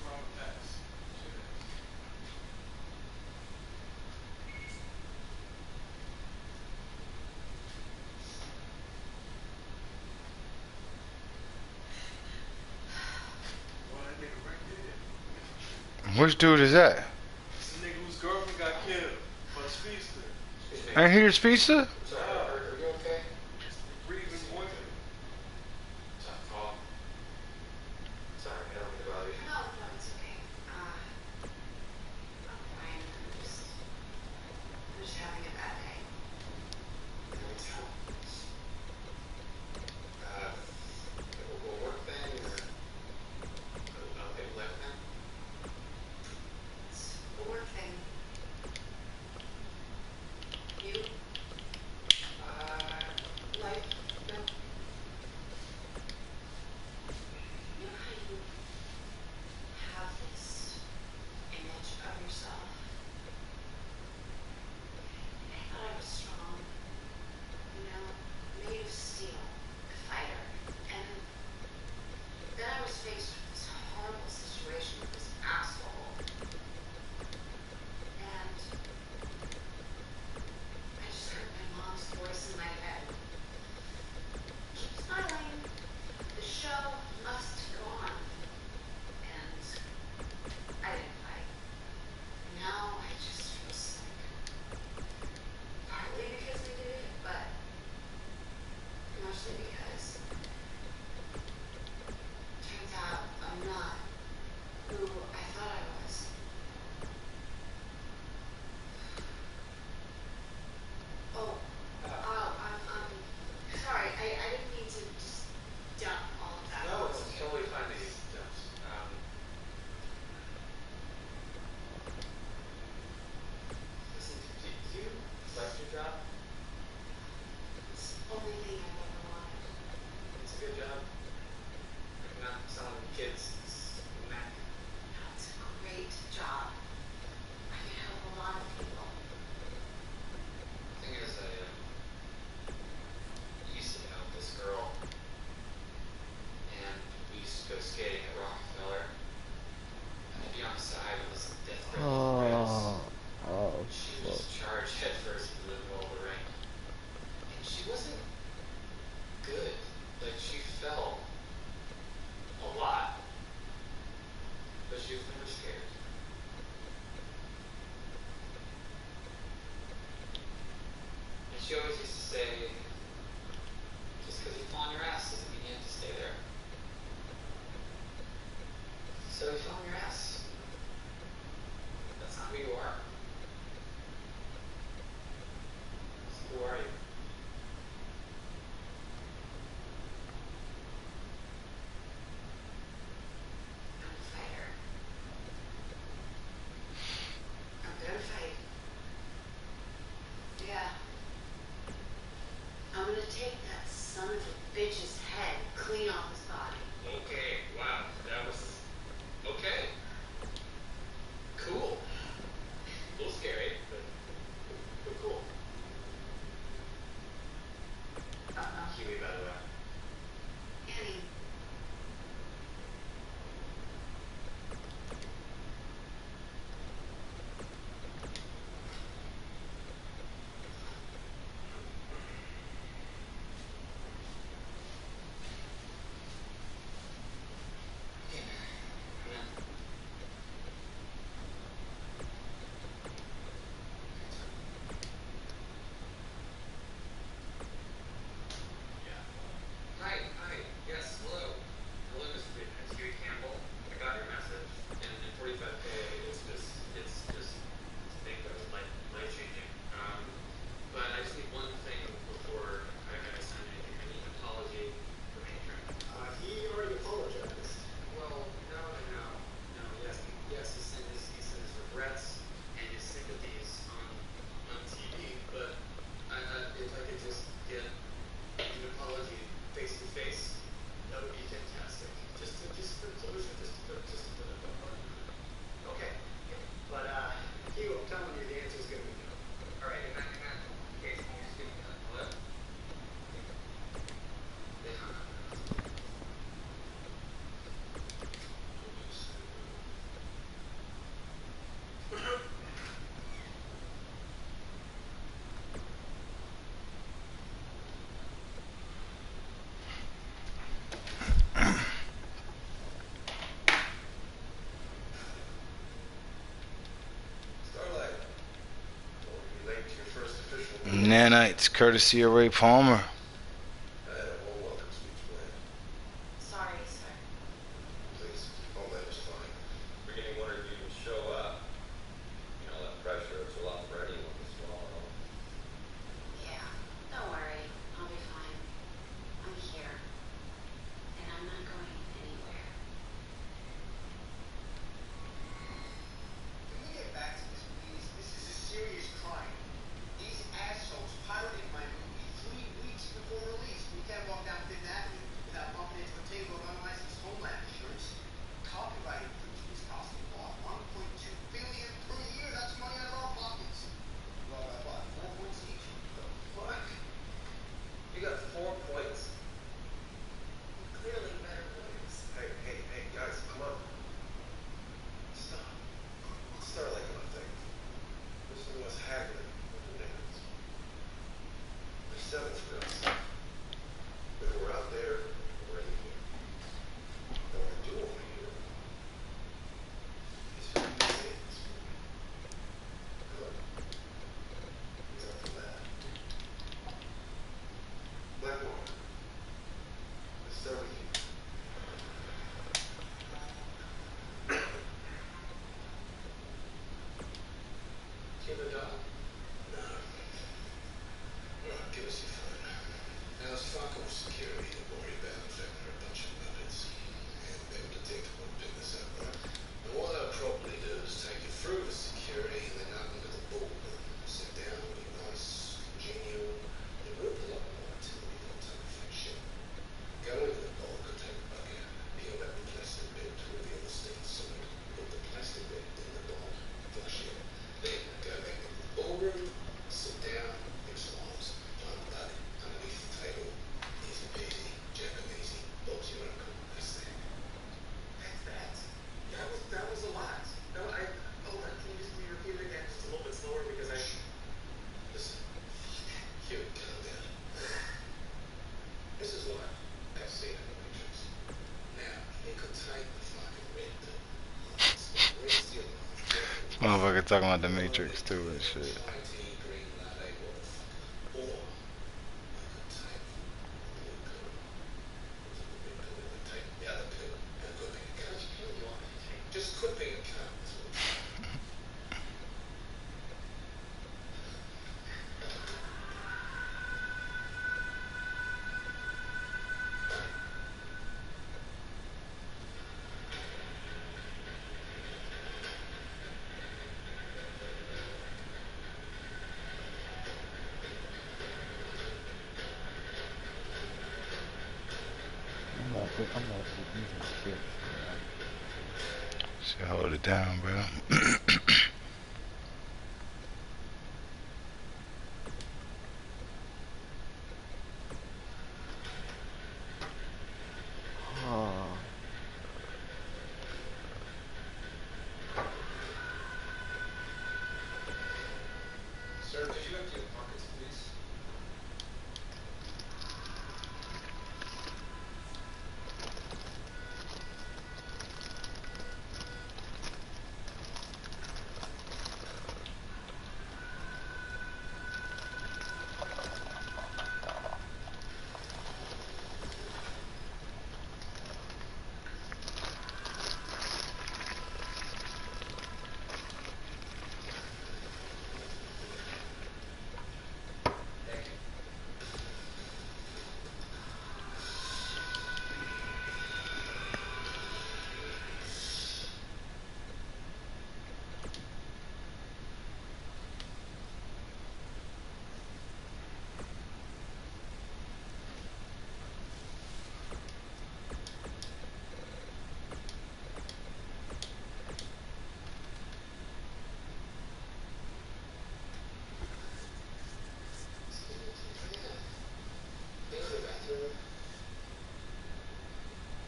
From the past. Well, that nigga right there. Which dude is that? It's the nigga whose girlfriend got killed by the speedster. Excuse me. Ain't he the speedster? Sorry, are you okay? It's the grieving boyfriend. Tough call. Sorry, I don't mean to bother you. No, it's okay. I'm fine. I'm just having a bad day. Will work thing or okay, life thing? It's a work thing. You? Life? No. You know how you have this image of yourself? I thought I was strong. You know, made of steel, a fighter. And then I was faced with this horrible situation with this asshole. And I just heard my mom's voice in my head. Keep smiling. The show must go on. And I didn't fight. Now I just feel sick. Partly because I did it, but mostly because turns out I'm not who I thought I was. Oh, I'm sorry. I didn't mean to just dump all of that. No, it's totally fine that you don't. Listen, do you like your job? It's the only thing I've ever wanted. It's a good job. You're not selling kids Mac. It's a great job. I can help a lot of people. Thing is, I used to know this girl, and we used to go skating at Rockefeller. And I'd be on the side of this death gripping rails. Oh, She would just charge head first into the middle of the ring. And she wasn't good. Like, she fell a lot. But she was never scared. She always used to say, just because you fall on your ass doesn't mean you have to stay there. So you fell on your ass. That's not who you are. So who are you? I'm a fighter. I'm gonna fight. Yeah. I'm gonna take that son of a bitch's head clean off his body. Okay, wow, that was... okay. Cool. A little scary, but cool. Huey, by the way. Annie. Hi, yes, hello. Hello, Mr. Friedman. It's Huey Campbell. I got your message. And 45K is just, it's a thing that was life-changing. But I just need one thing before I sign anything. I need an apology from Adrian. He already apologized. Well, no. Yes, he sent his regrets and his sympathies on TV, but if I could just get an apology face to face, that would be fantastic. Just for closure, just to put a button. Okay. But Hugh, I'm telling you, the answer is gonna be no. All right, okay, so you just give me that. Hello? They hung up. Starlight, don't be late to your first official. Nanites, courtesy of Ray Palmer. I had a whole welcome speech planned. Sorry, sir. Please, all that is fine. We're getting one of you to show up. You know, that pressure is a lot for anyone to swallow. Yeah, don't worry. I'll be fine. I'm here. And I'm not going anywhere. Can we get back to this, please? This is a serious crime. These assholes pirated my movie 3 weeks before release. We can't walk down Fifth Avenue without bumping into a table of unlicensed homeland insurance. Copyright infringements cost the law $1.2 billion per year. That's money out of our pockets. Well, I bought 4 points each. The fuck? You got 4 points? Clearly better lawyers. Hey, guys, come on. Stop. Starlight got a thing. Listen to us haggling with the neighbors. There's 7 for us. If we're out there, we're in here. What we do over here is for you to say this for me. Good. He's up for that. Blackwater. Let's start with you. Give it up. No. No, give us your phone. Now, it's Falco Security. Don't worry about the fact they're a bunch of puppets. And they would detect one pick this up. And what I'll probably do is take you through the security and then out into the ballroom. Sit down, be nice, congenial. And we'll pull up more until we don't take a fake shit. Go into the ball, go take a bucket. Peel back the plastic bit to reveal the state solid. Put the plastic bit in the ball. Flush it. Then go back into the ballroom, sit down, mix some arms, plant blood underneath the table. Easy peasy, Japanese, box your uncle. That's that. That's that. That was a lot. No, hold on, can you just repeat it again just a little bit slower because I... Listen, Hugh, calm down. This is what I've seen in the Matrix. Now, he could take the fucking red pill. Red seal off. Motherfucker talking about the Matrix too and shit. IT green latte, what the fuck. Or Should hold it down, bro. Oh. Sir, could you empty your pockets, please? Thank you.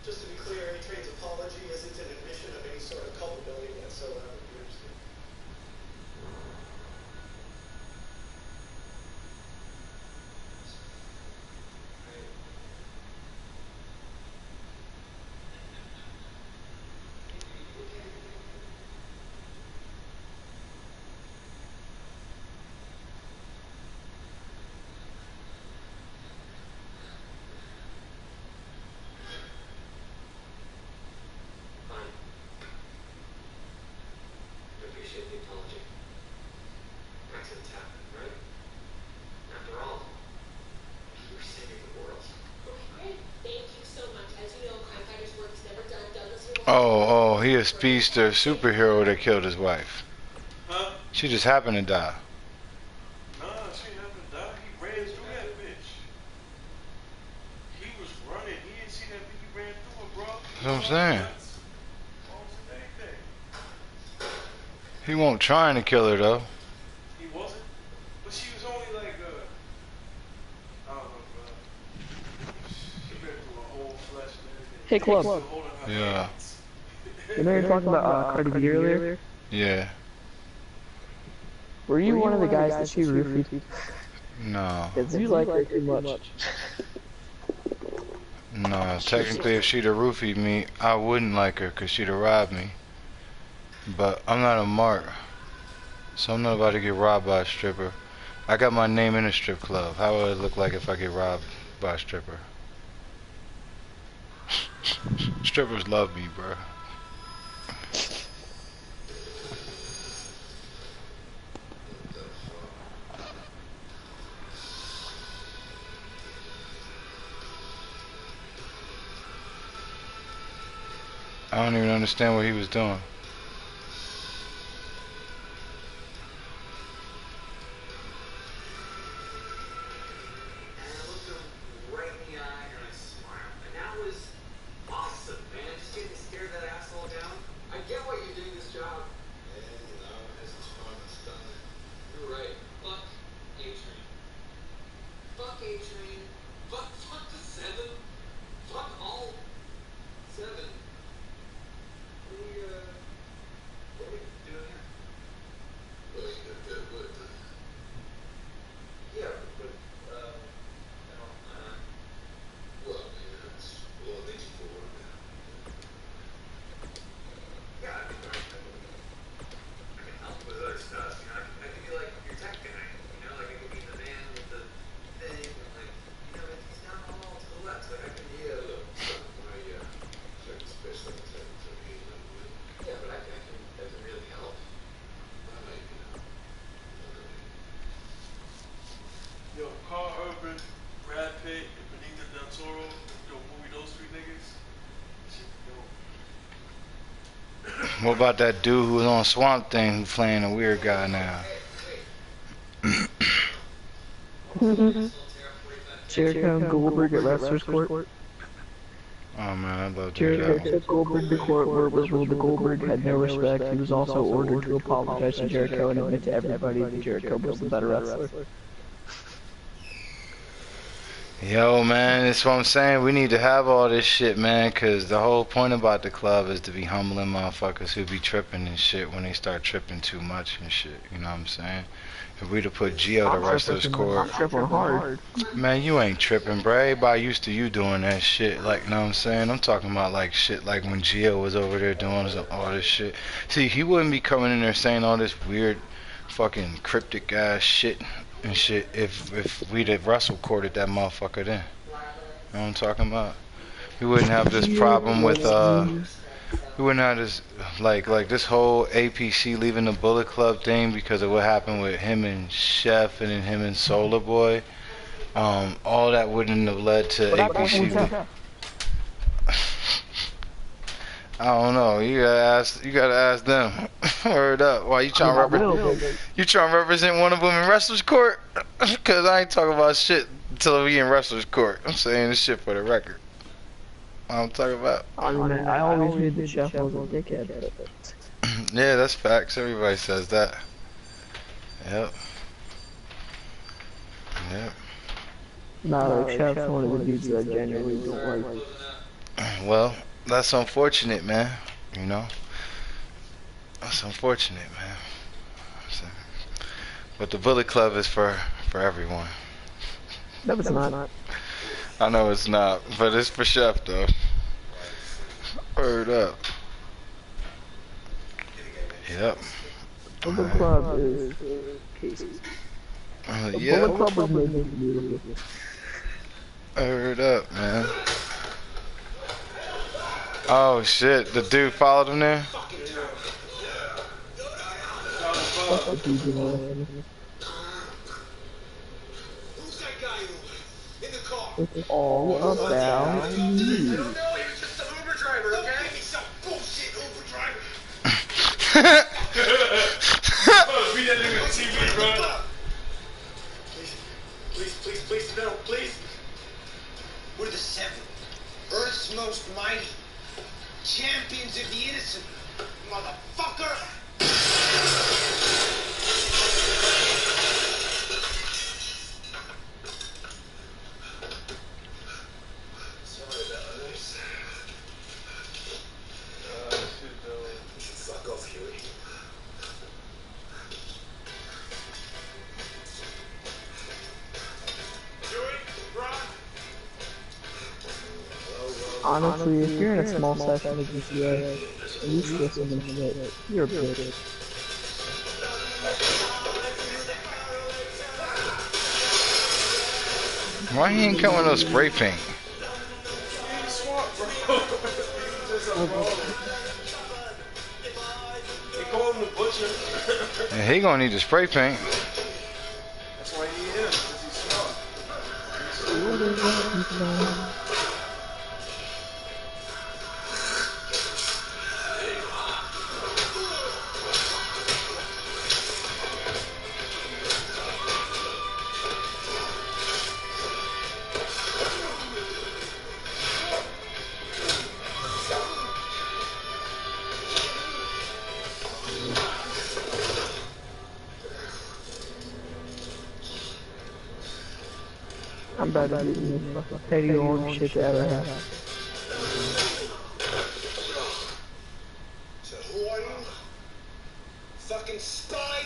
Just to be clear, any train's apology isn't an admission of any sort of culpability whatsoever. You understand? Fine. I appreciate the apology. Accidents happen, right? After all, you were saving the world. Okay, thank you so much. As you know, Crime Fighters work is never done. Done this here. Oh, he a speedster superhero that killed his wife. Huh? She just happened to die. Nah, she happened to die. He ran through that bitch. He was running. He didn't see that bitch. He ran through it, bro. That's what I'm saying. Almost anything. He won't trying to kill her though. He wasn't. But she was only like, I don't know, bro. She ran through her whole flesh and everything. Hey, Club. Still holding her Yeah. hands. You know you're talking about Cardi B earlier? Yeah. Were you one of the guys that she roofied? No. Because you like her too much. No. Technically, if she'd have roofied me, I wouldn't like her because she'd have robbed me. But I'm not a mark. So I'm not about to get robbed by a stripper. I got my name in a strip club. How would it look like if I get robbed by a stripper? Strippers love me, bro. I don't even understand what he was doing. And I looked him right in the eye and I smiled. And that was awesome, man. Just getting to stare that asshole down. I get why you're doing this job. Yeah, you know, as it's fun as done. You're right. Fuck A-Train. Fuck A-Train. Fuck the 7. Fuck all 7. What are we doing here? Well, you got that word, huh? Yeah, but, I don't, Well, yeah, it's all I need you for right now. yeah, I mean, I can help with other stuff, you know, I can be like your tech guy, you know, like I can be the man with the thing, and like, you know, like he's down all to the left, like I can, Yeah, look, son, my second special attack from here, you know, with yeah, but I can really help. I like, you know, Yo, Carl Urban, Brad Pitt, and Benicio del Toro, yo, movie those 3 niggas. Shit, yo. What about that dude who was on Swamp Thing who playing a weird guy now? Jericho and Goldberg at Wrestler's Court. Oh man, I love to hear Jericho that one. took Goldberg to court where it was ruled that Goldberg had no respect. He was also ordered to apologize to Jericho and admit to everybody that Jericho was the better wrestler. Yo, man, that's what I'm saying. We need to have all this shit, man, because the whole point about the club is to be humbling motherfuckers who be tripping and shit when they start tripping too much and shit. You know what I'm saying? If we to put Gio to wrestler's court, I'm tripping hard. man, you ain't tripping, bro. Everybody used to you doing that shit. Like, you know what I'm saying? I'm talking about like shit like when Gio was over there doing all this shit. See, he wouldn't be coming in there saying all this weird fucking cryptic ass shit and shit if we'd have wrestle courted that motherfucker then. You know what I'm talking about? We wouldn't have this problem with we wouldn't have this like this whole APC leaving the Bullet Club thing because of what happened with him and Chef and then him and Solar Boy. All that wouldn't have led to APC. I don't know. You gotta ask them. Word up. Why you trying to represent one of them in wrestler's court? Cause I ain't talking about shit until we in wrestler's court. I'm saying this shit for the record. I'm talking about. I mean, I always knew the Chef was a dickhead. Yeah, that's facts. Everybody says that. Yep. Yep. Nah, the Chef's one of the dudes that I genuinely don't like. Well, that's unfortunate, man. You know? That's unfortunate, man. But the Bullet Club is for everyone. No, it's not. I know it's not, but it's for Chef, though. Word up. Yep. Bullet Club is Casey. Yeah. Bullet Club was making beautiful. Word up, man. Oh shit, the dude followed him there? It's all about you. No, you're just an Uber driver, okay? He's some bullshit Uber driver. Beat that nigga on TV, bro. Please, no, please. We're the Seven, Earth's most mighty, champions of the innocent, motherfucker. Sorry about this. Fuck off, Huey. Honestly, if you're in a small session of GTA, at least listen to it. You're a bitch. Why he ain't coming with no spray paint? They call him the butcher. Yeah, he gonna need the spray paint. That's why he is, because he's smart. I'm better than the fucking petty orange shit that ever happened. So who are you? Fucking spy?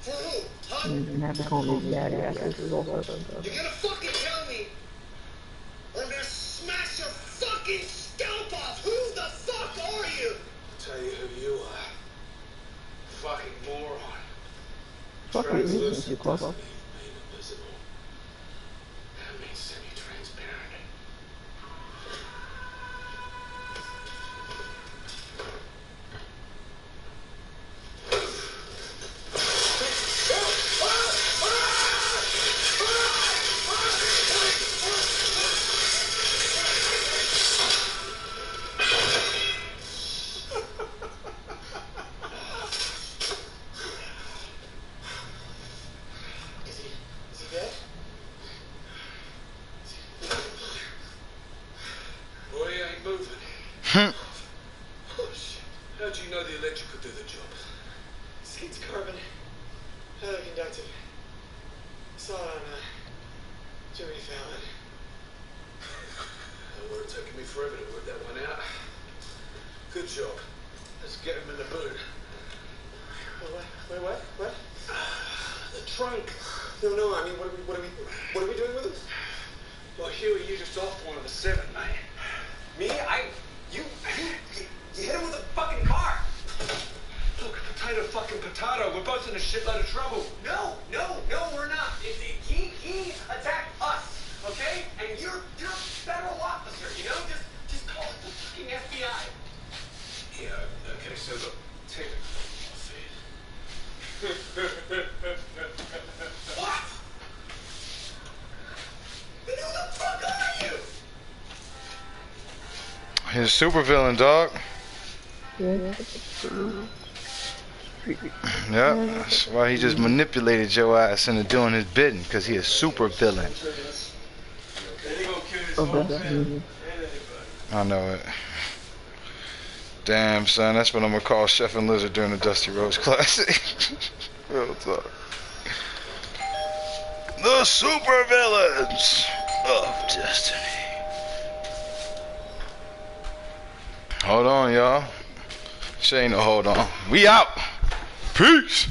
For who? Huh? You didn't have to call me daddy after this is all said and done. You're gonna fucking tell me, or I'm gonna smash your fucking scalp off. Who the fuck are you? I'll tell you who you are. Fucking moron. Fuck you, Mr. Close. Made invisible. That means semi-transparent. you know the electric could do the job? Skids carbon. Highly conductive. Saw it on Jimmy Fallon. It would have taken me forever to work that one out. Good job. Let's get him in the boot. What? The trunk. No, I mean, what are we doing with him? Well, Huey, you just off one of the 7, mate. Me? You hit him with a fucking car. Look, potato fucking potato. We're both in a shitload of trouble. No, we're not. He attacked us, okay? And you're a federal officer, you know? Just call it the fucking FBI. Yeah, okay, so look, technically, What? Then who the fuck are you? He's a super villain, dog. Yeah, that's why he just manipulated your ass into doing his bidding, because he is super villain. I know it. Damn, son, that's what I'm gonna call Chef and Lizard during the Dusty Rhodes Classic. Real talk. The super villains of Destiny. Hold on, y'all. Shit ain't no hold on. We out. Peace.